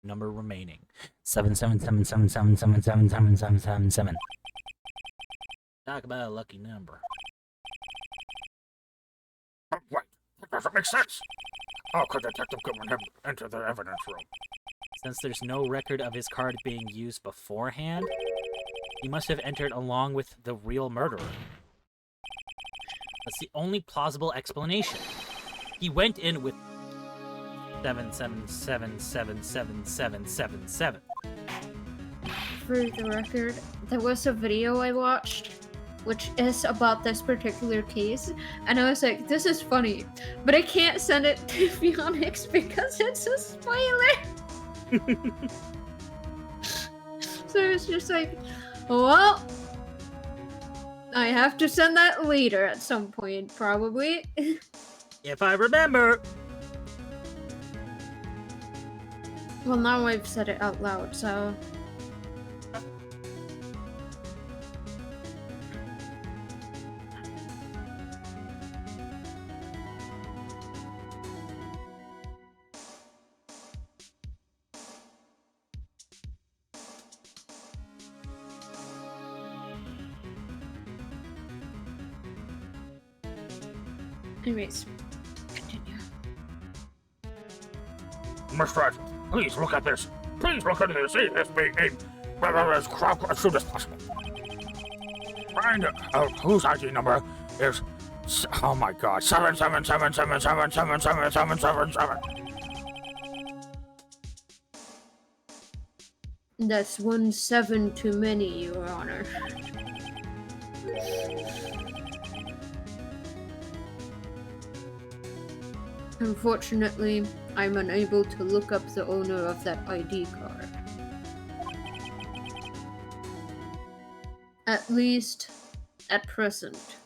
number remaining. 77777777777. Talk about a lucky number. Oh, wait, that doesn't make sense. How could Detective Goodwin have entered the evidence room? Since there's no record of his card being used beforehand, he must have entered along with the real murderer. That's the only plausible explanation. He went in with 777777777. For the record, there was a video I watched which is about this particular case, and I was like, this is funny, but I can't send it to Phoenix because it's a spoiler. So it's just like, well, I have to send that later at some point, probably. If I remember. Well, now I've said it out loud, so... Anyways, continue. Mr. Edwards, please look at this. Please look at this. See this being as soon as possible. Find whose ID number is... Oh my god, 77777777777. That's 1 7 too many, Your Honor. Unfortunately, I'm unable to look up the owner of that ID card. At least, at present.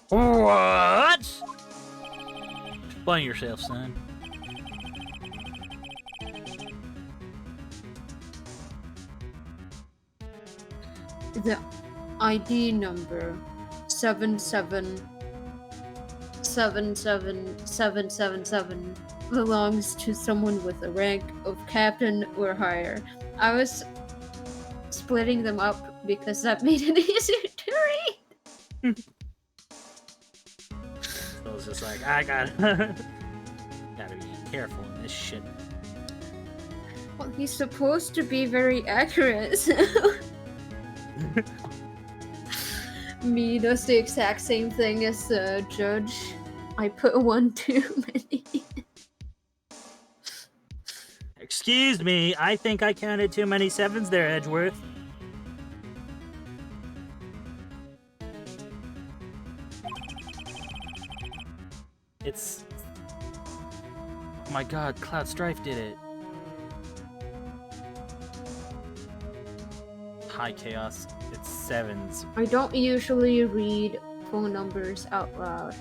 What? Explain yourself, son. The ID number 7777777 belongs to someone with a rank of captain or higher. I was splitting them up because that made it easier to read. So it's just like, I gotta be careful in this shit. Well, he's supposed to be very accurate, so... Me does the exact same thing as the judge. I put 1 too many. Excuse me, I think I counted too many sevens there, Edgeworth. It's... Oh my god, Cloud Strife did it. High Chaos, it's sevens. I don't usually read phone numbers out loud.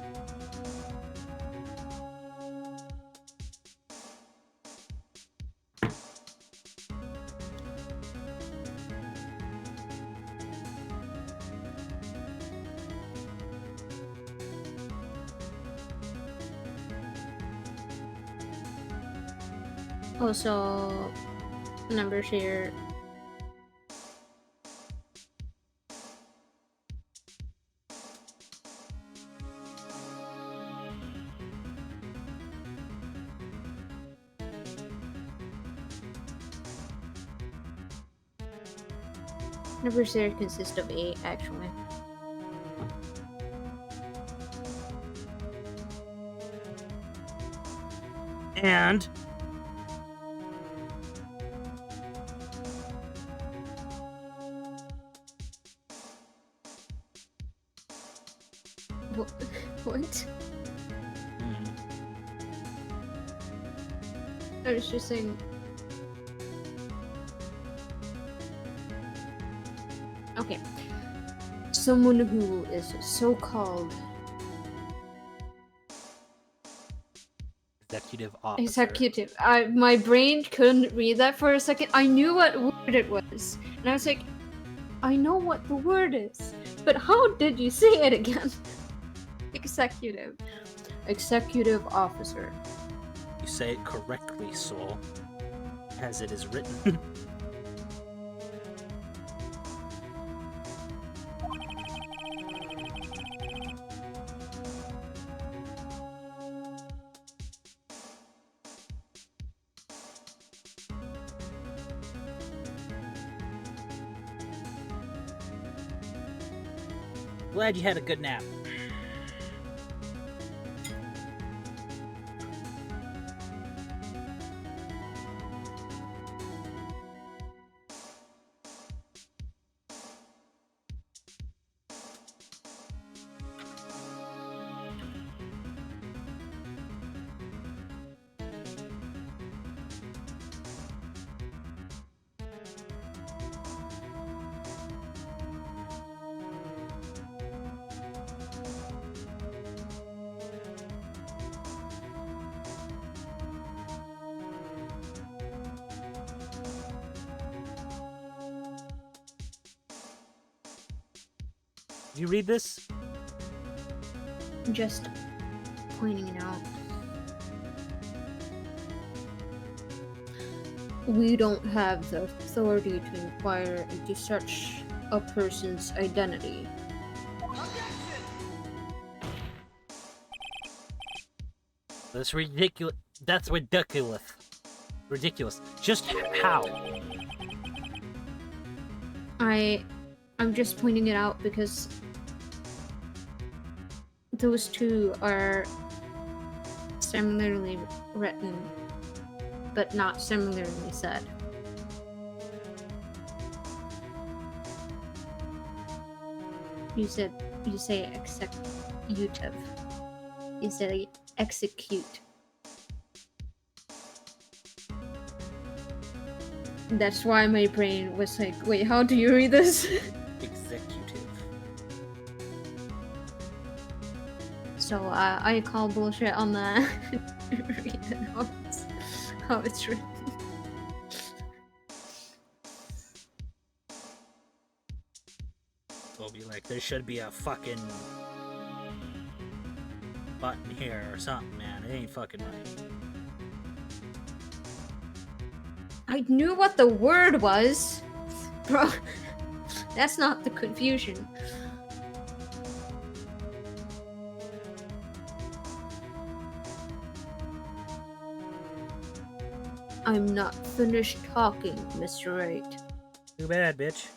Also, numbers here. Numbers here consist of 8, actually. And What? Hmm. I was just saying. Okay. Someone who is so-called Executive officer. executive. My brain couldn't read that for a second. I knew what word it was, and I was like, I know what the word is, but how did you say it again? Executive. Executive officer. You say it correctly, Soul. As it is written. Glad you had a good nap. Did you read this? Just pointing it out. We don't have the authority to inquire into such a person's identity. That's ridiculous. That's ridiculous. Ridiculous. Just how? I'm just pointing it out because those two are similarly written, but not similarly said. You say executive. You say execute. That's why my brain was like, wait, how do you read this? Executive. So I call bullshit on that. Read it how it's written. We'll be like, there should be a fucking button here or something, man. It ain't fucking right. I knew what the word was. Bro, that's not the confusion. I'm not finished talking, Mr. Right. Too bad, bitch.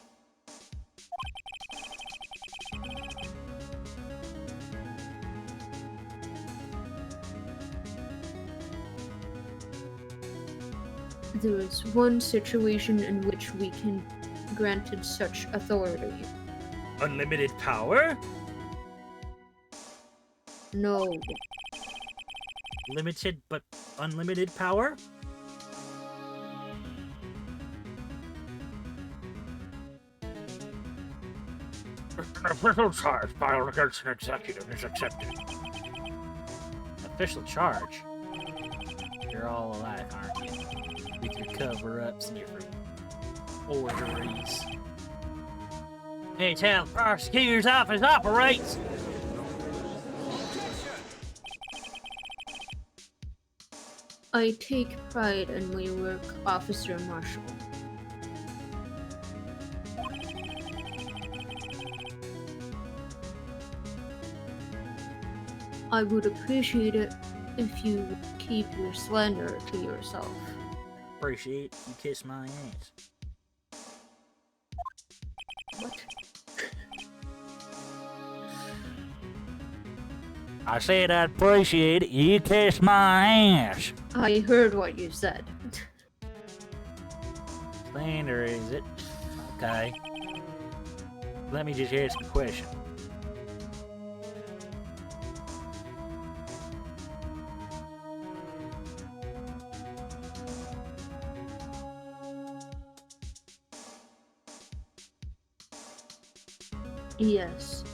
There is one situation in which we can granted such authority. Unlimited power? No. Limited but unlimited power? An official charge filed against an executive is accepted. Official charge? You're all alike, aren't you? With your cover-ups and your forgeries. Hey, how the prosecutor's office operates! I take pride in my work, Officer Marshal. I would appreciate it if you would keep your slander to yourself. Appreciate you kiss my ass. What? I said I'd appreciate it. You kiss my ass. I heard what you said. Slander, is it? Okay. Let me just ask a question. Yes.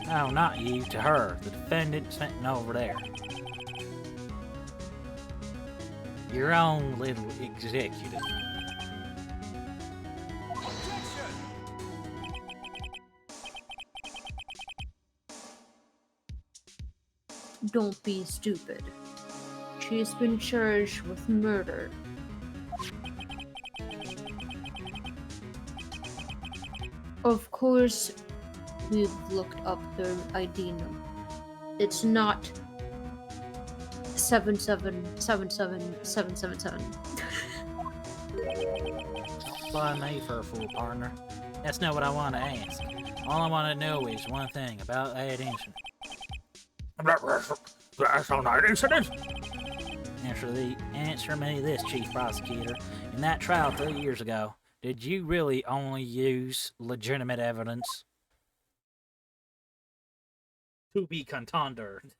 No, not you, to her. The defendant sitting over there. Your own little executive. Don't be stupid. She's been charged with murder. Of course, we've looked up her ID number. It's not 7777777. Fly me for a fool, partner. That's not what I want to ask. All I want to know is one thing about that incident. That's on that incident? Answer me this, Chief Prosecutor. In that trial 3 years ago, did you really only use legitimate evidence to be contended?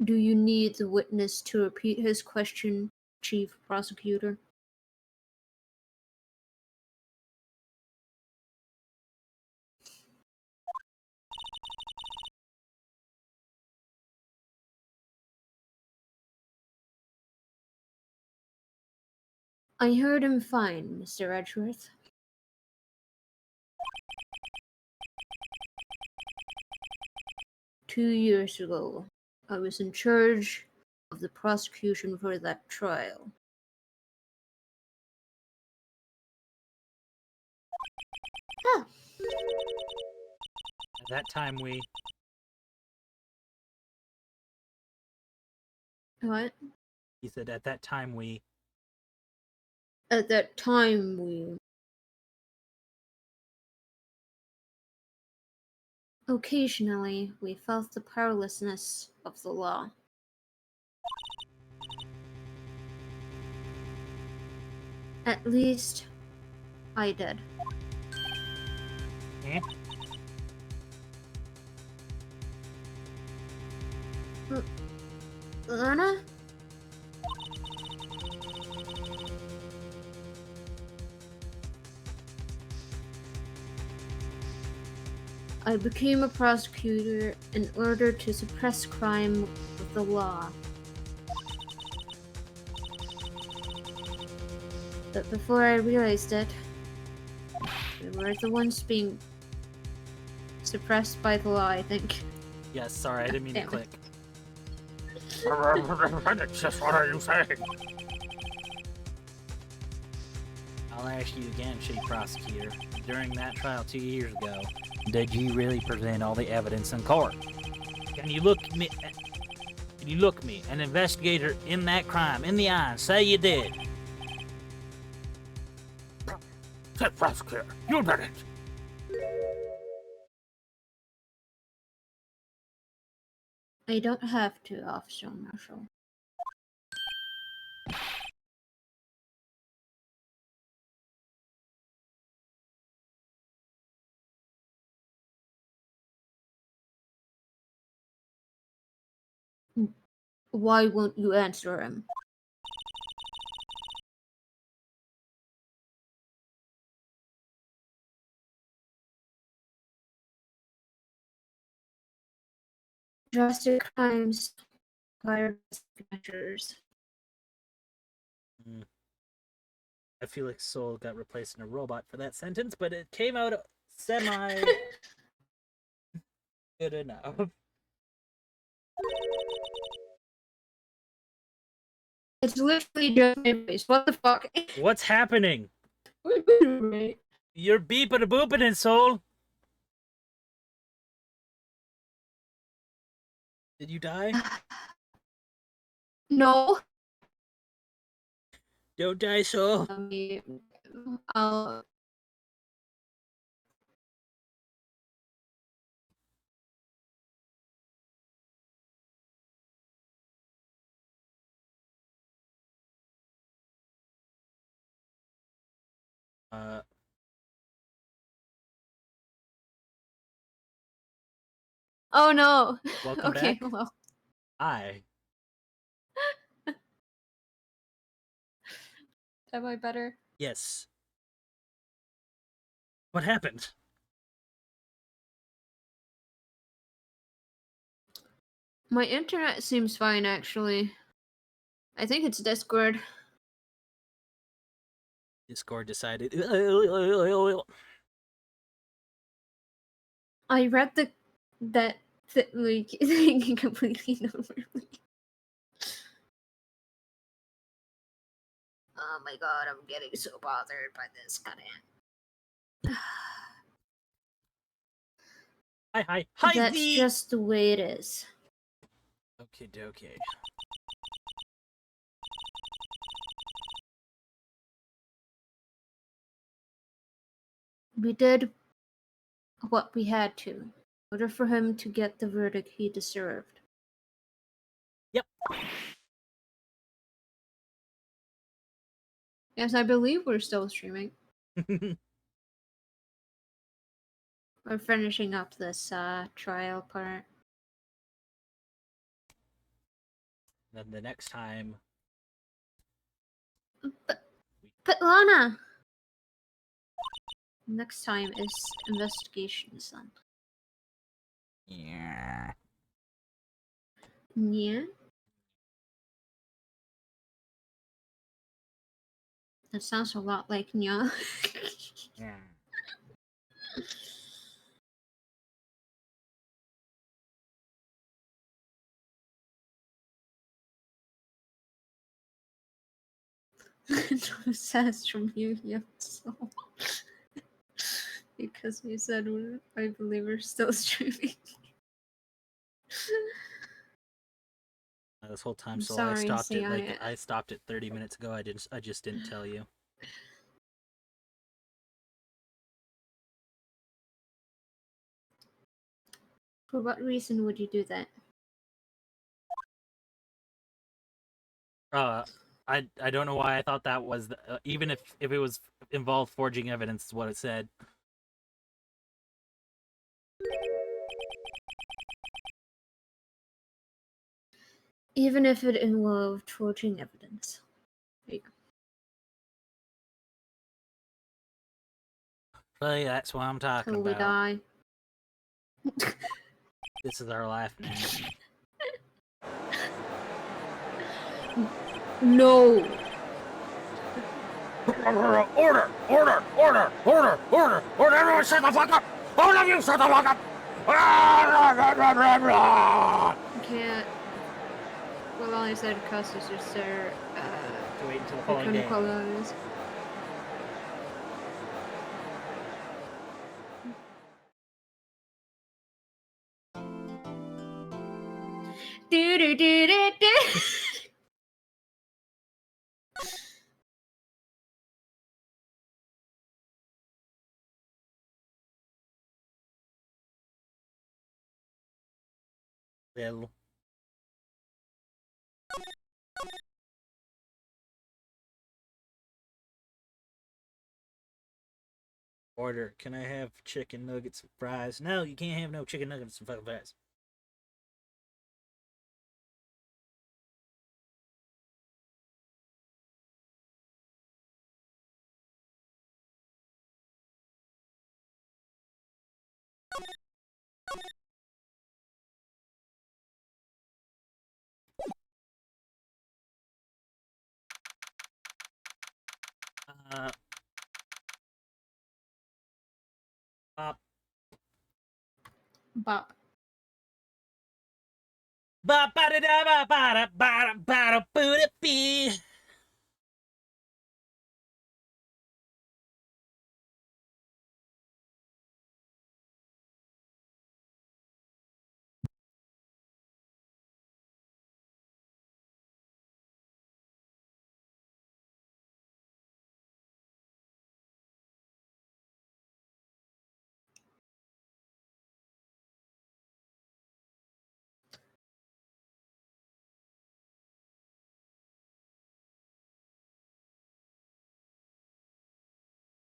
Do you need the witness to repeat his question, Chief Prosecutor? I heard him fine, Mr. Edgeworth. Two years ago, I was in charge of the prosecution for that trial. Ah, At that time, what? he said, at that time, At that time, we. Occasionally, we felt the powerlessness of the law. At least, I did. Eh? Lana? I became a prosecutor in order to suppress crime with the law. But before I realized it, we were the ones being suppressed by the law, I think. Yes, sorry, I didn't mean to Damn it. click. It's just what are you saying? I'll ask you again, Chief Prosecutor. During that trial 2 years ago, did you really present all the evidence in court? Can you look me, an investigator in that crime, in the eye and say you did? Chief Prosecutor, you did it. I don't have to, Officer Marshall. Why won't you answer him? Drastic crimes require drastic measures. I feel like Soul got replaced in a robot for that sentence, but it came out semi good enough. It's literally just my face. What the fuck? What's happening? You're beeping a booping in Soul. Did you die? No. Don't die, soul. I'll Uh, Oh no. Welcome Okay, back. well. Hi. Am I better? Yes. What happened? My internet seems fine actually. I think it's Discord. Discord decided. I read that like thing completely normally. Oh my god, I'm getting so bothered by this goddamn. Hi, That's Z. just the way it is. Okay, okay. We did what we had to in order for him to get the verdict he deserved. Yep. Yes, I believe we're still streaming. We're finishing up this trial part. Then the next time. But Lana! Next time is investigation, son. Yeah. Yeah? That sounds a lot like Nya. Yeah. No sass from you, so. Because you said I believe we're still streaming. This whole time, I'm so sorry, see, I stopped it 30 minutes ago. I just didn't tell you. For what reason would you do that? I don't know why I thought that was even if it was involved forging evidence is what it said. Even if it involved forging evidence. There you go. Hey, that's what I'm talking Till we about. die. This is our life now. No! Order! Order! Order! Order! Order! Order! Everyone shut the fuck up! All of you shut the fuck up! Can't. Well, I said customers are sir. To wait until the I following couldn't day. call those. Do do do do do. Well, order. Can I have chicken nuggets and fries? No, you can't have no chicken nuggets and fucking fries. Uh, Bop. Bop. Ba ba da da ba ba da ba da ba da boo da bee.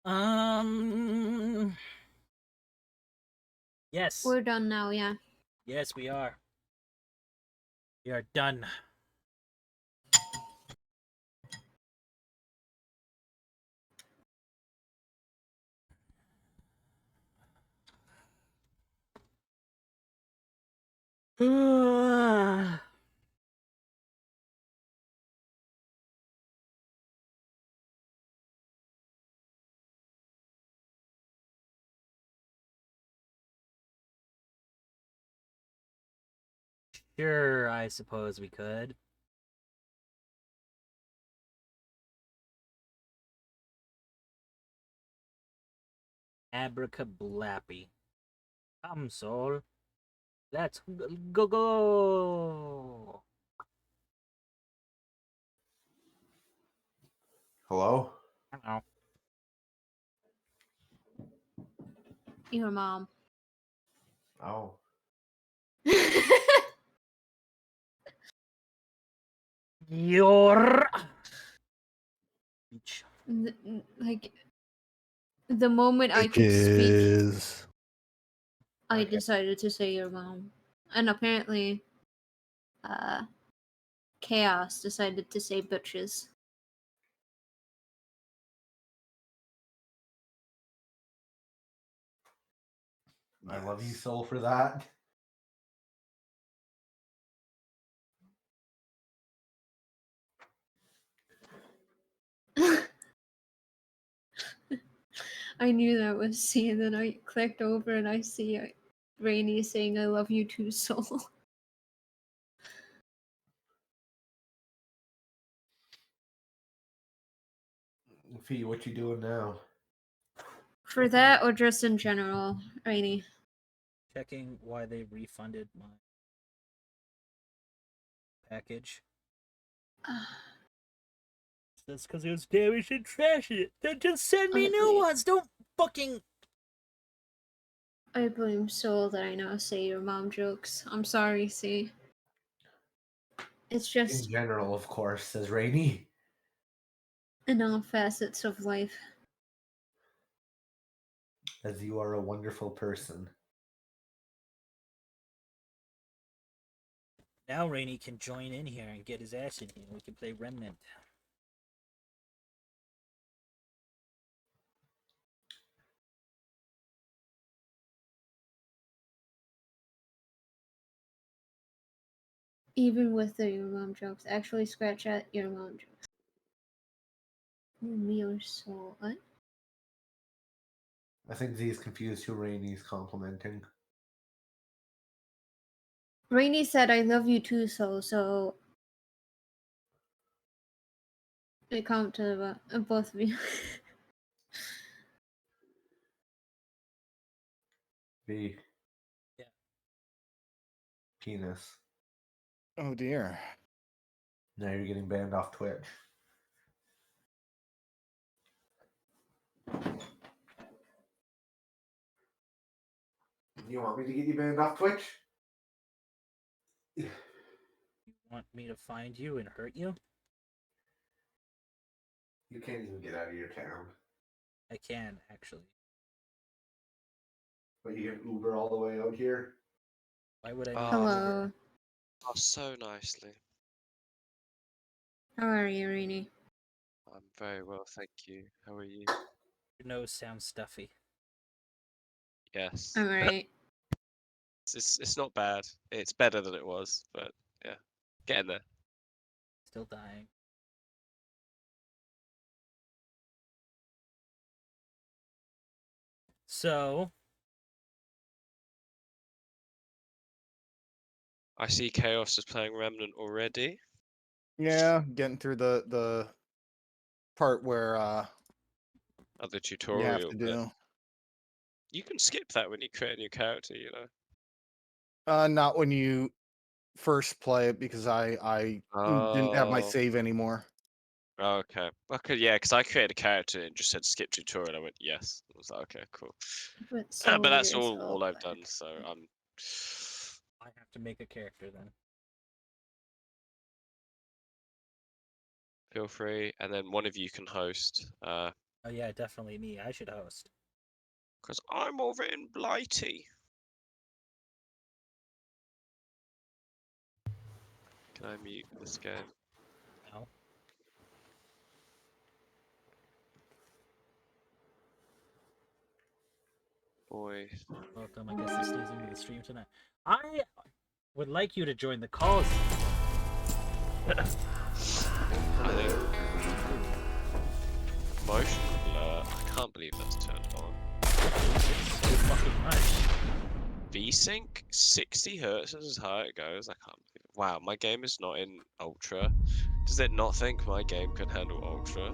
Um. Yes. We're done now, yeah. Yes, we are. We are done. Sure, I suppose we could. Abracablappy. Come, soul. Let's go. Hello? Hello. Your mom. Oh. Your. Bitch. Like, the moment I could speak, Bitches. I Okay. decided to say your mom. And apparently, Chaos decided to say bitches. I love you, Soul, for that. I knew that was C, and then I clicked over and I see Rainy saying, I love you too, Soul. Fee, what you doing now? For that, or just in general, Rainy? Checking why they refunded my package. That's because it was damaged and trashy. Then just send me new ones. Don't fucking. I blame Soul that I now say your mom jokes. I'm sorry, C. It's In just general, of course, says Rainy. in all facets of life. As you are a wonderful person. Now Rainy can join in here and get his ass in here. We can play Remnant. Even with the your mom jokes. Actually, scratch at your mom jokes. Me or Soul. What? I think Z's confused who Rainy's complimenting. Rainy said, I love you too, Soul, so I count to both of you. V. Yeah. Penis. Oh dear. Now you're getting banned off Twitch. You want me to get you banned off Twitch? You want me to find you and hurt you? You can't even get out of your town. I can, actually. But you can Uber all the way out here? Why would I need Hello. Oh, so nicely. How are you, Rainy? I'm very well, thank you. How are you? Your nose sounds stuffy. Yes. I'm alright. It's not bad. It's better than it was, but yeah, getting there. Still dying. So, I see Chaos is playing Remnant already. Yeah, getting through the part where Other you have tutorial, to but do. you can skip that when you create a new character, you know. Not when you first play it because I didn't have my Oh, save anymore. okay. Okay, yeah, because I created a character and just said skip tutorial. I went yes. I was like, okay, cool. But But Soul that's is all I've done. So I'm. I have to make a character then. Feel free, and then one of you can host. Oh yeah, definitely me. I should host. Because I'm over in Blighty. Can I mute this game? No. Boy. Welcome. I guess this stays into the stream tonight. I would like you to join the calls. I think. Motion alert. I can't believe that's turned on. It's so fucking much. V-Sync? 60 hertz is how it goes. I can't believe it. Wow, my game is not in Ultra. Does it not think my game can handle Ultra?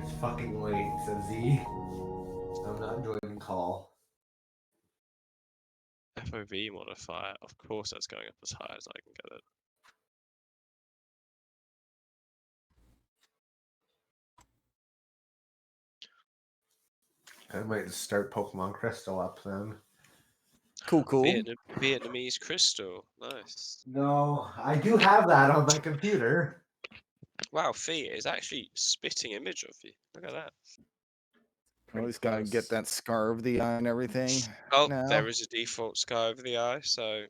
It's fucking late, says Z. I'm not joining call. FOV modifier. Of course that's going up as high as I can get it. I might just start Pokemon Crystal up then. Cool, cool. Vietnamese crystal. Nice. No, I do have that on my computer. Wow, Fee is actually spitting image of you. Look at that. Always gotta get that scar of the eye and everything. Oh, now. there is a default sky over the eye, so...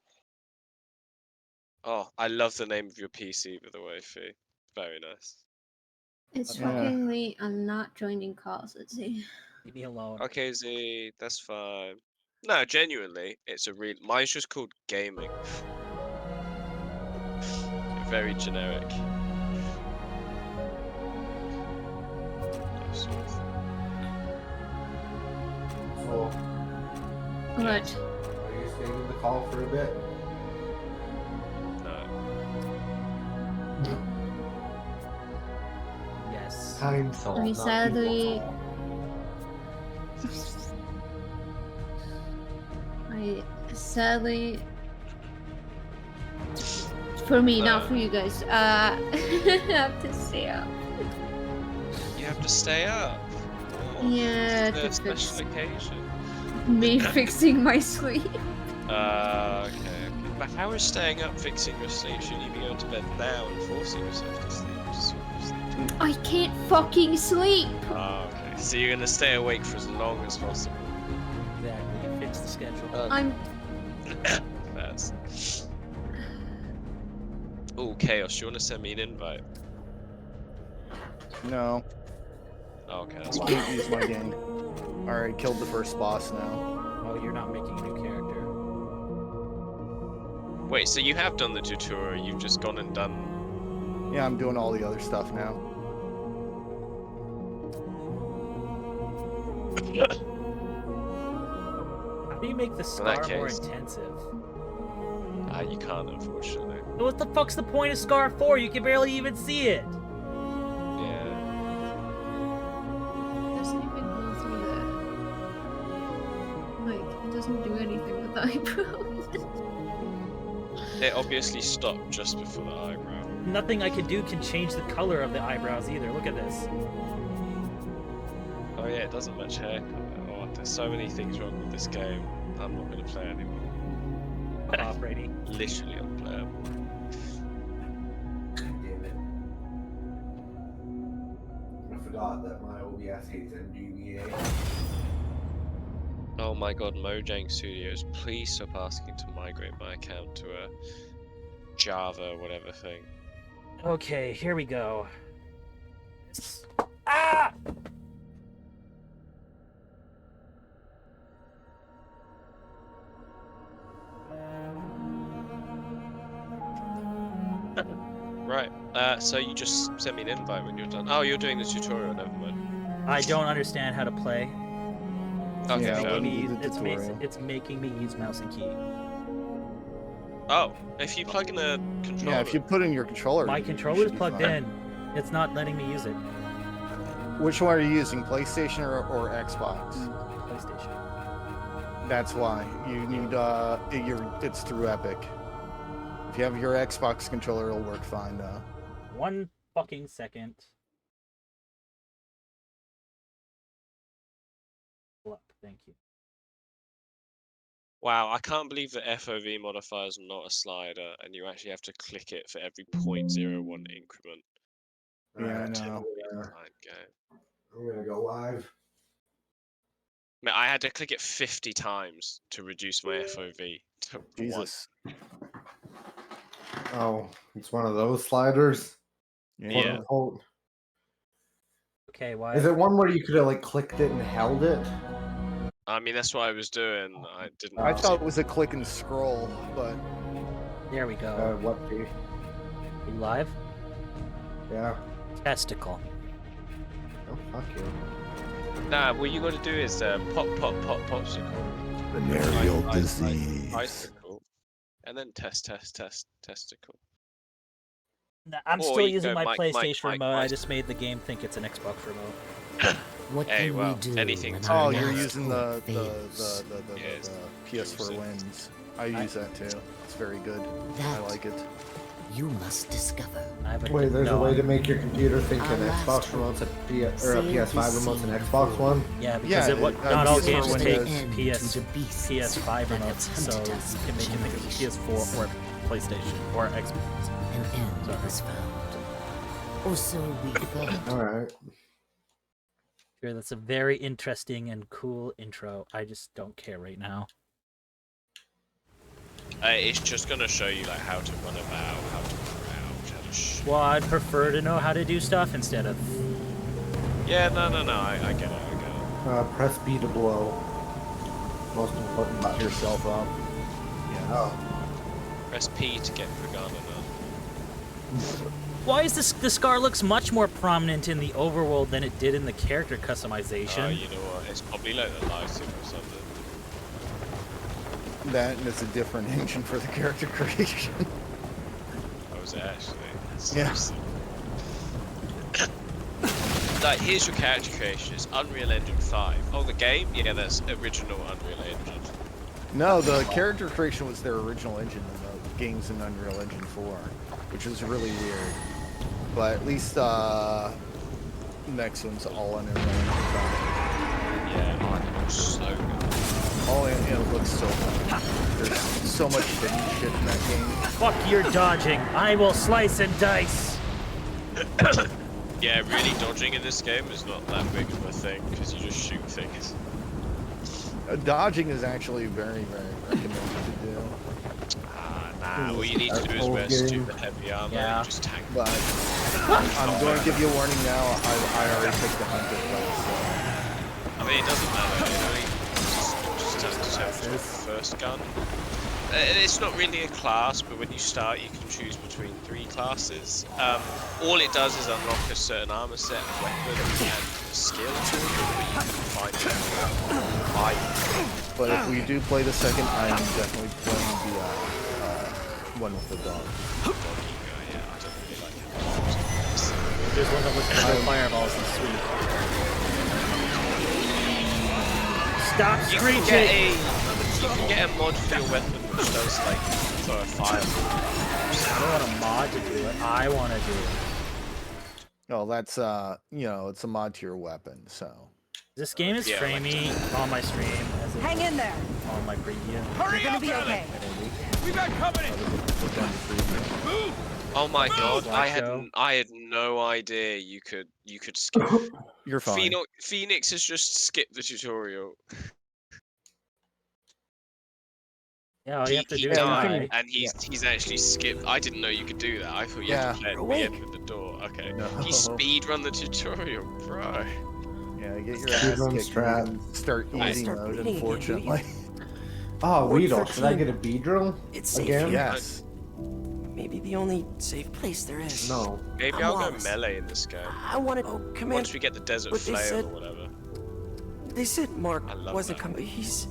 Oh, I love the name of your PC, by the way, Fee. Very nice. It's Yeah. fucking late. I'm not joining calls. Let's see. Leave me alone. Okay, Z, that's fine. No, genuinely, it's a real... Mine's just called gaming. Very generic. So, What? are you staying in the call for a bit? No. Yes. Time salt. I mean, not sadly- people Sadly, for me, not for you guys. I have to stay up. You have to stay up. Oh, Yeah, this is to a special occasion. Me fixing my sleep. Okay. But how is staying up fixing your sleep? Shouldn't you be going to bed now and forcing yourself to sleep? Just sleep. I can't fucking sleep. Okay. So you're gonna stay awake for as long as possible. Exactly. Fix the schedule. I'm. Fast. Oh, Chaos, you wanna send me an invite? No, Oh, okay, that's you fine. can't use my game. Alright, killed the first boss now. Oh, you're not making a new character. Wait, so you have done the tutorial, you've just gone and done... Yeah, I'm doing all the other stuff now. How do you make the In scar that more case- intensive? You can't, unfortunately. So what the fuck's the point of scar 4? You can barely even see it. Yeah. It doesn't even go through the. Like, it doesn't do anything with the eyebrows. It obviously stopped just before the eyebrow. Nothing I can do can change the color of the eyebrows either. Look at this. Oh yeah, it doesn't match hair color. Oh, there's so many things wrong with this game. I'm not gonna play anymore. Off, Brady. Literally unplayable. Damn it. I forgot that my OBS hates MGBA. Oh my god, Mojang Studios, please stop asking to migrate my account to a Java whatever thing. Okay, here we go. Ah! Right, so you just sent me an invite when you're done. Oh, you're doing the tutorial, never mind. I don't understand how to play. Okay, Yeah, fair when enough. you do the tutorial. It's making me use mouse and key. Oh, if you plug in a controller. Yeah, if you put in your controller. My you controller's should be plugged fine. in. It's not letting me use it. Which one are you using, PlayStation or Xbox? PlayStation. That's why you need it's through Epic. If you have your Xbox controller, it'll work fine. 1 fucking second. Up, thank you. Wow, I can't believe the FOV modifier is not a slider, and you actually have to click it for every 0.01 increment. Yeah, I Alright. know. Fine game. I'm gonna go live. Man, I had to click it 50 times to reduce my FOV to 1. Jesus. Oh, it's one of those sliders. Yeah. Quote. Okay, why? Is it one where you could have like clicked it and held it? I mean, that's what I was doing. I didn't. I see- thought it was a click and scroll, but There we go. What? You live? Yeah. Testicle. Oh fuck you. Nah, what you got to do is popsicle. Venereal I- disease. Icicle. And then testicle. Nah, I'm Or still you using go my Mike, PlayStation Mike, remote. I Mike. just made the game think it's an Xbox remote. What Hey, can well, we do anything when to- our oh, you're last using hope the fails? Yes, PS4 use it. Lens. I use that too. It's very good. I That like it. you must discover. I have a, Wait, there's no, a way to make your computer think Our an last Xbox hope. remote's a PS or a Sail PS5 the remote's an sea Xbox one. Yeah, because Yeah, not all PS4 games one take is- PS5 remotes, so you can make it think it's PS4 or PlayStation or Xbox. An end Sorry. was found. Or so we thought. All right. Sure, that's a very interesting and cool intro. I just don't care right now. It's just gonna show you like how to run about, how to crouch, how to Well, I'd prefer to know how to do stuff instead of... Yeah, no, I get it. Press B to blow. Most important Pop button. yourself up. Yeah. Oh. Press P to get Pagana done. Why is this? The scar looks much more prominent in the overworld than it did in the character customization. You know what? It's probably like the lighting or something. That and it's a different engine for the character creation. Or was it actually? That's Yeah. so like, here's your character creation. It's Unreal Engine 5. Oh, the game? Yeah, that's original Unreal Engine. No, the character creation was their original engine in the games in Unreal Engine 4, which was really weird. But at least next one's all Unreal Engine 5. Yeah, it looks so good. All in, it looks so good. There's so much hidden shit in that game. Fuck your dodging. I will slice and dice. Yeah, really dodging in this game is not that big of a thing because you just shoot things. Dodging is actually very, very recommended to do. Nah, all you need to do is wear stupid heavy armor Yeah. and just tank. But I'm going to give you a warning now. I already picked the hunter class. I mean, it doesn't matter. It only just has to have the first gun. It's not really a class, but when you start, you can choose between 3 classes. All it does is unlock a certain armor set, weapon, and skill to it, but you can find it. But if we do play the second, I am definitely playing the one with the dog. Yeah, I don't really like it. There's one that looks like fireballs and sweet. Stop You screeching! can get a mod for your weapon which does like for a fire. I don't want a mod to do it. I want to do it. Oh, that's you know, it's a mod to your weapon, so. This game is Yeah, framey on my stream as it Hang in there. on my preview. You're gonna be okay. We got company. Oh my god, I Slideshow. had no idea you could skip. You're fine. Phoenix has just skipped the tutorial. Yeah, all you have to He do is died, die. and he's actually skipped. I didn't know you could do that. I thought you had to play at the end with the door. Okay. No. He speedrun the tutorial, bro. Yeah, get your Speed ass run kicked strat. and start easy Start mode, bleeding again, do you? unfortunately. Oh, Weedle. Should I 13. get a B drill? It's safe Again? here. Yes. Maybe the only safe place there is. No. Maybe I'm I'll go lost. melee in this game. I wanted. Oh, Commander. Once we get the desert But they flail said- or whatever. They said Mark I love wasn't that. coming. He's.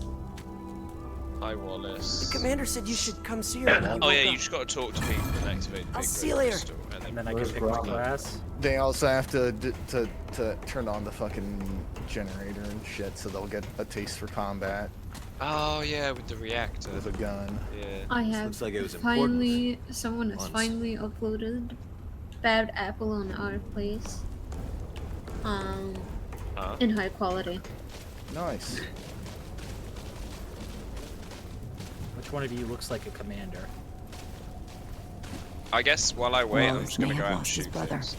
Hi, Wallace. Commander said you should come see her. when you Oh yeah, woke you up. just gotta talk to people and activate the I'll big see you red later. crystal, and And then then I Where's can pick my Robin? class. They also have to turn on the fucking generator and shit, so they'll get a taste for combat oh yeah, with the reactor. with a gun. Yeah. I have Looks like it was finally someone has Once. finally uploaded Bad Apple on our place. Huh? In high quality. Nice. Which one of you looks like a commander? I guess while I wait, I'm Wallace just gonna may go have out and lost his shoot brother. things.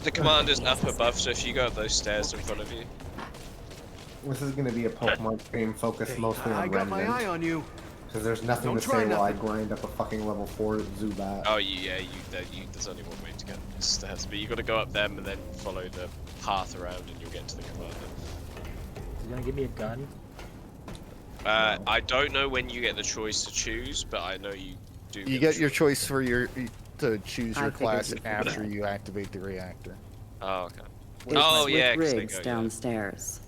The commander's up above, so if you go up those stairs in front of you. This is gonna be a Pokemon stream focused mostly on I got my eye Remnant. on you. Because there's nothing Don't to try say while I nothing. grind up a fucking level 4 Zubat. Oh, there's only one way to get the stairs, but you got to go up them and then follow the path around, and you'll get to the commander. You gonna give me a gun? I don't know when you get the choice to choose, but I know you do. You get your choice for to choose I your figured class you'd after forget. you activate the reactor. Oh, okay. It's Oh, with yeah, 'cause they Riggs go, yeah. downstairs.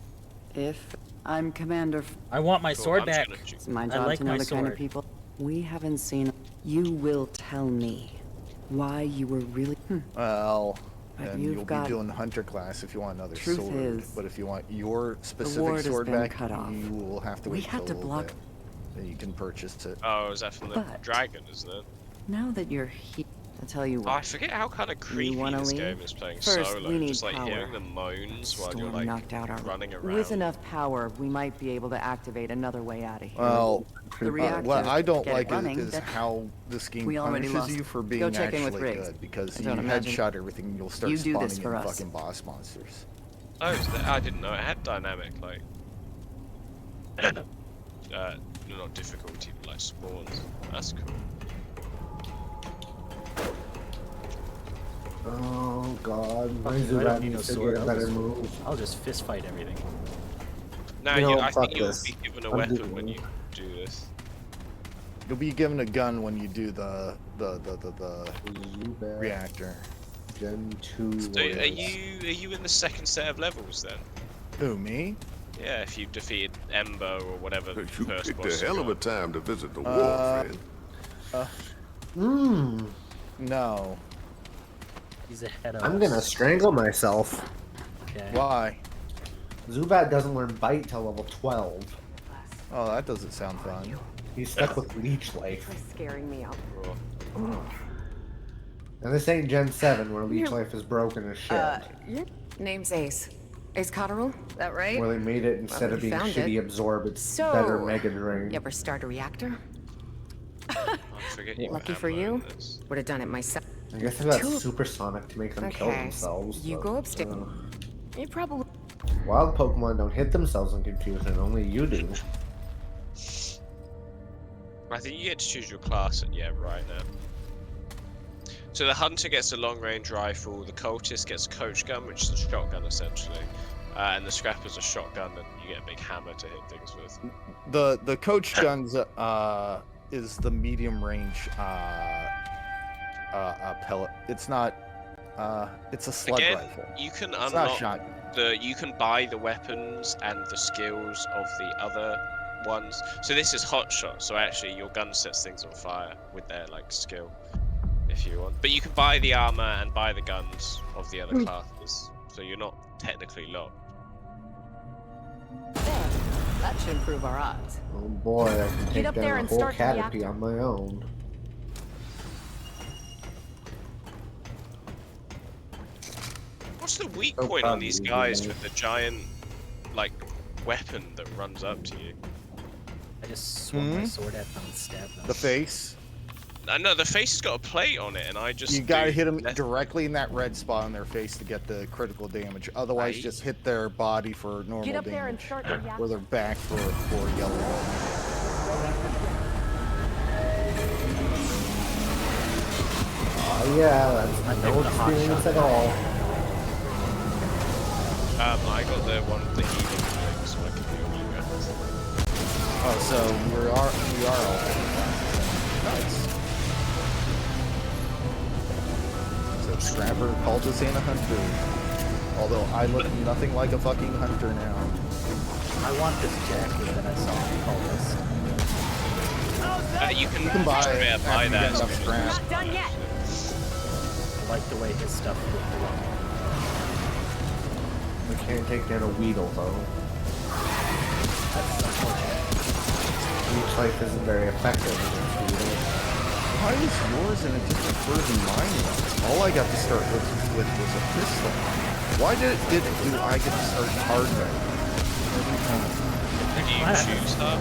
If I'm Commander, I want my Cool, sword I'm back. just gonna choose- it's my I job like to know my the kind of sword. people we haven't seen. You will tell me why you were really. Well, But then you've you'll be got- doing hunter class if you want another Truth sword. is, But if you want your specific ward has sword been back, cut off. you will have to We wait had till to a little block- bit. Then you can purchase it. Oh, is that from the But- dragon, isn't it? Now that you're here, I'll tell you Oh, I what. forget how kind of creepy wanna this leave? game is playing First, solo. we need Just like power. hearing the moans while you're Storm like knocked out our running around. With enough power, we might be able to activate another way out of here. Well, the reactor. what I don't get it like running, is that- how this game We already punishes lost. you for Go being check in with actually Riggs. good, because I you don't imagine- headshot everything and you'll start You do this spawning for in us. fucking boss monsters. Oh, I didn't know it had dynamic, like, not difficulty, but like spawns. That's cool. Oh god, my Fuck you, I Zubat don't need no needs to sword. get a better move. I'll just fist fight everything. No, You know, I fuck think you'll this. be given a I'm weapon doing when it. you do this. You'll be given a gun when you do the Zubat reactor. Gen 2 So are warriors. you in the second set of levels then? Who, me? Yeah, if you've defeated Ember or whatever the You first picked boss a hell you of a got. time to visit the Uh, war, friend. No. He's ahead of I'm us. gonna strangle myself. Okay. Why? Zubat doesn't learn Bite till level 12. Oh, that doesn't sound fun. He's stuck with Leech Life. Scaring me out. And this ain't Gen 7 where Leech Life is broken as shit. Your name's Ace. Ace Cotterill, that right? Where they made it instead Well, of we being found shitty it. absorb, it's So, better Mega Drain. You ever start a reactor? I forget you Lucky got for ammo in you, this. would have done it myself. I guess I got Two- Supersonic to make them kill Okay, themselves. you but, go upstairs. You probably. Wild Pokemon don't hit themselves in confusion, only you do. I think you get to choose your class at right now. So the hunter gets a long-range rifle, the cultist gets a coach gun, which is a shotgun essentially, and the scrapper's a shotgun, and you get a big hammer to hit things with. The coach guns is the medium range pellet. It's not it's a slug Again, rifle. you can It's not a unlock shotgun. you can buy the weapons and the skills of the other ones. So this is hot shot, so actually your gun sets things on fire with their like skill, if you want. But you can buy the armor and buy the guns of the other classes, so you're not technically locked. There. That should improve our odds. Oh boy, I can take up there down a and whole start the Caterpie reactor. on my own. What's the weak Oh, point on probably these the guys knife. with the giant like weapon that runs up to you? I just swung my sword at them and stabbed them. The face. No, the face has got a plate on it, and I just You gotta do hit them left- directly in that red spot on their face to get the critical damage. Otherwise, Right. just hit their body for normal Get up there and damage, start the reactor. or their back for yellow damage. Oh yeah, that's no experience at all. I got the one with the healing thing, so I can heal you guys. Oh, so we are all nice. So Scrapper, Cultist, and a Hunter. Although I look nothing like a fucking hunter now. I want this jacket that I saw in Cultist. You can buy straight it up buy after you that. get as enough soon scrap. as- Not done yet. I like the way his stuff looked along. I can't take down a Weedle though. That's unfortunate. Leech Life isn't very effective against Weedle. Why is yours in a different version than mine was? All I got to start with was a pistol. Why do I get to start hard mode every time? Do you choose her?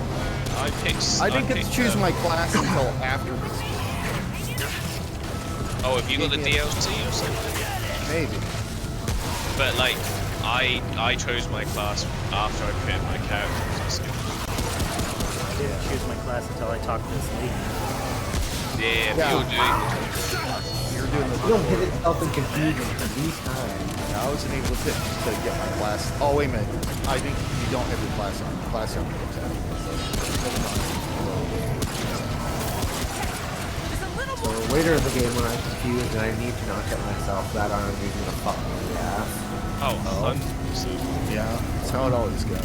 I didn't get to picked choose her. my class until after this. Oh, have you got the DLC or something? Maybe. But like, I chose my class after I created my character. I didn't choose my class until I talked to this lady. Yeah, You're doing the You don't hit itself in confusion for these times. I wasn't able to get my class. Oh, wait a minute. I think you don't have your class on. Your class on goes out. So later in the game when I'm confused and I need to not get myself that arm using the fuck me in the ass. Oh, yeah, that's how it always goes.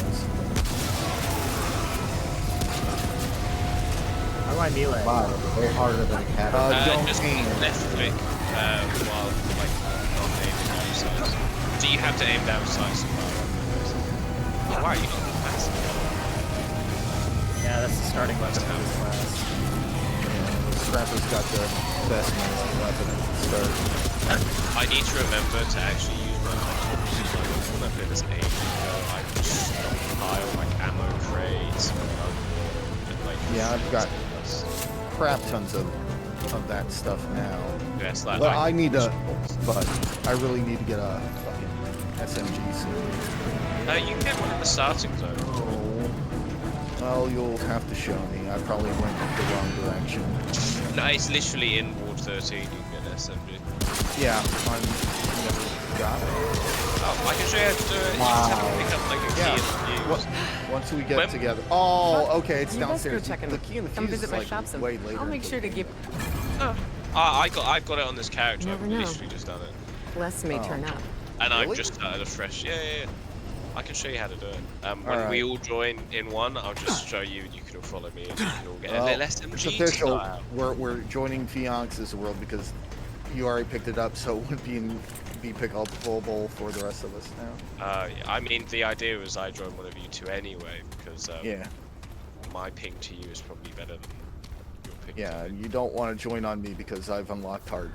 How do I melee? Wow, it's way harder than a cat. Don't just aim. left click while like not aiming down sights. So you have to aim down sights as well. Oh wow, you got the massive gun. Yeah, that's the starting weapon of this class. Scrapper's got the best melee weapon at the start. I need to remember to actually use my items. Like when I play this ages ago, I just stockpile like ammo crates and like Yeah, I've got crap tons of that stuff now. yes, like, But I need to. But I really need to get a fucking SMG soon. you can get one in the starting zone. Well, you'll have to show me. I probably went the wrong direction. No, it's literally in Ward 13 you can get an SMG. Yeah, I'm never got it. Oh, I can show you how to do it. Wow. You just have to pick up like a key Yeah. in the fuse. Once we get together. Oh, okay, it's You best go downstairs. check in. The key in the Come fuse visit is my like shop soon. way later. I'll make sure to give. I've got it on this character. Never I've know. literally just done it. Less may turn up. And I've Really? just started a fresh. Yeah. I can show you how to do it. When Alright. we all join in one, I'll just show you, and you can all follow me, and you can all get a Well, little it's SMG official. style. We're joining Phoenix's world because you already picked it up, so it wouldn't be pickable for the rest of us now. Yeah, I mean, the idea was I joined one of you two anyway, because Yeah. my ping to you is probably better than your ping. Yeah, to me. you don't want to join on me because I've unlocked hard.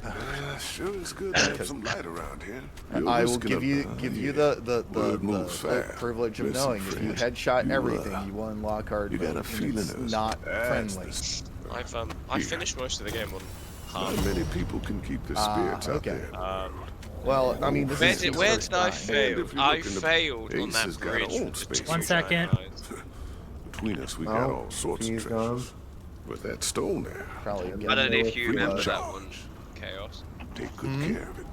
Sure is good to have some light around here. I will give you the moves fast. privilege of Listen, knowing if you friend, headshot you, everything, you will unlock hard. you got a mode, and feeling it's as not fast friendly. I finished most of the game on hard. Not many people can keep their spirits out okay. there. Well, I mean, this is Where first did I time. fail? if you I look in the failed on Ace that has got bridge. own with the space. two 1 second. giant eyes. Between us, we Oh, got all sorts of he's treasures. gone. With that stone there, Probably I don't know if you Free remember that charge. one, Chaos. take good Mm-hmm. care of it.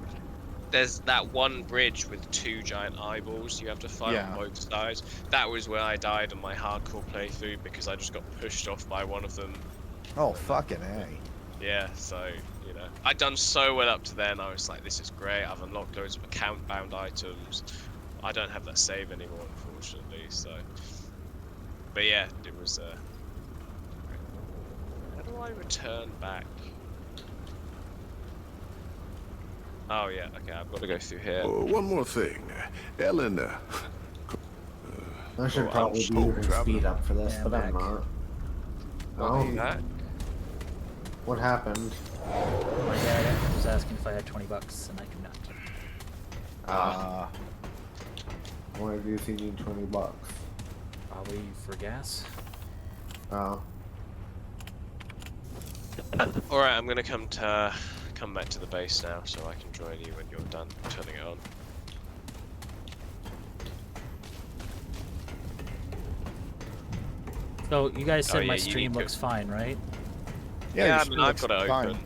There's that one bridge with two giant eyeballs you have to fight Yeah. on both sides. That was where I died in my hardcore playthrough because I just got pushed off by one of them. Oh, fucking A. Yeah, so, you know. I'd done so well up to then, I was like, this is great, I've unlocked loads of account-bound items. I don't have that save anymore, unfortunately, so... But yeah, it was, How do I return back? Oh yeah, okay, I've got to go through here. Oh, one more thing. Ellen, I should Oh, probably ouch. be using traveler. speed up for this, Yeah, but I'm back. not. Welcome Oh, back. what happened? My dad was asking if I had $20, and I do not. Why do you think you need $20? Probably for gas. Oh. Alright, I'm gonna come back to the base now, so I can join you when you're done turning it on. So you guys said yeah, my you stream need to- looks fine, right? Yeah, I your mean, I've screen got it looks open.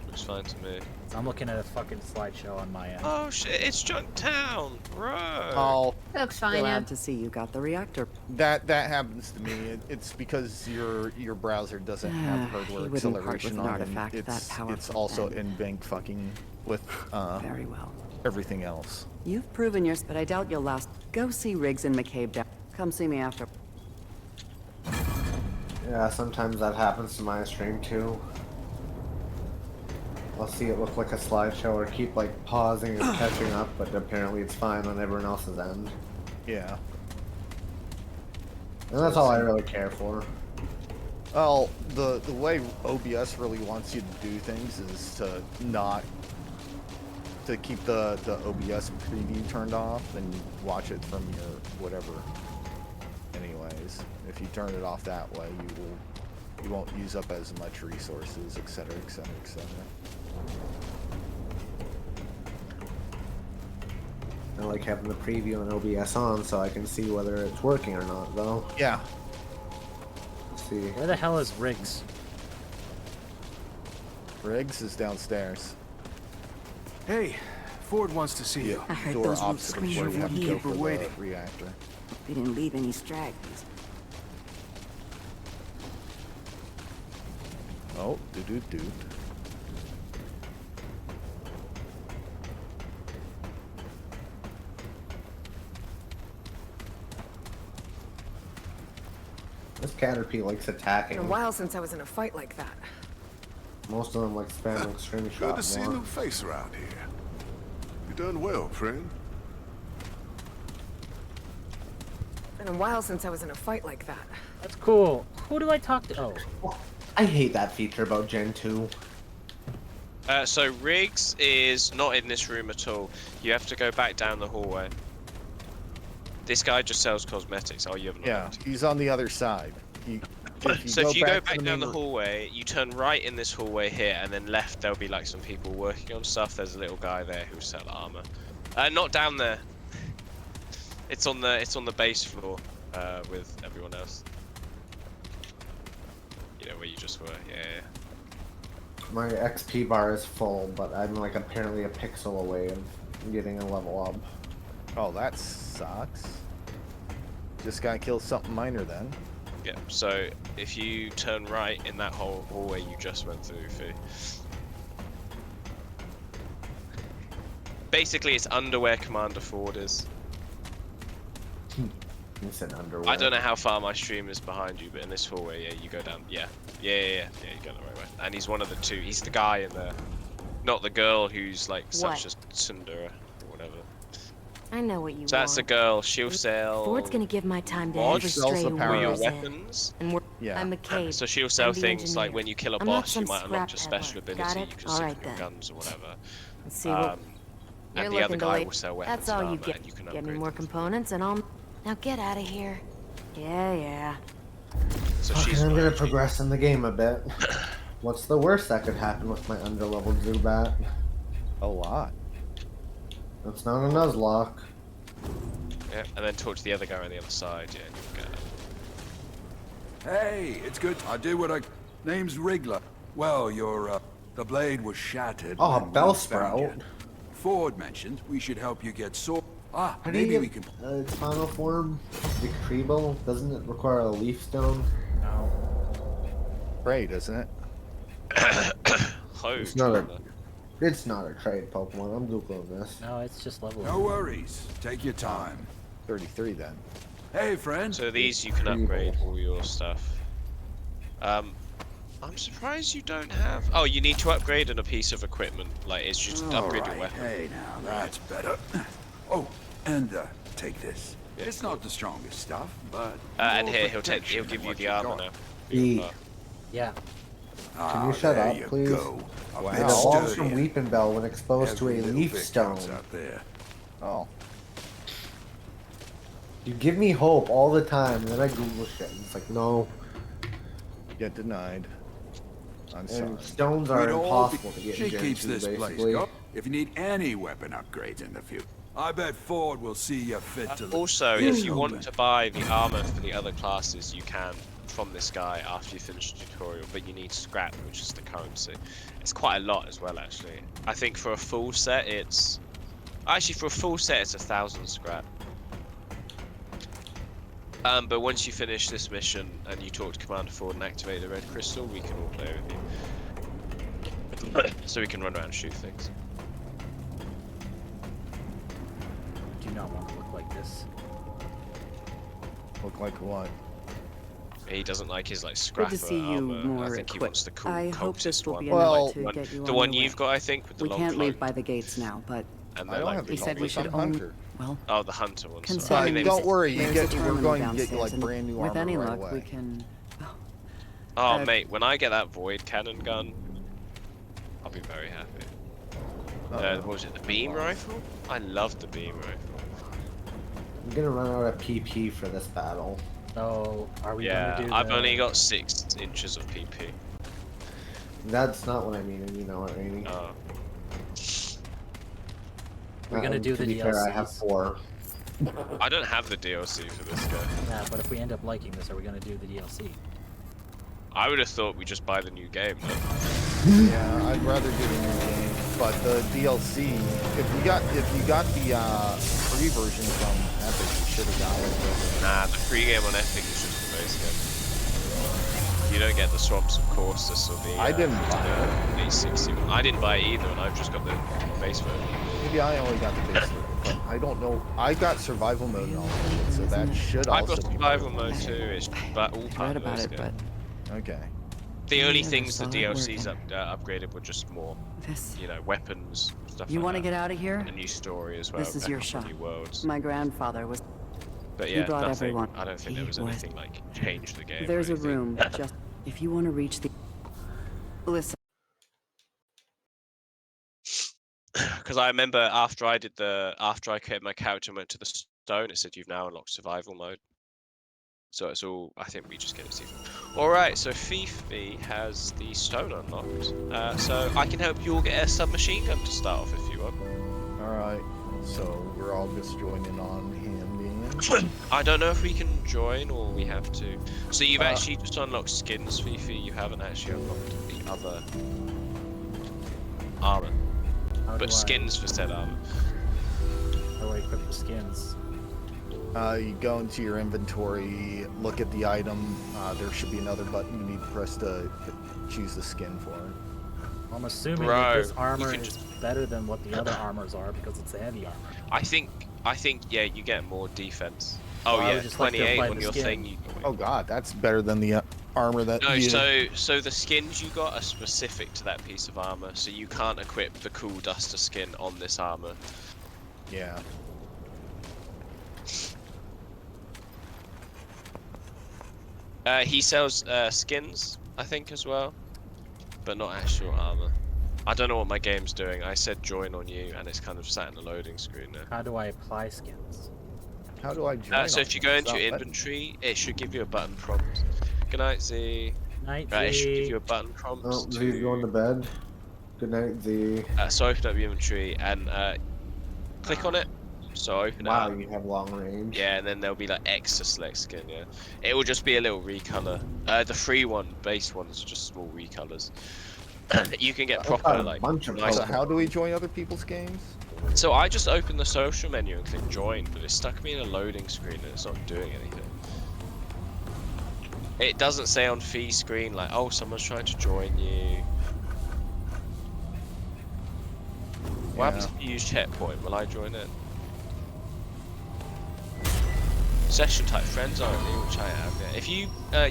Looks fine to me. So I'm looking at a fucking slideshow on my end. Oh shit, it's Junktown, bro. Oh, Looks fine, yeah. Glad to see you got the reactor. that happens to me. It's because your browser doesn't have He hardware wouldn't part acceleration with an on, and artifact that it's powerful also then. in bank fucking with Very well. everything else. You've proven yours, but I doubt you'll last. Go see Riggs and McCabe down. Come see me after. Yeah, sometimes that happens to my stream too. I'll see it look like a slideshow or keep like pausing and catching up, but apparently it's fine on everyone else's end. Yeah. And that's all I really care for. Well, the way OBS really wants you to do things is to not to keep the OBS preview turned off and watch it from your whatever. Anyways, if you turn it off that way, you won't use up as much resources, etc., etc., etc. I like having the preview and OBS on so I can see whether it's working or not, though. Yeah. Let's see. Where the hell is Riggs? Riggs is downstairs. Hey, Ford wants to see you. I heard Door those wolves opposite of where screaming you have from to here. go for the waiting. reactor. They didn't leave any stragglers. Oh, do. This Caterpie likes attacking. Been a while since I was in a fight like that. Most of them like spamming screenshot. Good to see a new face around here. You done well, friend. Been a while since I was in a fight like that. That's cool. Who do I talk to? Oh. I hate that feature about Gen 2. So Riggs is not in this room at all. You have to go back down the hallway. This guy just sells cosmetics. Oh, you haven't. Yeah, he's on the other side. So if you go back to the down the main hallway, you turn right in this hallway here, and then left there'll be like some people working on stuff. There's a little guy there who sells armor. Not down there. It's on the base floor with everyone else. You know where you just were. Yeah. My XP bar is full, but I'm like apparently a pixel away of getting a level up. Oh, that sucks. This guy killed something minor then. Yeah, so if you turn right in that whole hallway you just went through, Foo. Basically, it's under where Commander Ford is. You said underwear. I don't know how far my stream is behind you, but in this hallway, yeah, you go down. Yeah, you go the right way. And he's one of the two. He's the guy in there, not the girl who's like such a tsundere or whatever. I know what you So that's the girl. She'll sell. Ford's gonna give my time to mods every stray for your warrior's weapons. And we're, Yeah. I'm McCabe. So she'll sell I'm the things like engineer. when you kill a I'm not boss, you some might unlock your scrap special peddler. ability. Got it? You can All stick right with your then. guns or whatever. Let's see what And you're the other looking to guy lay. will sell weapons That's all and you armor, get. and you can Get me upgrade more them. components, and I'll now get out of here. Yeah. So Okay, she's I'm gonna right. progress in the game a bit. What's the worst that could happen with my underleveled Zubat? A lot. It's not a Nuzlocke. Yeah, and then talk to the other guy on the other side. Yeah, and you can get it. Hey, it's good. I do what I... Name's Wriggler. Well, the blade was shattered. Oh, when we Bellsprout. found you. Ford mentioned we should help you get sword. How do Maybe you we get can... its final form? Retrieval? Doesn't it require a leaf stone? No. Pray, doesn't it? It's not a... It's not a trade Pokemon. I'm googling this. No, it's just level. No worries. Take your time. 33 then. Hey, friend. So these you can upgrade all your stuff. I'm surprised you don't have. Oh, you need to upgrade in a piece of equipment. Like it's just upgrade your weapon. Hey, now that's better. Oh, and take this. It's not the strongest stuff, but. And more here protection he'll give than you what the you armor got. now. E. Yeah. Can you shut there up, you please? Go. A Wow. bit It evolves sturdier. from Weeping Bell when exposed to a Every little leaf bit stone. counts out there. Oh. You give me hope all the time, and then I Google shit, and it's like, no. Get denied. I'm sorry. And stones are We'd all impossible to get She in Gen keeps 2, this place basically. going. If you need any weapon upgrades in the future, I bet Ford will see you fit to the... Also, if you want to buy the armor for the other classes, you can from this guy after you finish the tutorial, but you need scrap, which is the currency. It's quite a lot as well, actually. I think for a full set, it's... Actually, for a full set, it's 1,000 scrap. But once you finish this mission and you talk to Commander Ford and activate the red crystal, we can all play with you. So we can run around and shoot things. Do not want to look like this. Look like what? He doesn't like his like scrapper to see you armor. more I think he equipped. wants the cool I hope this cultist will one. be Well, enough to get you the on one your you've way. got, I think, with the We long can't cloak. leave by the gates now, but And I they're don't like have to he really said we big. should I'm own. Hunter. Well, Oh, the hunter one. Consider Sorry. I mean, me. they- Don't worry, there's a we're terminal going to get downstairs, like and brand new with armor any right luck, away. we can. Oh, mate, when I get that void cannon gun, I'll be very happy. What was it? The beam rifle? I love the beam rifle. I'm gonna run out of PP for this battle. So, are we Yeah, gonna do I've the... only got 6 inches of PP. That's not what I mean, and you know what I mean. Oh. We're gonna do to the be DLCs. fair, I have 4. I don't have the DLC for this guy. Yeah, but if we end up liking this, are we gonna do the DLC? I would have thought we just buy the new game. No? Yeah, I'd rather do the new game, but the DLC. If you got the free version from Epic, you should have got it. Nah, the free game on Epic is just the base game. You don't get the Swamps of Courses or the. I didn't buy it. 860. I didn't buy it either, and I've just got the base version. Maybe I only got the base version, but I don't know. I got survival mode and all of it, so that should I've also. got survival mode too. It's but all part of about this it, game. but Okay. The only never things the saw it DLCs working. upgraded were just more, this. you know, weapons, stuff You like want to that. get out of here? And a new story as well. This is a your couple shot. New worlds. My grandfather was. But he yeah, brought nothing. everyone. I don't think there He was was- anything like change the game. There's or a anything. room just. If you want to reach the. Listen. Because I remember after I created my character and went to the stone, it said you've now unlocked survival mode. So it's all. I think we just get to see. All right, so Fifi has the stone unlocked. So I can help you all get a submachine gun to start off if you want. All right. So we're all just joining on him then. I don't know if we can join or we have to. So you've actually just unlocked skins, Fifi. You haven't actually unlocked the other armor. But skins for said armor. How do I equip the skins? You go into your inventory, look at the item. There should be another button you need to press to choose the skin for it. I'm assuming Bro, that this you armor can is just- better than what the other armors are because it's a heavy armor. I think yeah, you get more defense. Oh Well, I yeah, would just like to 28 apply on the your skin. thing. Oh god, that's better than the armor that No, you... so the skins you got are specific to that piece of armor, so you can't equip the cool duster skin on this armor. Yeah. He sells skins, I think, as well, but not actual armor. I don't know what my game's doing. I said join on you, and it's kind of sat in the loading screen now. How do I apply skins? How do I join? So if you go into your It's not inventory, it should give you a button prompt. Good night, Z. Night, Right, it should give Z. you a button prompt Oh, Z's going to bed. Good night, Z. So open up your inventory and click on it. So open it Wow, up. you have long range. Yeah, and then there'll be like X to select skin. Yeah, it will just be a little recolor. The free one, base ones, are just small recolors. You can get proper like. Nice So how do we join other people's games? So I just opened the social menu and clicked join, but it stuck me in a loading screen and it's not doing anything. It doesn't say on fee screen like, oh, someone's trying to join you. What happens if you use checkpoint? Will I join in? Session type friends only, which I have. Yeah. If you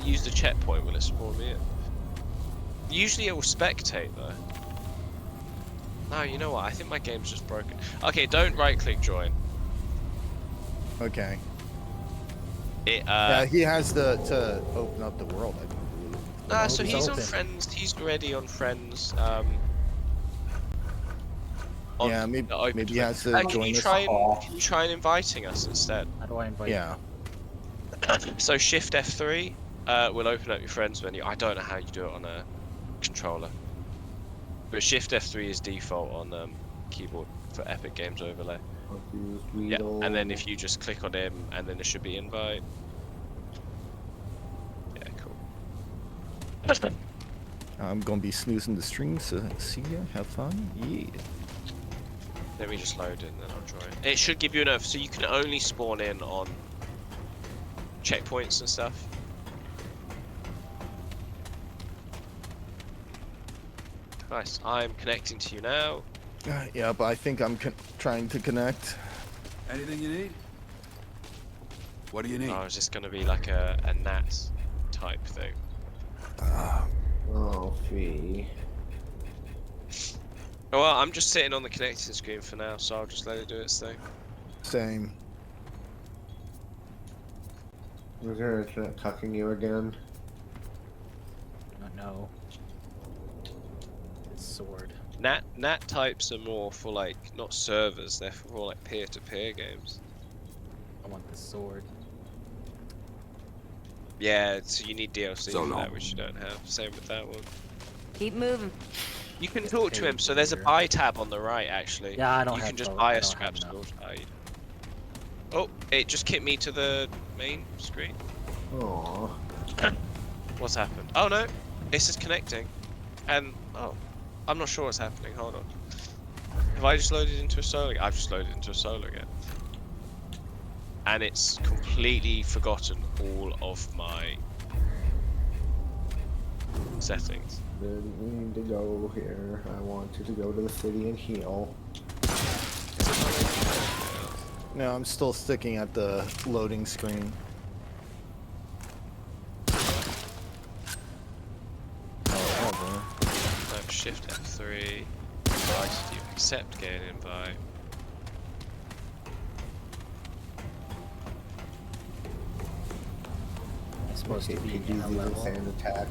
use the checkpoint, will it spawn me in? Usually it will spectate though. No, you know what? I think my game's just broken. Okay, don't right-click join. Okay. It Yeah, he has to open up the world, I believe. so It's he's on open. friends. He's already on friends. Yeah, maybe he has to Can join you this try call. and, can you try and inviting us instead? How do I invite? Yeah. So Shift F3 will open up your friends menu. I don't know how you do it on a controller, but Shift F3 is default on keyboard for Epic Games Overlay. Yeah, and then if you just click on him, and then there should be invite. Yeah, cool. I'm gonna be snoozing the stream, so see ya, have fun, yeah. Let me just load in, then I'll join. It should give you enough, so you can only spawn in on checkpoints and stuff. Nice, I'm connecting to you now. Yeah, but I think I'm trying to connect. Anything you need? What do you need? Oh, is this gonna be like a NAT type thing? Oh, fee. Oh, well, I'm just sitting on the connecting screen for now, so I'll just let it do its thing. Same. Was your internet cucking you again? No. It's sword. NAT types are more for like, not servers, they're for more like peer-to-peer games. I want the sword. Yeah, so you need DLC So for long. that, which you don't have. Same with that one. Keep moving. You can talk to him. So there's a buy tab on the right, actually. Yeah, I don't You have can just both. buy I a don't scrap have enough. sword. Oh, it just kicked me to the main screen. Aww. What's happened? Oh no, it's just connecting. And oh, I'm not sure what's happening. Hold on. Have I just loaded into a solo? I've just loaded into a solo again. And it's completely forgotten all of my settings. Didn't mean to go here. I wanted to go to the city and heal. No, I'm still sticking at the loading screen. Oh, Shift F3. Invited you. Accept gain invite. It's supposed to be PG's in a level. sand attack.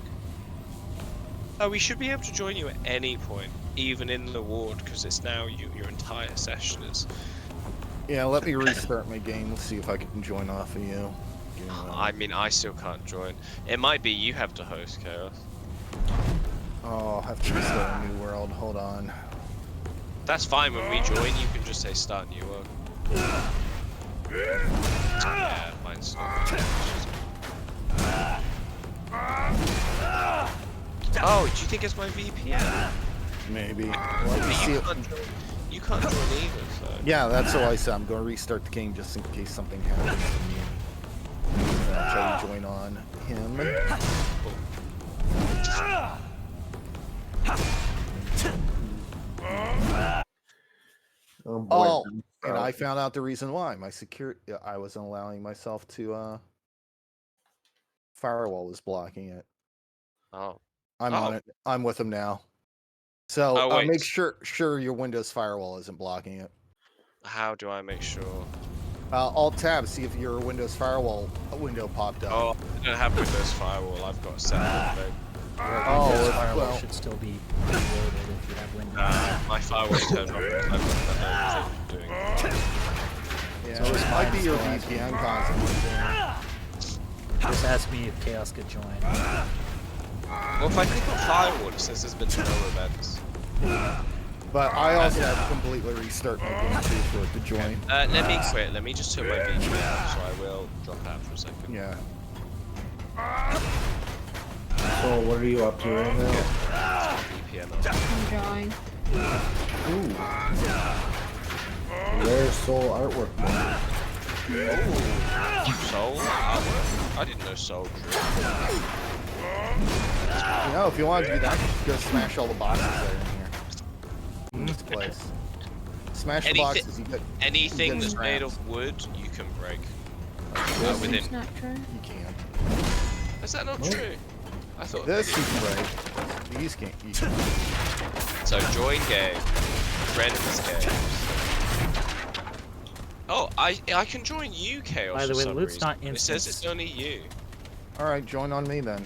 Oh, we should be able to join you at any point, even in the ward, because it's now your entire session is. yeah, let me restart my game. Let's see if I can join off of you. I mean, I still can't join. It might be you have to host, Chaos. Oh, I'll have to restart a new world. Hold on. That's fine. When we join, you can just say start new world. Yeah, mine's not. Oh, do you think it's my VPN? Maybe. You can't join either, so. Yeah, that's what I said. I'm going to restart the game just in case something happens to me. I'll try to join on him. Oh, boy. Oh, and I found out the reason why. My security, I wasn't allowing myself to, firewall was blocking it. Oh. I'm on it. I'm with him now. So wait. make sure your Windows firewall isn't blocking it. How do I make sure? Alt tab, see if your Windows firewall window popped up. Oh, I don't have Windows firewall. I've got a separate Windows firewall should still be loaded if you have Windows. my firewall's turned off. I've got doing it. Yeah, so it might be your VPN constantly. Just ask me if Chaos could join. Well, if I click on firewall, it says there's been no events. But I also have to completely restart my game too for it to join. Let me quit. Let me just turn my VPN off, so I will drop out for a second. Yeah. So what are you up to right now? VPN off. I'm drawing. Ooh. Rare soul artwork mode. Oh, soul artwork. I didn't know soul drew. You know, if you want to do that, just go smash all the boxes that are in here. In this place. Smash the boxes. You get anything that's made of wood, you can break. Within. It's not true. You can't. Is that not true? I thought this you can break. These can't. You can. So join game. Friends game. Oh, I can join you, Chaos. By the way, for some loot's reason. not It says it's only you. Alright, join on me then.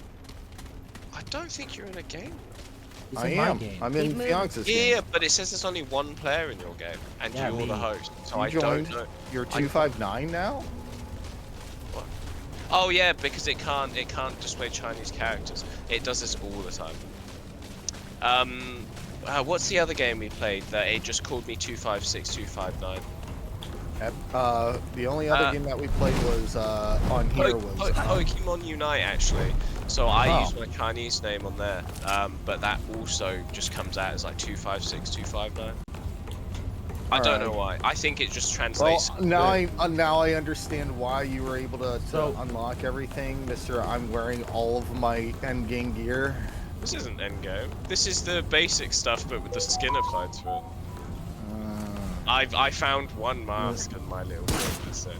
I don't think you're in a game. I am. I'm in Fianx's game. Yeah, but it says there's only one player in your game, and Yeah, you're me. the host. So You I joined? don't know. You're 259 now? What? Oh yeah, because it can't display Chinese characters. It does this all the time. What's the other game we played that it just called me 256259? The only other game that we played was on here was Pokemon Unite actually. So I use my Chinese name on there, but that also just comes out as like 256259. I don't know why. I think it just translates. Well, now I understand why you were able to unlock everything, Mister. I'm wearing all of my endgame gear. This isn't endgame. This is the basic stuff, but with the skin applied to it. I found one mask and my little thing, so.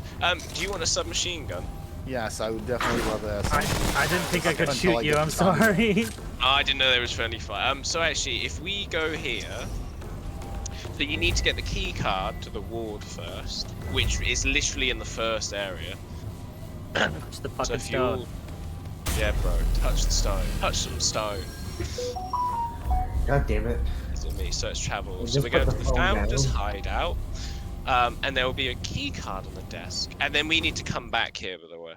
Do you want a submachine gun? Yes, I would definitely love that. I didn't think I could shoot you, I'm sorry. I didn't know there was friendly fire. So actually, if we go here, so you need to get the key card to the ward first, which is literally in the first area. Touch the fucking stone. Yeah, bro, touch the stone. Touch some stone. God damn it. So it's travel. So we go to the Founder's hideout, and there will be a key card on the desk, and then we need to come back here, by the way.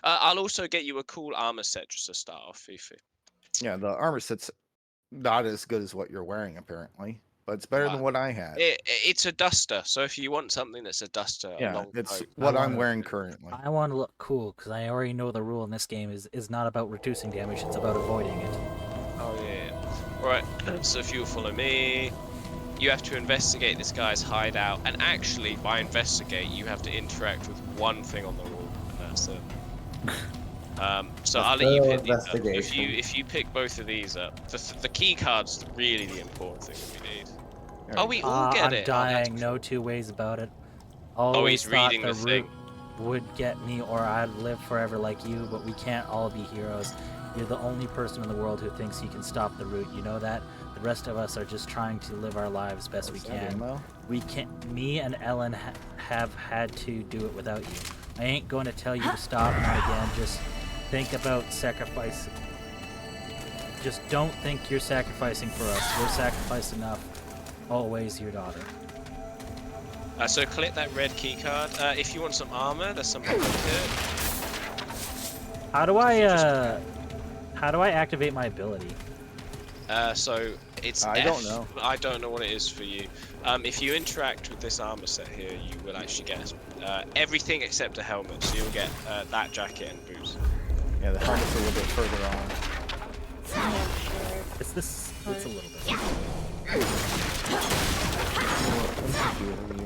I'll also get you a cool armor set just to start off, Fifi. Yeah, the armor set's Not as good as what you're wearing, apparently, but it's better than what I had. It's a duster, so if you want something that's a duster, a Yeah, long it's coat, what I'm wearing currently. I want to look cool because I already know the rule in this game is not about reducing damage; it's about avoiding it. Oh yeah. All right. So if you follow me, you have to investigate this guy's hideout, and actually, by investigate, you have to interact with one thing on the wall, and that's it. So I'll let you pick these up. If you pick both of these up, the key card's really the important thing that we need. Oh, we all get it. I'm dying. No two ways about it. Always Oh, he's thought reading the the root thing. would get me, or I'd live forever like you. But we can't all be heroes. You're the only person in the world who thinks he can stop the root. You know that. The rest of us are just trying to live our lives best we can. We can't. Me and Ellen have had to do it without you. I ain't going to tell you to stop. Not again. Just think about sacrifice. Just don't think you're sacrificing for us. We're sacrificed enough. Always your daughter. So collect that red key card. If you want some armor, there's some here. How do I activate my ability? So it's I don't know. I don't know what it is for you. If you interact with this armor set here, you will actually get everything except a helmet. So you'll get that jacket and boots. Yeah, the helmet's a little bit further on. It's this. It's a little bit.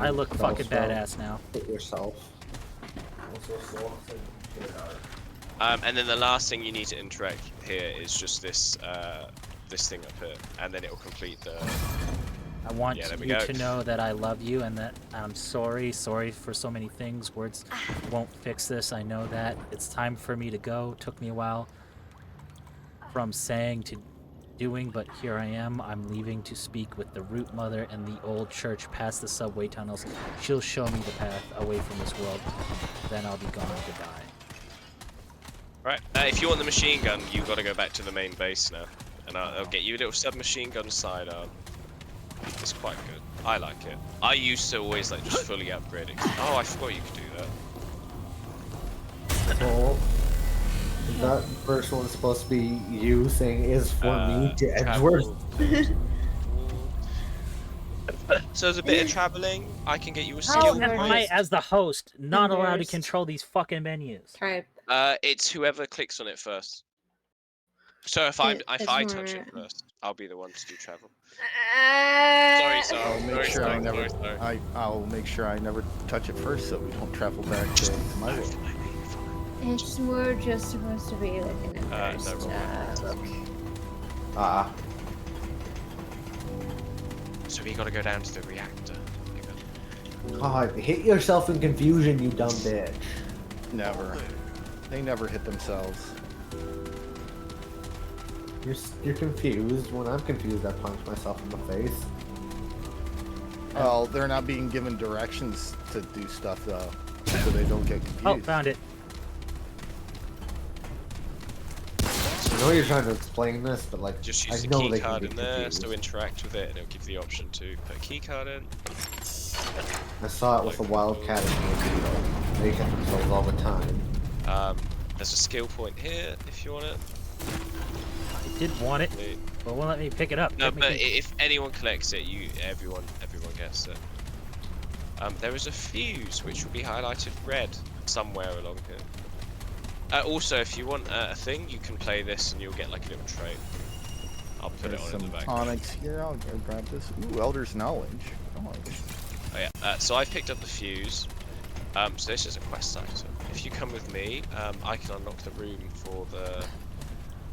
I look fucking badass now. Hit yourself. And then the last thing you need to interact here is just this this thing up here, and then it will complete the. I want you to know that I love you and that I'm sorry for so many things. Words won't fix this. I know that. It's time for me to go. Took me a while from saying to doing, but here I am. I'm leaving to speak with the Root Mother and the old church past the subway tunnels. She'll show me the path away from this world. Then I'll be gone. Goodbye. Right. If you want the machine gun, you've got to go back to the main base now, and I'll get you a little submachine gun sidearm. It's quite good. I like it. I used to always like just fully upgrade it. Oh, I forgot you could do that. So, that first one's supposed to be you saying is for me to Edgeworth. So there's a bit of traveling. I can get you a skill How am I, as the host, not allowed to Embarrassed. control these fucking menus? Type. It's whoever clicks on it first. So if I touch it first, I'll be the one to do travel. Sorry. I'll make sure I never touch it first, so we don't travel back to my world. It's more just supposed to be like an embarrassed look. So we gotta go down to the reactor. God, hit yourself in confusion, you dumb bitch. Never. They never hit themselves. You're confused. When I'm confused, I punch myself in the face. Well, they're not being given directions to do stuff though, so they don't get confused. Oh, found it. I know you're trying to explain this, but like, Just I use the know key they can card get in there, confused. so interact with it, and it'll give you the option to put a key card in. I saw it with the Wildcat in the video. They hit themselves all the time. There's a skill point here if you want it. I did want it, but won't let me pick it up. No, but if anyone collects it, everyone gets it. There is a fuse which will be highlighted red somewhere along here. Also, if you want a thing, you can play this and you'll get like a little trait. I'll put There's it on in the back. tonics here. I'll go grab this. Ooh, Elder's Knowledge. Oh yeah. So I picked up the fuse. So this is a quest item. If you come with me, I can unlock the room for the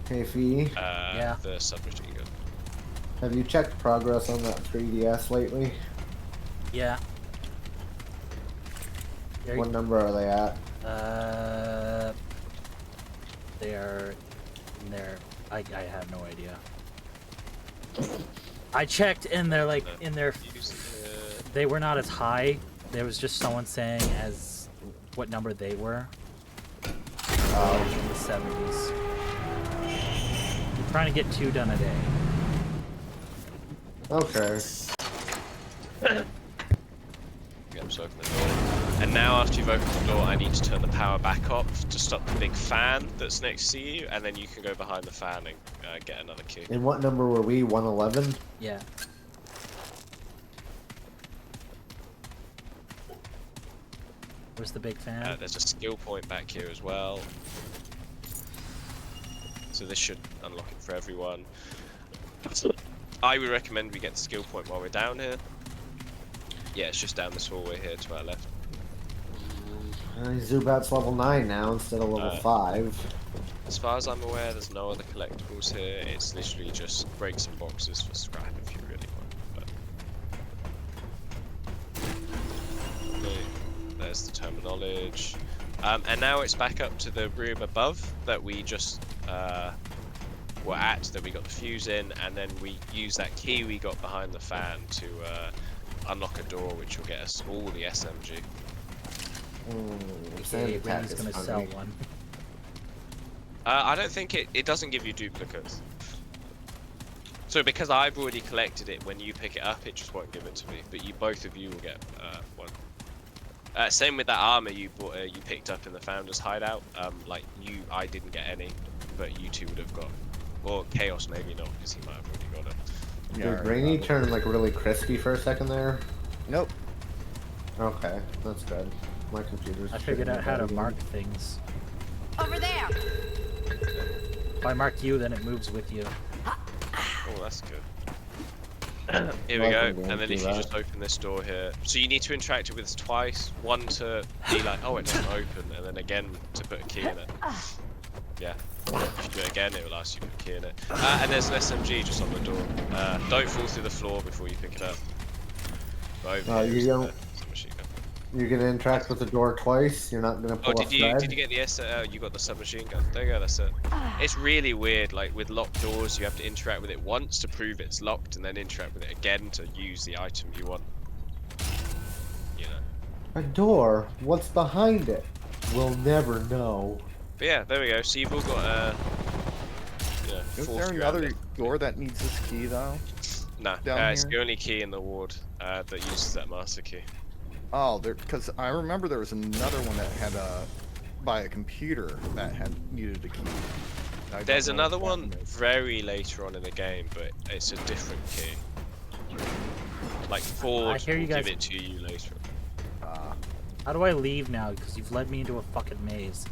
the submachine gun. Have you checked progress on that 3DS lately? Yeah. What number are they at? They're in there. I have no idea. I checked and they're like in their. They were not as high. There was just someone saying as what number they were. In the 70s. I'm trying to get 2 done a day. Okay. Yep, so open the door. And now after you've opened the door, I need to turn the power back off to stop the big fan that's next to you, and then you can go behind the fan and get another key. And what number were we? 111? Yeah. Where's the big fan? There's a skill point back here as well. So this should unlock it for everyone. I would recommend we get the skill point while we're down here. Yeah, it's just down this hallway here to our left. Zubat's level 9 now instead of level 5. As far as I'm aware, there's no other collectibles here. It's literally just break some boxes for scrap if you really want. But... Okay, there's the tome of knowledge. And now it's back up to the room above that we just were at, that we got the fuse in, and then we use that key we got behind the fan to unlock a door which will get us all the SMG. Okay, Randy's gonna sell one. I don't think it doesn't give you duplicates. So because I've already collected it, when you pick it up, it just won't give it to me. But both of you will get one. Same with that armor you bought, you picked up in the Founder's hideout. I didn't get any, but you two would have got. Or Chaos maybe not, because he might have already got it. Yeah, did Rainy turn like really crispy for a second there? Nope. Okay, that's good. My computer's. I figured out how to mark things. Over there. If I mark you, then it moves with you. Oh, that's good. Here we go, and then if you just open this door here, so you need to interact with this twice. One to be like, oh, it doesn't open, and then again to put a key in it. Yeah. If you do it again, it will ask you to put a key in it. And there's an SMG just on the door. Don't fall through the floor before you pick it up. You're gonna interact with the door twice. You're not gonna pull did you get the you got the submachine gun? There you go. That's it. It's really weird. Like with locked doors, you have to interact with it once to prove it's locked, and then interact with it again to use the item you want. You know. A door. What's behind it? We'll never know. But yeah, there we go. So you've all got Is there another door that needs this key though? No, it's the only key in the ward that uses that master key. Oh, because I remember there was another one that had by a computer that had needed a key. There's another one very later on in the game, but it's a different key. Like Ford will give it to you later. How do I leave now? Because you've led me into a fucking maze.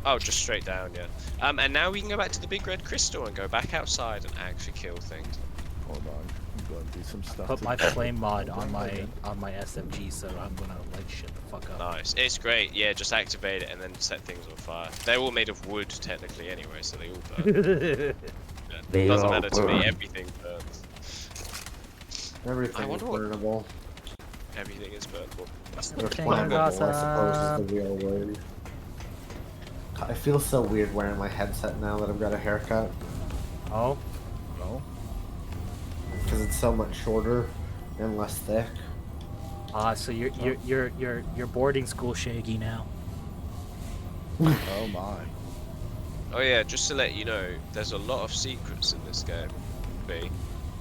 Oh, just straight down, yeah. And now we can go back to the big red crystal and go back outside and actually kill things. Hold on, I'm going to do some stuff. Put my flame mod on my SMG, so I'm gonna light shit the fuck up. Nice, it's great. Yeah, just activate it and then set things on fire. They're all made of wood technically, anyway, so they all burn. Yeah, doesn't matter to me. Everything burns. Everything is burnable. Everything is burnable. Flammable, I suppose, is the real word. I feel so weird wearing my headset now that I've got a haircut. Oh? No? Because it's so much shorter and less thick. So you're boarding school Shaggy now. Oh my. Oh yeah, just to let you know, there's a lot of secrets in this game,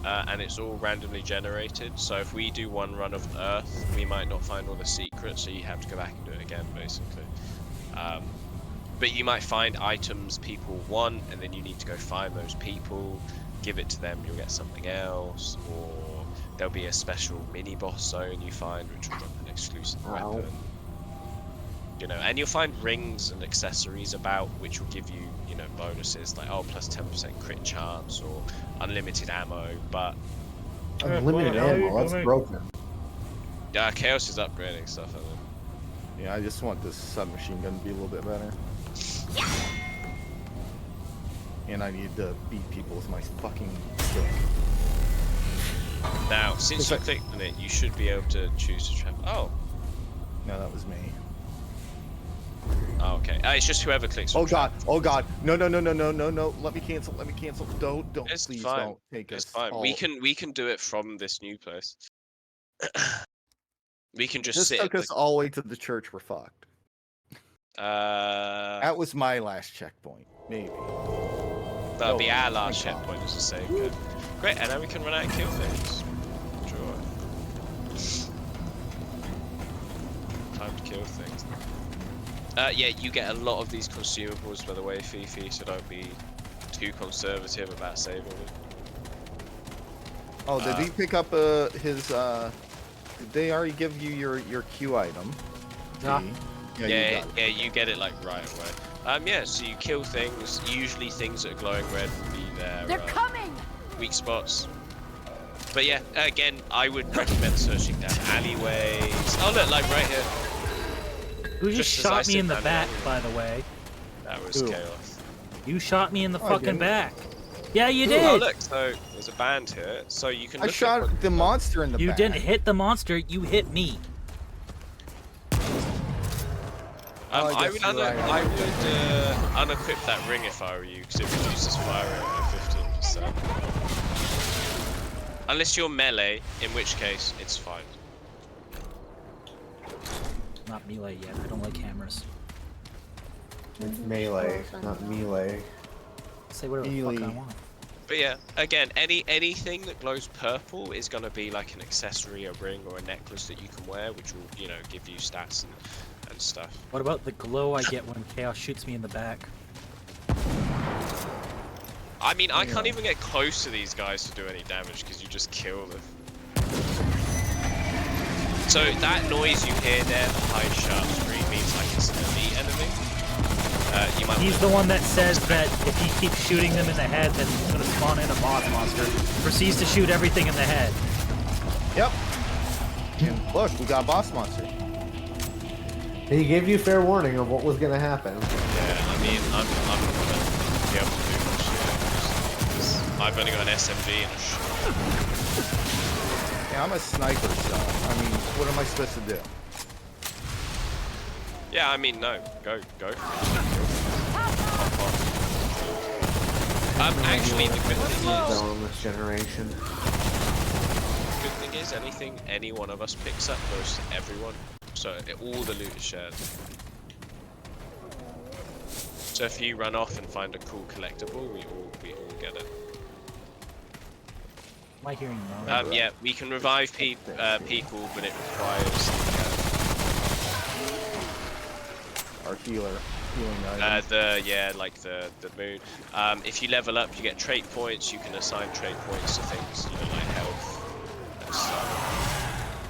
and it's all randomly generated. So if we do one run of Earth, we might not find all the secrets, so you have to go back and do it again, basically. But you might find items people want, and then you need to go find those people, give it to them, you'll get something else, or there'll be a special mini-boss zone you find, which will drop an exclusive weapon. You know, and you'll find rings and accessories about, which will give you, you know, bonuses, like, oh, plus 10% crit chance, or unlimited ammo, but... Unlimited ammo, that's broken. Yeah, Chaos is upgrading stuff, I think. Yeah, I just want this submachine gun to be a little bit better. And I need to beat people with my fucking stick. Now, since you clicked on it, you should be able to choose to travel. Oh. No, that was me. Oh, okay. It's just whoever clicks on God. Oh god. No. Let me cancel. Don't. It's Please fine. don't take us. It's fine. We can do it from this new place. We can just sit. Took us all the way to the church. We're fucked. That was my last checkpoint. Maybe. That'll be our last checkpoint, as I say. Good. Great, and then we can run out and kill things. Sure. time to kill things. Yeah, you get a lot of these consumables, by the way, Fifi, so don't be too conservative about saving them. Oh, did he pick up his? Did they already give you your Q item? Yeah. Yeah, you get it like right away. Yeah, so you kill things. Usually things that are glowing red will be their They're coming! weak spots. But yeah, again, I would recommend searching down alleyways. Oh look, like right here. Who just Just as I shot me sit in the down back, the by the way? That was Chaos. You shot me in the Oh, I fucking didn't. back. Yeah, you Ooh, did. Oh look, so there's a band here, so you can. I look shot at the monster in the You back. didn't hit the monster. You hit me. I would unequip that ring if I were you, because it reduces fire rate by 15%. Unless you're melee, in which case it's fine. Not melee yet. I don't like hammers. It's melee, not melee. Say whatever the fuck I want. But yeah, again, anything that glows purple is gonna be like an accessory, a ring, or a necklace that you can wear, which will, you know, give you stats and stuff. What about the glow I get when Chaos shoots me in the back? I mean, I can't even get close to these guys to do any damage because you just kill them. So that noise you hear there, the high sharp scream, means like it's an elite enemy. You might He's the one that says that if he keeps shooting them in the head, then he's gonna spawn in a boss monster. Proceeds to shoot everything in the head. Yep. And look, we got a boss monster. He gave you fair warning of what was gonna happen. Yeah, I mean, I'm not gonna be able to do much here. I've only got an SMG and a shot. Yeah, I'm a sniper, so I mean, what am I supposed to do? Yeah, I mean, no, go. Actually, the good thing is, on this generation. the good thing is, anything any one of us picks up goes to everyone. So all the loot is shared. So if you run off and find a cool collectible, we all get it. Am I hearing wrong? Yeah, we can revive people, but it requires Our healing item. like the moon. If you level up, you get trait points. You can assign trait points to things, you know, like health and stuff.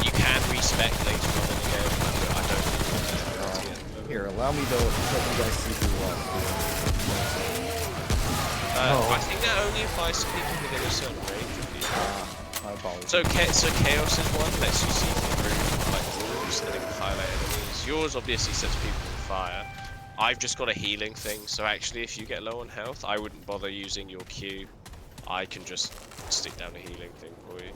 You can respec later on in the game. I don't think I'm Here, allow me to let you guys see who I think that only applies to people within a certain range of people. I apologize. So Chaos's one lets you see through like walls and it can highlight enemies. Yours obviously sets people on fire. I've just got a healing thing, so actually if you get low on health, I wouldn't bother using your Q. I can just stick down a healing thing for you.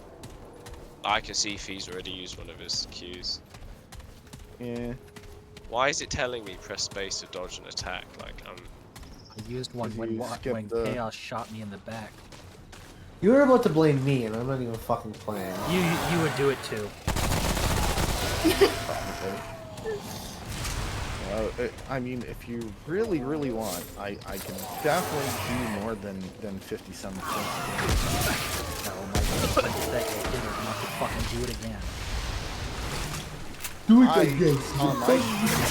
I can see if he's already used one of his Qs. Yeah. Why is it telling me press space to dodge an attack? Like I used one when Chaos shot me in the back. You were about to blame me, and I'm not even fucking playing. You would do it too. I mean, if you really want, I can definitely do more than 50-some things. No, my God, that you did it, not to fucking do it again. Do it again.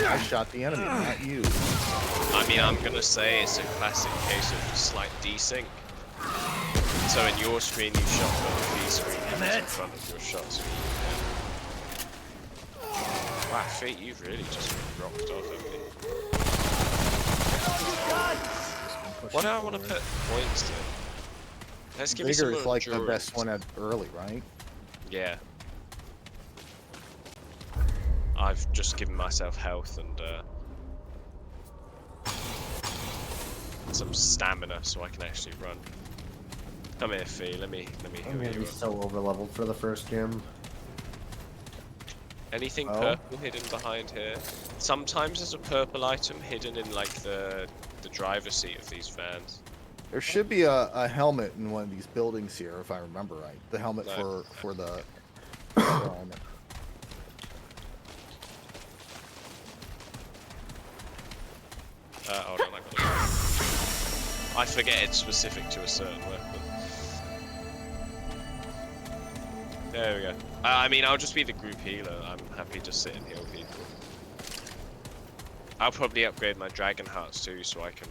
I shot the enemy, not you. I mean, I'm gonna say it's a classic case of slight desync. So in your screen, you shot on the B screen, and it's in front of your shot screen. Wow, Fate, you've really just rocked off at me. What do I want to put points to? Let's give me some Vigor is like the endurance. best one at early, right? Yeah. I've just given myself health and some stamina so I can actually run. Come here, Fee. Let me I'm heal gonna you be up. so overleveled for the first gym. Anything Oh. purple hidden behind here? Sometimes there's a purple item hidden in like the driver's seat of these vans. There should be a helmet in one of these buildings here, if I remember right. The helmet No. for the helmet. Hold on, I forget it's specific to a certain weapon. There we go. I mean, I'll just be the group healer. I'm happy to sit and heal people. I'll probably upgrade my dragon hearts too, so I can,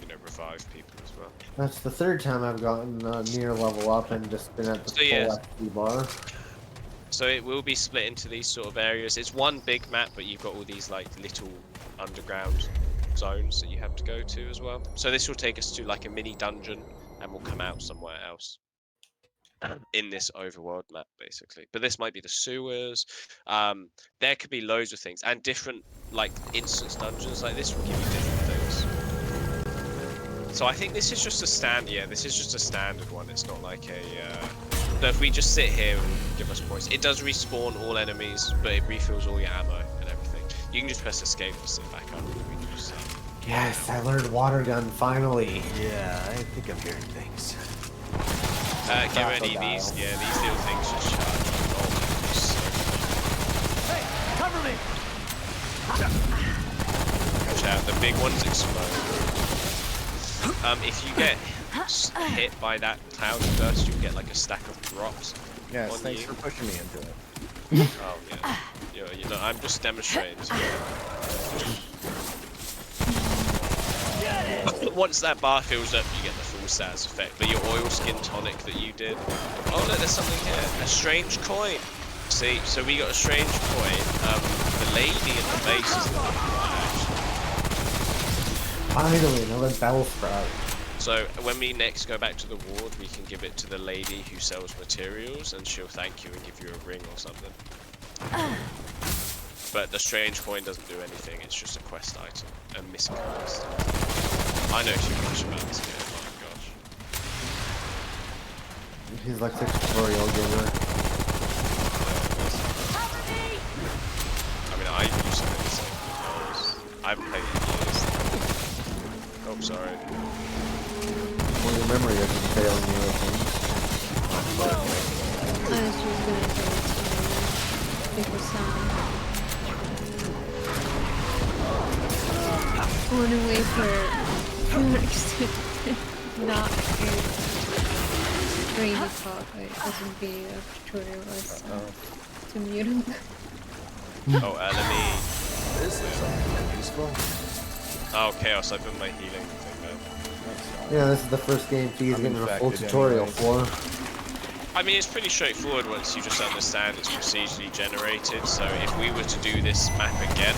you know, revive people as well. That's the third time I've gotten near level up and just been at the full XP bar. So it will be split into these sort of areas. It's one big map, but you've got all these like little underground zones that you have to go to as well. So this will take us to like a mini dungeon, and we'll come out somewhere else in this overworld map, basically. But this might be the sewers. There could be loads of things, and different like instance dungeons like this will give you different things. So I think this is just a this is just a standard one. It's not like a so if we just sit here and give us points, it does respawn all enemies, but it refills all your ammo and everything. You can just press escape to sit back up. Yes, I learned water gun finally. Yeah, I think I'm hearing things. Get ready, these little things just charge. Hey, cover me! Watch out, the big ones explode. If you get hit by that cloud burst, you'll get like a stack of drops. Yes, on thanks you. for pushing me into it. Oh yeah. You know, I'm just demonstrating. Once that bar fills up, you get the full stats effect. But your oil skin tonic that you did. Oh look, there's something here. A strange coin. See, so we got a strange coin. The lady in the base is the one who Finally, another bell sprout. So when we next go back to the ward, we can give it to the lady who sells materials, and she'll thank you and give you a ring or something. But the strange coin doesn't do anything, it's just a quest item. A missing quest. I know too much about this game, oh my gosh. He's like the tutorial giver. I mean, I used to play this game. I haven't played it in years. Oh, sorry. Well, your memory isn't failing you, I think. I was just gonna go to bigger sound. I wanna wait for Max to not crazy talk, but it doesn't be a tutorial or stuff to mute him. Oh, enemy. This is something useful. Oh, Chaos, I've been my healing thing there. Yeah, this is the first game T's getting a full tutorial for. I mean, it's pretty straightforward once you just understand it's procedurally generated. So if we were to do this map again,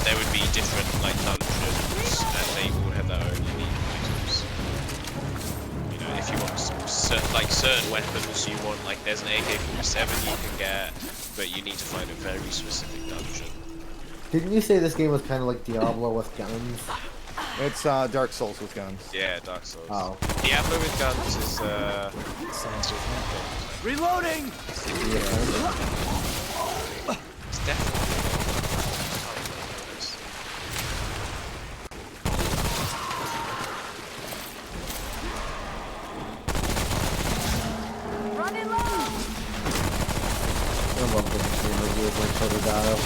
there would be different like dungeons, and they all have their own unique items. You know, if you want certain weapons, you want like there's an AK-47 you can get, but you need to find a very specific dungeon. Didn't you say this game was kind of like Diablo with guns? It's Dark Souls with guns. Yeah, Dark Souls. Oh. Diablo with guns is Reloading! It's definitely. Running low! I love this game review with my Totodile.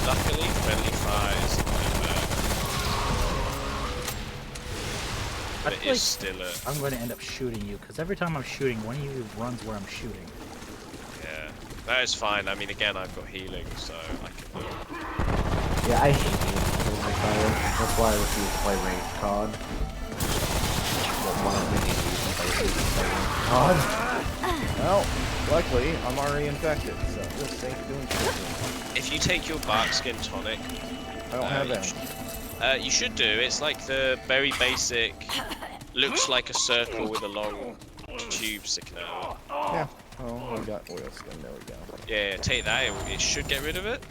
Luckily, friendly fires. But it is still a... I'm going to end up shooting you, because every time I'm shooting, one of you runs where I'm shooting. Yeah, that is fine. I mean, again, I've got healing, so I can do it. Yeah, I hate games with my fire. That's why I refuse to play ranked COD. COD? Well, luckily, I'm already infected, so this ain't doing shit. If you take your bark skin tonic... I don't have that. You should do. It's like the very basic, looks like a circle with a long tube sticking out. Yeah. Oh, I got oil skin. There we go. Yeah, take that. It should get rid of it.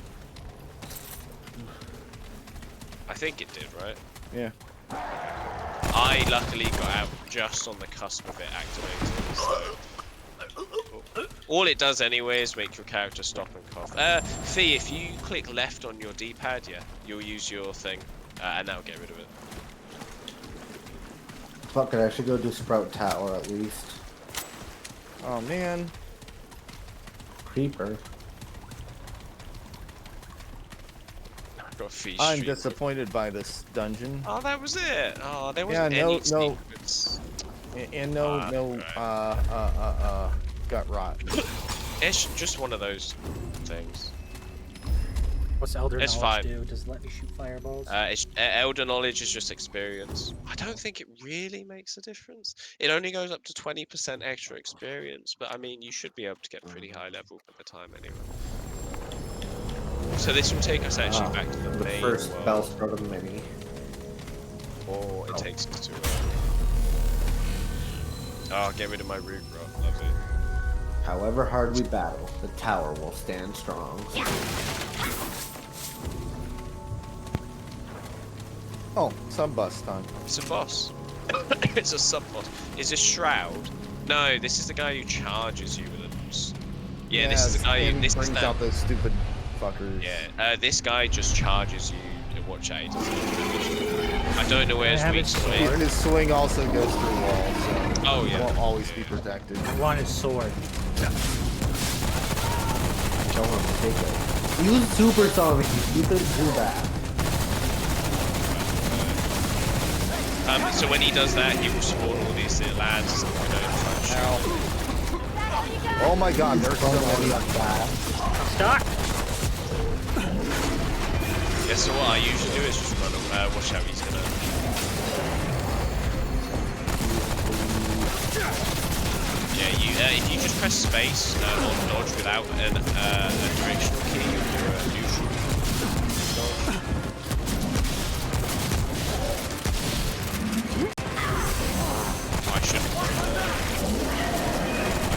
I think it did, right? Yeah. I luckily got out just on the cusp of it activating, so... All it does anyway is make your character stop and cough. Fee, if you click left on your D-pad, yeah, you'll use your thing. And that'll get rid of it. Fuck it, I should go do Sprout Tower at least. Oh man. Creeper. I've got Fee I'm Street. disappointed by this dungeon. Oh, that was it. Oh, there wasn't any secrets. And no gut rot. It's just one of those things. What's Elder It's Knowledge fine. do? Does it let me shoot fireballs? Elder Knowledge is just experience. I don't think it really makes a difference. It only goes up to 20% extra experience, but I mean, you should be able to get pretty high level by the time anyway. So this will take us actually back to the main first world. Bellsprout mini. Or it takes us to... Oh, get rid of my root rock. Love it. However hard we battle, the tower will stand strong. Oh, sub-boss time. It's a boss. It's a sub-boss. Is this Shroud? No, this is the guy who charges you with it. Yeah, this is the guy who... This brings is out those stupid fuckers. Yeah, this guy just charges you. Watch out, he doesn't. I don't know where his weak spot is. His swing also goes through walls, so oh, he yeah. won't always be protected. I want his sword. Kill him, take it. Use Super Sonic, you stupid Zubat. So when he does that, he will spawn all these little lads that we don't touch. Oh my god, there's so many of that. Stop! Yeah, so what I usually do is just run away. Watch out, he's gonna... Yeah, if you just press space on dodge without a directional key, you'll do a neutral dodge. I shouldn't.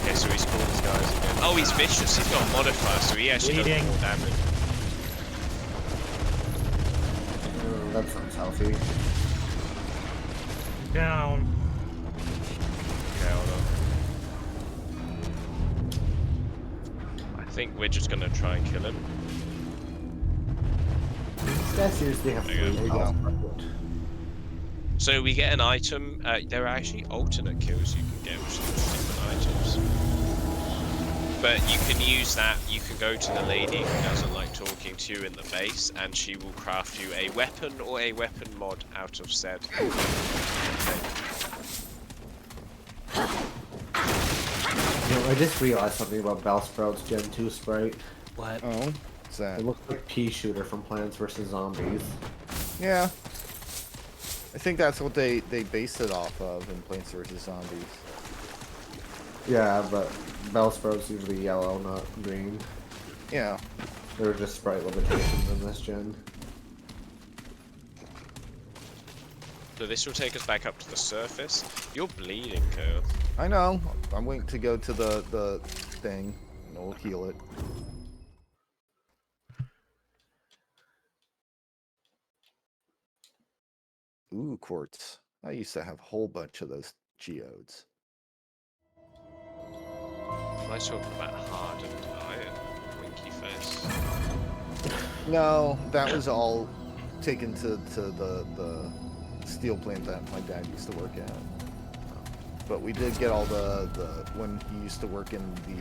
Okay, so he's called his guys again. Oh, he's vicious. He's got a modifier, so he actually does more damage. That sounds healthy. Down. Okay, hold on. I think we're just gonna try and kill him. These guys seriously have 3 health. So we get an item. There are actually alternate kills you can get with different items. But you can use that, you can go to the lady who doesn't like talking to you in the base, and she will craft you a weapon or a weapon mod out of said. Okay. You know, I just realized something about Bellsprout's Gen 2 sprite. What? Oh, what's that? It looks like Pea Shooter from Plants vs. Zombies. Yeah. I think that's what they based it off of in Plants vs. Zombies. Yeah, but Bellsprout's usually yellow, not green. Yeah. There are just sprite limitations in this gen. So this will take us back up to the surface. You're bleeding, Kyle. I know. I'm waiting to go to the thing, and we'll heal it. Ooh, quartz. I used to have a whole bunch of those geodes. Am I talking about hardened iron? Winky face. No, that was all taken to the steel plant that my dad used to work at. But we did get all the when he used to work in the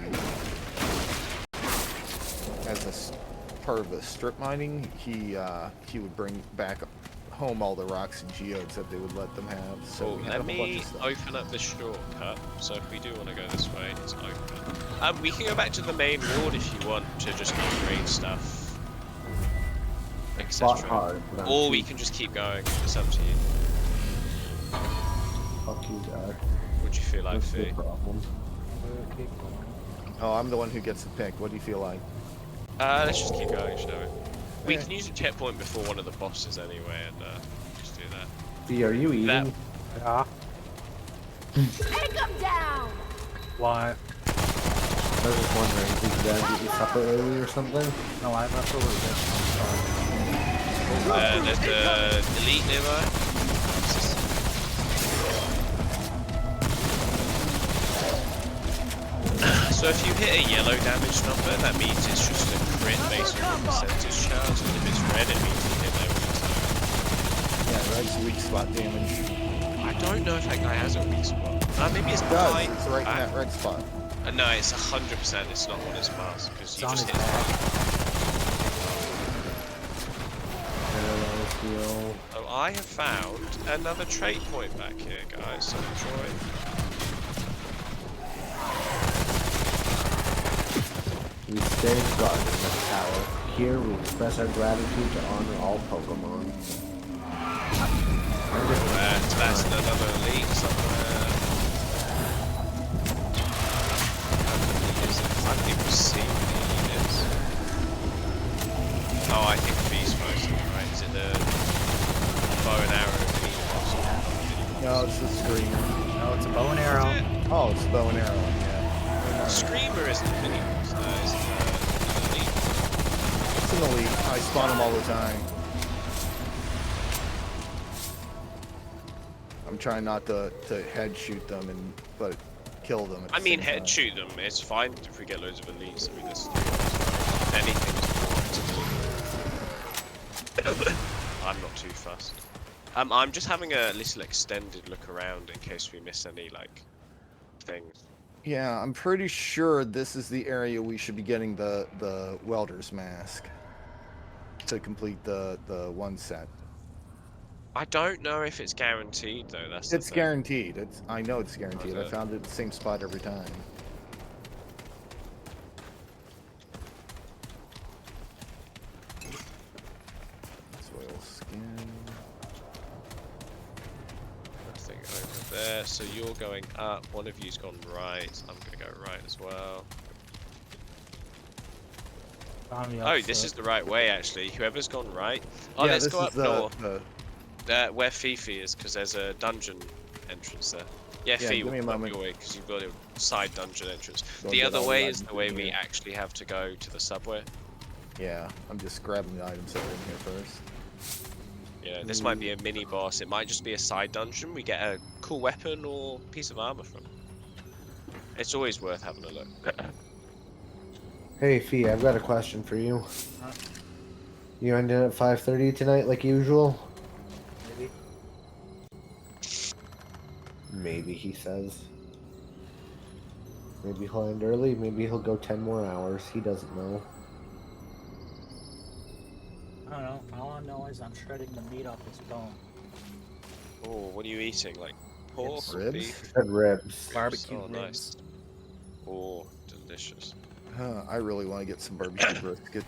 as a part of the strip mining, he would bring back home all the rocks and geodes that they would let them have. So we had let a bunch me of stuff. open up this shortcut. So if we do want to go this way, it's open. We can go back to the main world if you want to just upgrade stuff, etc. Or we can just keep going. It's up to you. Fuck you, guy. What do you feel like, That's Fee? the problem. Oh, I'm the one who gets to pick. What do you feel like? Let's just keep going, shall we? We can use a checkpoint before one of the bosses anyway, and just do that. Fee, are you eating? Yeah. Take him down! Why? I was just wondering, did you guys eat supper early or something? No, I'm left over this. There's the elite nearby. So if you hit a yellow damage number, that means it's just a crit based on the percentage chance, and if it's red, it means you hit there with Yeah, red's weak spot damage. I don't know if that guy has a weak spot. Maybe it's It does. blind. It's right in that red spot. No, it's 100%. It's not on his mask because you just hit. Oh, I have found another trait point back here, guys. So enjoy. We stay guard in this tower. Here, we express our gratitude to honor all Pokemon. That's another elite somewhere. I think we see what the is. Oh, I think Feast most of it, right? Is it the bow and arrow elite? No, it's the Screamer. No, it's a bow and arrow. Oh, it's bow and arrow, yeah. Screamer isn't a mini boss, no, it's an elite. It's an elite. I spawn them all the time. I'm trying not to head shoot them, but kill them. I mean, head shoot them. It's fine if we get loads of elites. I mean, there's anything to do. I'm not too fussed. I'm just having a little extended look around in case we miss any like things. Yeah, I'm pretty sure this is the area we should be getting the welder's mask to complete the one set. I don't know if it's guaranteed though. That's It's guaranteed. I know it's guaranteed. I found it at the same spot every time. Soil skin. Nothing over there. So you're going up. One of you's gone right. I'm gonna go right as well. Oh, this is the right way actually. Whoever's gone right. Oh, yeah, let's go up north. Where Fifi is, because there's a dungeon entrance there. Yeah, Fifi will go your way, because you've got a side dungeon entrance. The other way is the way we actually have to go to the subway. Yeah, I'm just grabbing the items that are in here first. Yeah, this might be a mini boss. It might just be a side dungeon. We get a cool weapon or piece of armor from. It's always worth having a look. Hey, Fee, I've got a question for you. You ended at 5:30 tonight, like usual? Maybe, he says. Maybe he'll end early, maybe he'll go 10 more hours. He doesn't know. I don't know. All I know is I'm shredding the meat off his bone. Oh, what are you eating? Like pork or Ribs? beef? Said ribs. Barbecue Oh, ribs. nice. Oh, delicious. I really want to get some barbecue brisket.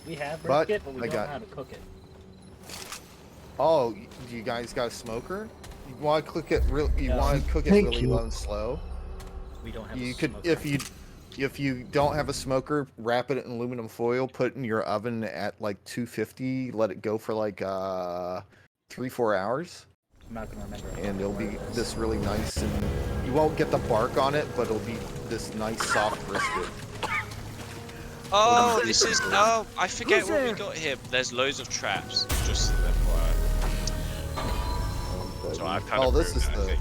We have brisket, but we don't know how to cook it. Oh, you guys got a smoker? You want to cook it real? You want to cook it really low and slow? We don't have. You could, if you don't have a smoker, wrap it in aluminum foil, put it in your oven at like 250, let it go for like 3-4 hours. I'm not gonna remember. And it'll be this really nice, and you won't get the bark on it, but it'll be this nice soft brisket. Oh, this is. Oh, I forget what we got here. There's loads of traps. Just FYI. So I kind of. This is the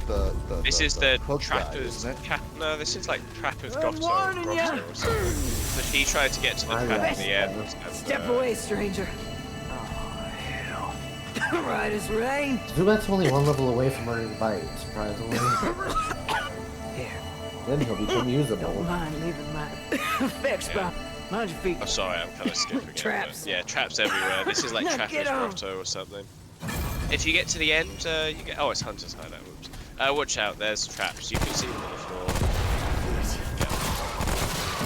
This is the hook guy, Trapper's. isn't it? No, this is like Trapper's Grotto or something. But he tried to get to the trap in the end. And, Step away, stranger. Oh, hell. Right as rain. Zubat's only one level away from learning bite, surprisingly. Here. Then he'll become usable. Don't mind leaving my effects, bro. Mind your feet. Oh, sorry, I'm kind of skipping it. Traps. Yeah, traps everywhere. This is like Now Trapper's get on. Grotto or something. If you get to the end, you get. Oh, it's Hunter's Hideout. Whoops. Watch out, there's traps. You can see them on the floor.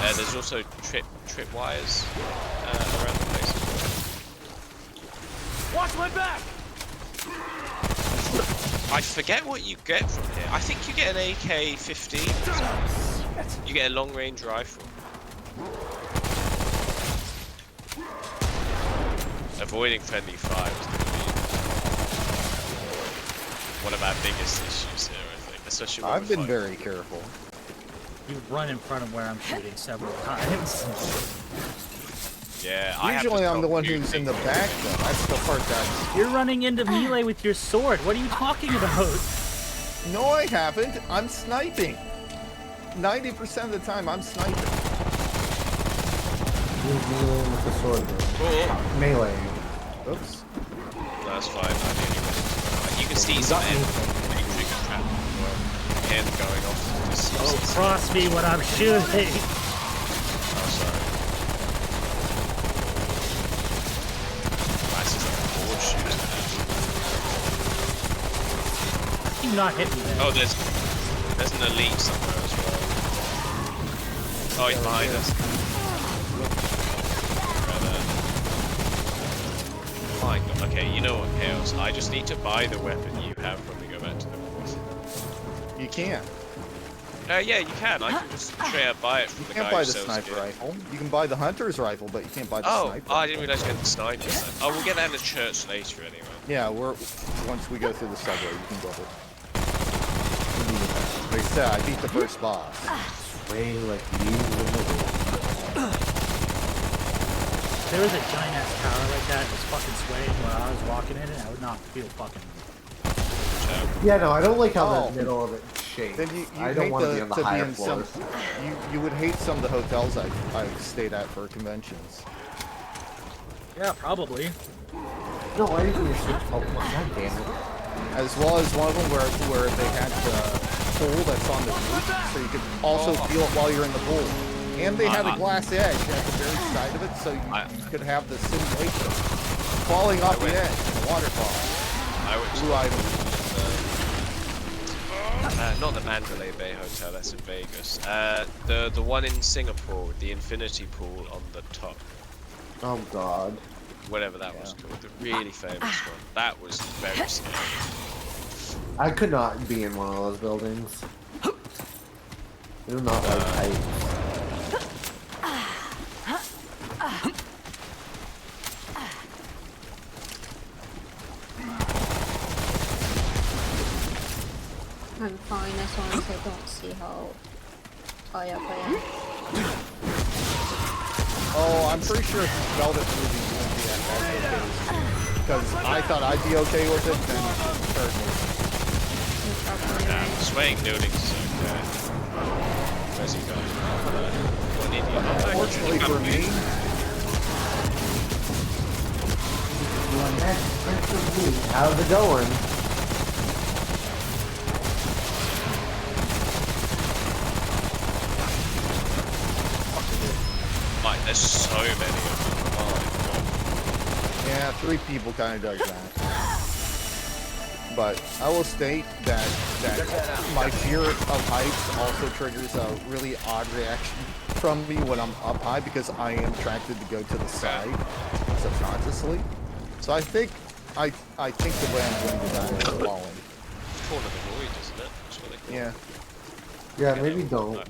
Yeah. There's also trip wires around the place as well. Watch my back! I forget what you get from here. I think you get an AK-15. You get a long-range rifle. Avoiding friendly fire is going to be one of our biggest issues here, I think. Especially when I've been very careful. You run in front of where I'm shooting several times. Yeah, Usually I'm the one who's in the back, though. That's the part that... You're running into melee with your sword. What are you talking about? No, I haven't. I'm sniping. 90% of the time, I'm sniping. He's meleeing with the sword. Melee. Oops. That's fine. I mean, you can see some end going off. Oh, cross me when I'm shooting. Oh, sorry. This is like a board shoot. You not hit me then. Oh, there's an elite somewhere as well. Oh, he's behind us. my god. Okay, you know what, Chaos? I just need to buy the weapon you have when we go back to the north. You can't. Yeah, you can. I can just straight up buy it from You the can't guy buy who the sells sniper gear. rifle. You can buy the hunter's rifle, but you can't buy the sniper. I didn't realize you had the sniper. Oh, we'll get that in the church later anyway. Yeah, once we go through the subway, you can get it. Like I said, I beat the first boss. Way like you in the middle. If there was a giant ass tower like that that's fucking swaying while I was walking in it, I would not feel fucking. Yeah, no, I don't like how the middle of it shakes. Then you I don't hate want to be on the higher floors. You would hate some of the hotels I've stayed at for conventions. Yeah, probably. No, why didn't you switch Pokemon? God damn it. As well as one of them where they had the pool that's on the roof, so you could also feel it while you're in the pool. And they had a glass edge at the very side of it, so you could have the simulation falling off the edge, the waterfall. Blue items. Not the Mandalay Bay Hotel, that's in Vegas. The one in Singapore with the infinity pool on the top. Oh god. Whatever that was called, the really famous one. That was very scary. I could not be in one of those buildings. I do not like heights. I'm fine as long as I don't see how high up I am. Oh, I'm pretty sure if you spelled it through the won't be at okay. Because I thought I'd be okay with it, then it hurt me. Swaying buildings is okay. Where's he going? What an idiot. Unfortunately for me, how's it going? Like, there's so many of them. Oh my yeah, 3 people kind of does that. But I will state that my fear of heights also triggers a really odd reaction from me when I'm up high because I am attracted to go to the side subconsciously. So I think the way I'm going to die is falling. Corner of the void, isn't it? That's what they call Yeah. Yeah, maybe don't.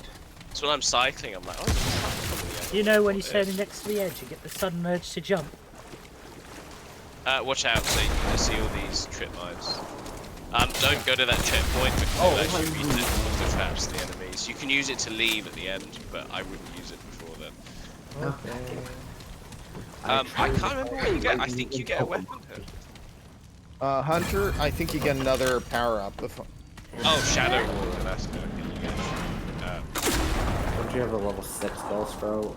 So when I'm cycling, I'm like, oh, there's a truck coming the You know when you're standing next to the edge, you get the sudden urge to jump. Watch out, so you can see all these trip mines. Don't go to that checkpoint because it'll actually reset all of the traps to the enemies. You can use it to leave at the end, but I wouldn't use it before then. Okay. I can't remember what you get. I think you get a weapon here. Hunter, I think you get another power-up. Oh, Shadow Wall, that's good. Don't you have a level 6 spell sprout?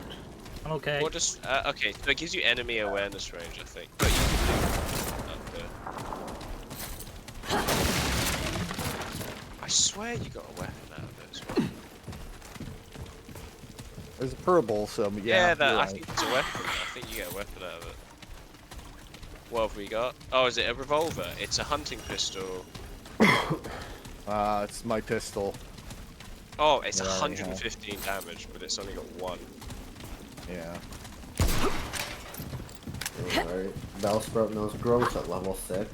Okay. Or just, okay, so it gives you enemy awareness range, I think. But you can do I swear you got a weapon out of it as well. There's a purple, so yeah. I right. think it's a weapon. I think you get a weapon out of it. What have we got? Oh, is it a revolver? It's a hunting pistol. It's my pistol. Oh, it's 115 damage, but it's only got 1. Yeah. Alright. Bellsprout knows growth at level 6.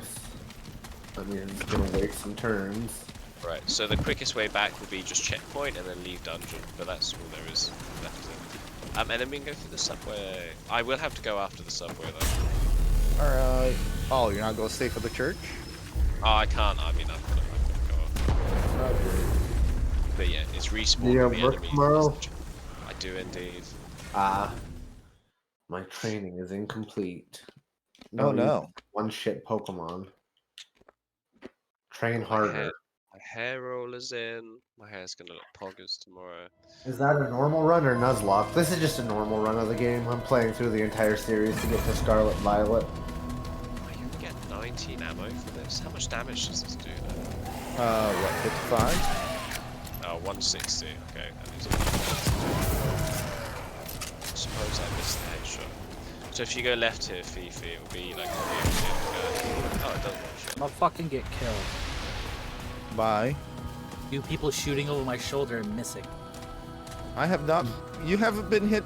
I mean, it's gonna waste some turns. Right, so the quickest way back would be just checkpoint and then leave dungeon, but that's all there is left of it. And then we can go through the subway. I will have to go after the subway though. Alright. Oh, you're not going to stay for the church? Oh, I can't. I mean, I'm gonna go off. But yeah, it's respawn You the have work enemy. tomorrow? I do indeed. My training is incomplete. Oh no. One shit Pokemon. Train harder. My hair roller's in. My hair's gonna look poggers tomorrow. Is that a normal run or Nuzlocke? This is just a normal run of the game. I'm playing through the entire series to get to Scarlet Violet. You can get 19 ammo for this. How much damage does this do then? What, 55? Oh, 160. Okay, that is suppose I missed the headshot. So if you go left here, Fifi, it'll be like oh, it does one shot. I'll fucking get killed. Bye. You people shooting over my shoulder and missing. I have not. You haven't been hit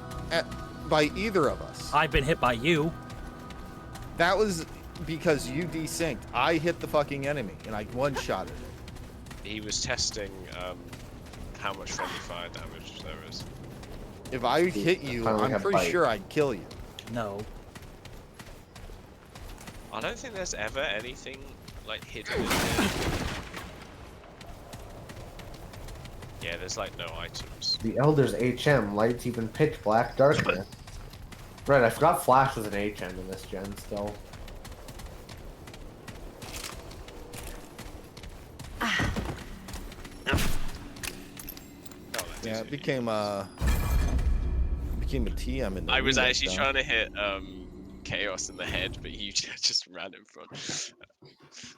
by either of us. I've been hit by you. That was because you desynced. I hit the fucking enemy and I one-shotted it. He was testing how much friendly fire damage there is. If I hit you, I'm pretty sure I'd kill you. No. I don't think there's ever anything like hidden in here. Yeah, there's like no items. The Elder's HM lights even pitch black darkness. Right, I forgot Flash was an HM in this gen still. Yeah, it became a TM in the I was remake, actually though. trying to hit Chaos in the head, but you just ran in front.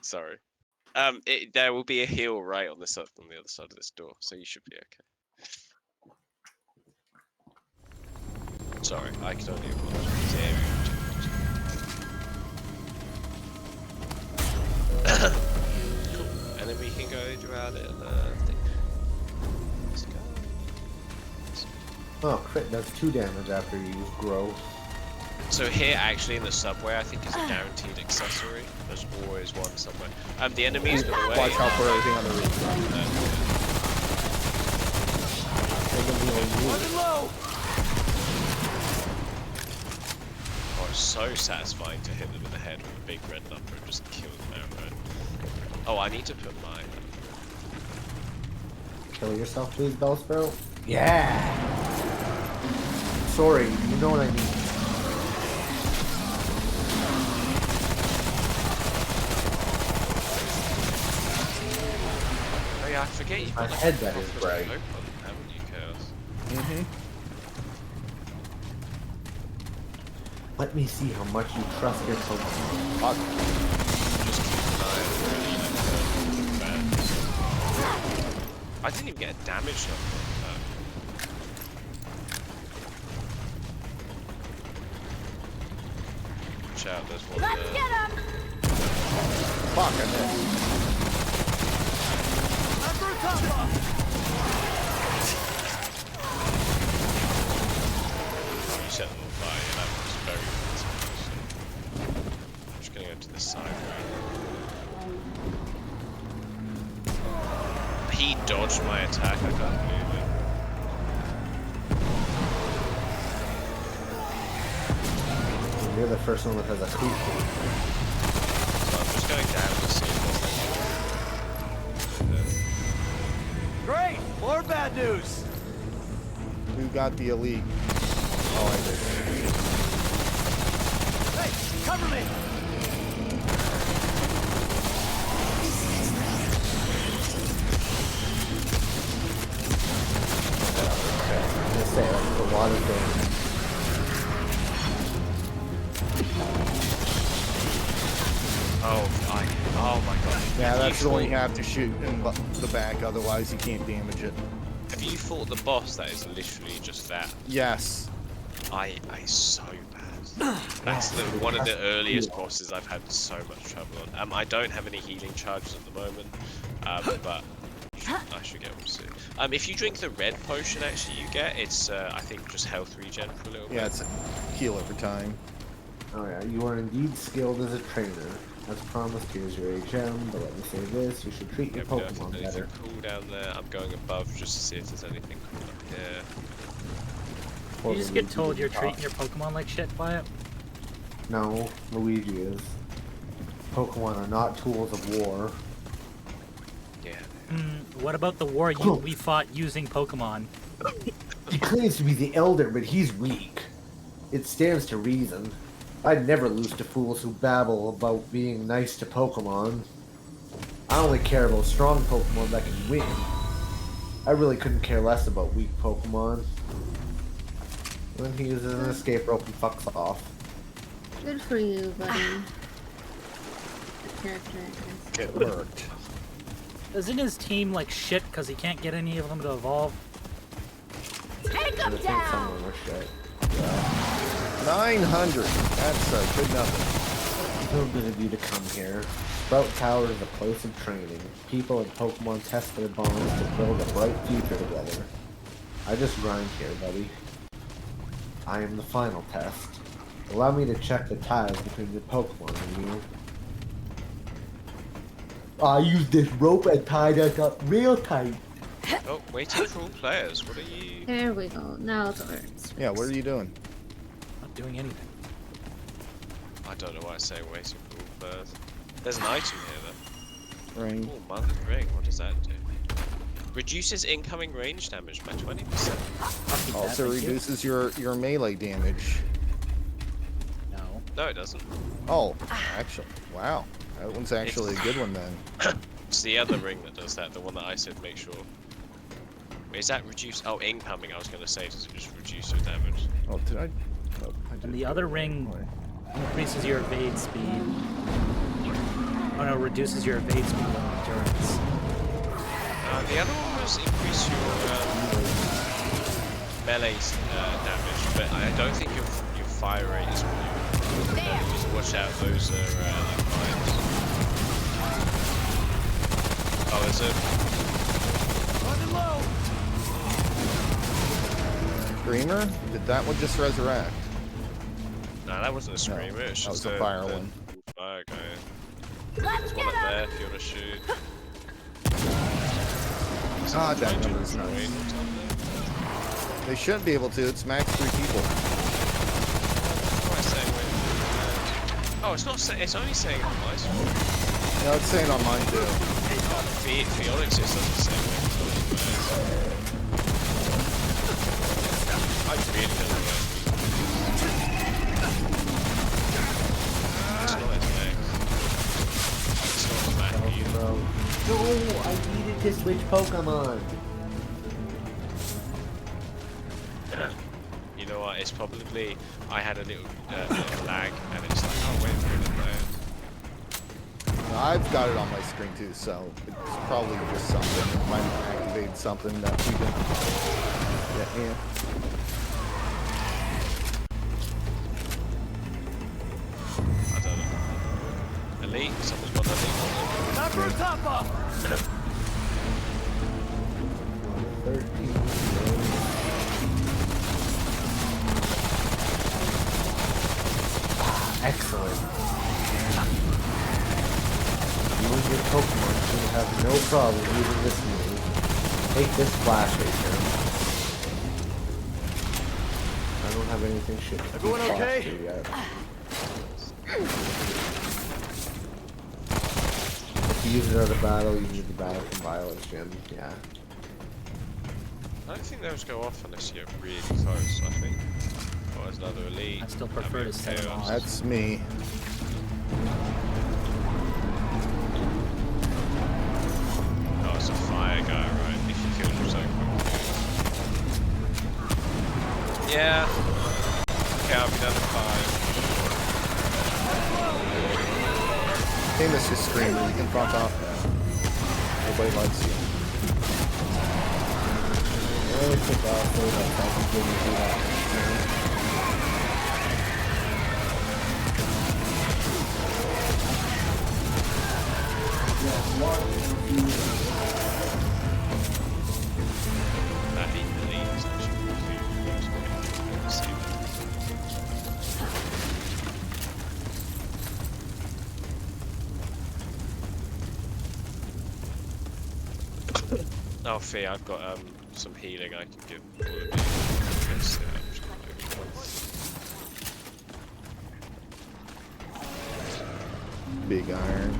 Sorry. There will be a heal right on this on the other side of this door, so you should be okay. Sorry, I can only apologize. Cool. And then we can go around it and thing. Let's go. Oh, crit does 2 damage after you use growth. So here, actually, in the subway, I think is a guaranteed accessory. There's always one somewhere. The enemies got away. Watch out for everything on the roof. Oh, it's so satisfying to hit them in the head with a big red number and just kill them outright. Oh, I need to put mine. Kill yourself, please, Bellsprout. Yeah. Sorry, you know what I mean. Oh yeah, I forget you've got My like head a that is proper bright. scope on, haven't you, Chaos? Mm-hmm. Let me see how much you trust your Pokemon. Just keep an eye on really, I didn't even get a damage number on that. Watch out, there's one Let's there. get him! Fuck, I missed. You set them on fire, that was very expensive. I'm just gonna go to the side right. He dodged my attack, I can't believe it. You're the first one that has a hoop. So I'm just going down to see if there's anything. Great! More bad news! Who got the elite? Oh, I did. Hey, cover me! I'm gonna say, that's a lot of damage. Oh my god. Yeah, that's the one you have to shoot in the back, otherwise you can't damage it. Have you fought the boss that is literally just that? Yes. I so bad. That's one of the earliest bosses I've had so much trouble on. I don't have any healing charges at the moment, but I should get one soon. If you drink the red potion, actually, you get it's I think just health regen for a little bit. Yeah, it's heal over time. Oh yeah, you are indeed skilled as a trainer. As promised, here's your HM, but let me say this, you should treat your Pokemon better. Cool down there. I'm going above just to see if there's anything cool up here. You just get told you're treating your Pokemon like shit by it? No, Luigi is. Pokemon are not tools of war. Yeah. What about the war we fought using Pokemon? He claims to be the Elder, but he's weak. It stands to reason. I'd never lose to fools who babble about being nice to Pokemon. I only care about strong Pokemon that can win. I really couldn't care less about weak Pokemon. When he uses an escape rope and fucks off. Good for you, buddy. Get murked. Isn't his team like shit because he can't get any of them to evolve? Take him I think down! some of them are shit. 900. That's good nothing. So good of you to come here. Sprout Tower is a place of training. People and Pokemon test their bonds to build a bright future together. I just grind here, buddy. I am the final test. Allow me to check the ties between the Pokemon and you. I used this rope and tied us up real tight. Oh, waiting for all players. What are you? There we go. Now it's our space. Yeah, what are you doing? Not doing anything. I don't know why I say waiting for all players. There's an item here though. Ring. Oh, mother ring. What does that do? Reduces incoming range damage by 20%. Also reduces your melee damage. No, it doesn't. Oh, actually, wow. That one's actually a good one then. It's the other ring that does that, the one that I said make sure. Wait, is that reduce? Oh, incoming, I was going to say, does it just reduce your damage? Oh, did I? Oh, I did And the other ring increases your evade speed. Oh no, reduces your evade speed and endurance. The other one was increase your melee damage, but I don't think your fire rate is really. Just watch out, those are mines. Oh, there's a... Screamer? Did that one just resurrect? No, that wasn't a screamer, No, it's that just was a fire one. Fire guy. There's one up there if you want to shoot. Ah, that number's nice. They shouldn't be able to, it's max 3 people. Oh, it's not. It's only saying on my screen. No, it's saying on mine too. Phoenix is doesn't say. I really don't know. It's not his max. It's not his max either. No, I needed to switch Pokemon. You know what? It's probably I had a little bit of lag, and it's like, oh wait a minute. I've got it on my screen too, so it's probably just something. It might activate something that we can get here. I don't know. Elite? Someone's got elite. Time for a top off. 13. Excellent. You and your Pokemon should have no problem using this move. Take this flash right here. I don't have anything shit to Everyone flash okay? to yet. If you use it out of battle, you need the battle from violence gem. Yeah. I don't think those go off unless you're really close, I think. Oh, there's another elite. I still prefer to set it off. That's me. Oh, it's a fire guy, right? If you kill him so quick. Yeah. Okay, I'll be down to 5. Famous is Screamer, you can front off now. Nobody likes you. Really pick off those that can give you that. Oh, Fee, I've got some healing I can give all of you. Yes, I'm just gonna do Big iron.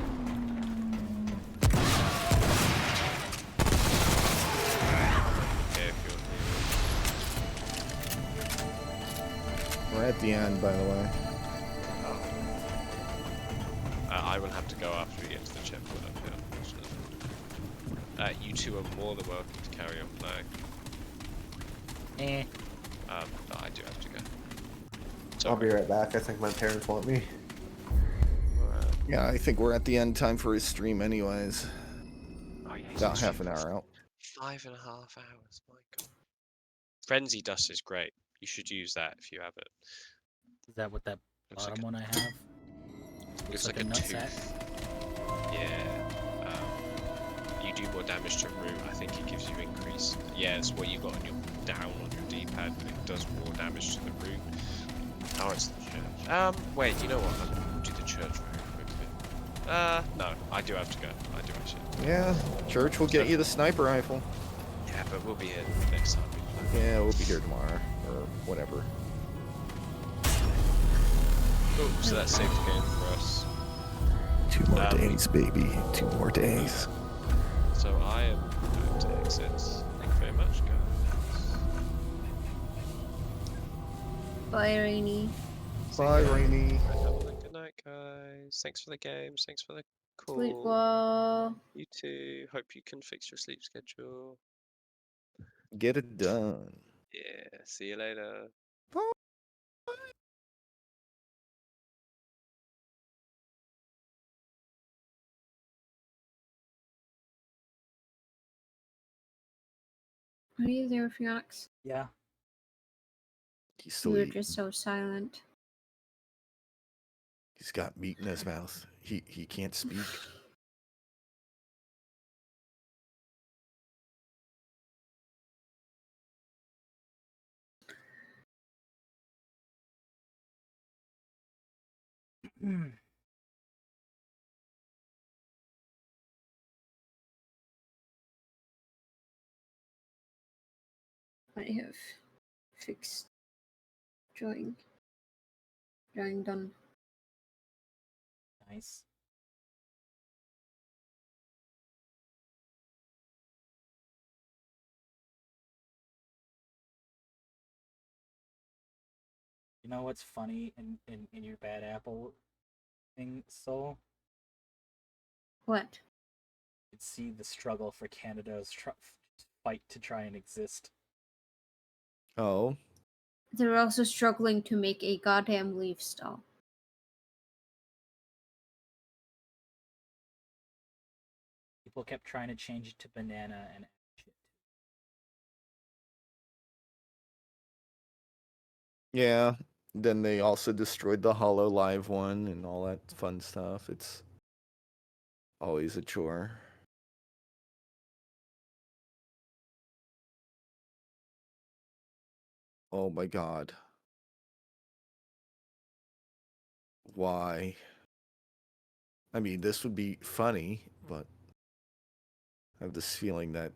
okay, if you're We're at the end, by the way. I will have to go after we get to the checkpoint up here, unfortunately. You two are more than welcome to carry on playing. But I do have to go. I'll be right back. I think my parents want me. Yeah, I think we're at the end time for his stream anyways. Oh, yeah, About half an hour out. 5.5 hours, my god. Frenzy Dust is great. You should use that if you have it. Is that what that Looks bottom like one I have? Looks like a nutsack. tooth. Yeah. You do more damage to root. I think it gives you increase. Yeah, it's what you got on your down on your D-pad, but it does more damage to the root. Oh, it's the church. Wait, you know what? I'll do the church very quickly. No, I do have to go. I do actually. Yeah, church will get you the sniper rifle. Yeah, but we'll be here next time we play. Yeah, we'll be here tomorrow, or whatever. Cool, so that's saved the game for us. 2 more days, baby. 2 more days. So I am going to exit. Thank you very much, guys. Bye, Rainy. Bye, Rainy. Have a good night, guys. Thanks for the games. Thanks for the call. Sleep well. You too. Hope you can fix your sleep schedule. Get it done. Yeah. See you later. Are you there, Phoenix? Yeah. He's You still were eating. just so silent. He's got meat in his mouth. He can't speak. I have fixed drawing. Drawing done. Nice. You know what's funny in your bad apple thing, Soul? What? You could see the struggle for Canada's fight to try and exist. Oh. They're also struggling to make a goddamn leaf stall. People kept trying to change it to banana and shit. Yeah. Then they also destroyed the Hollow Live one and all that fun stuff. It's always a chore. Oh my god. Why? I mean, this would be funny, but I have this feeling that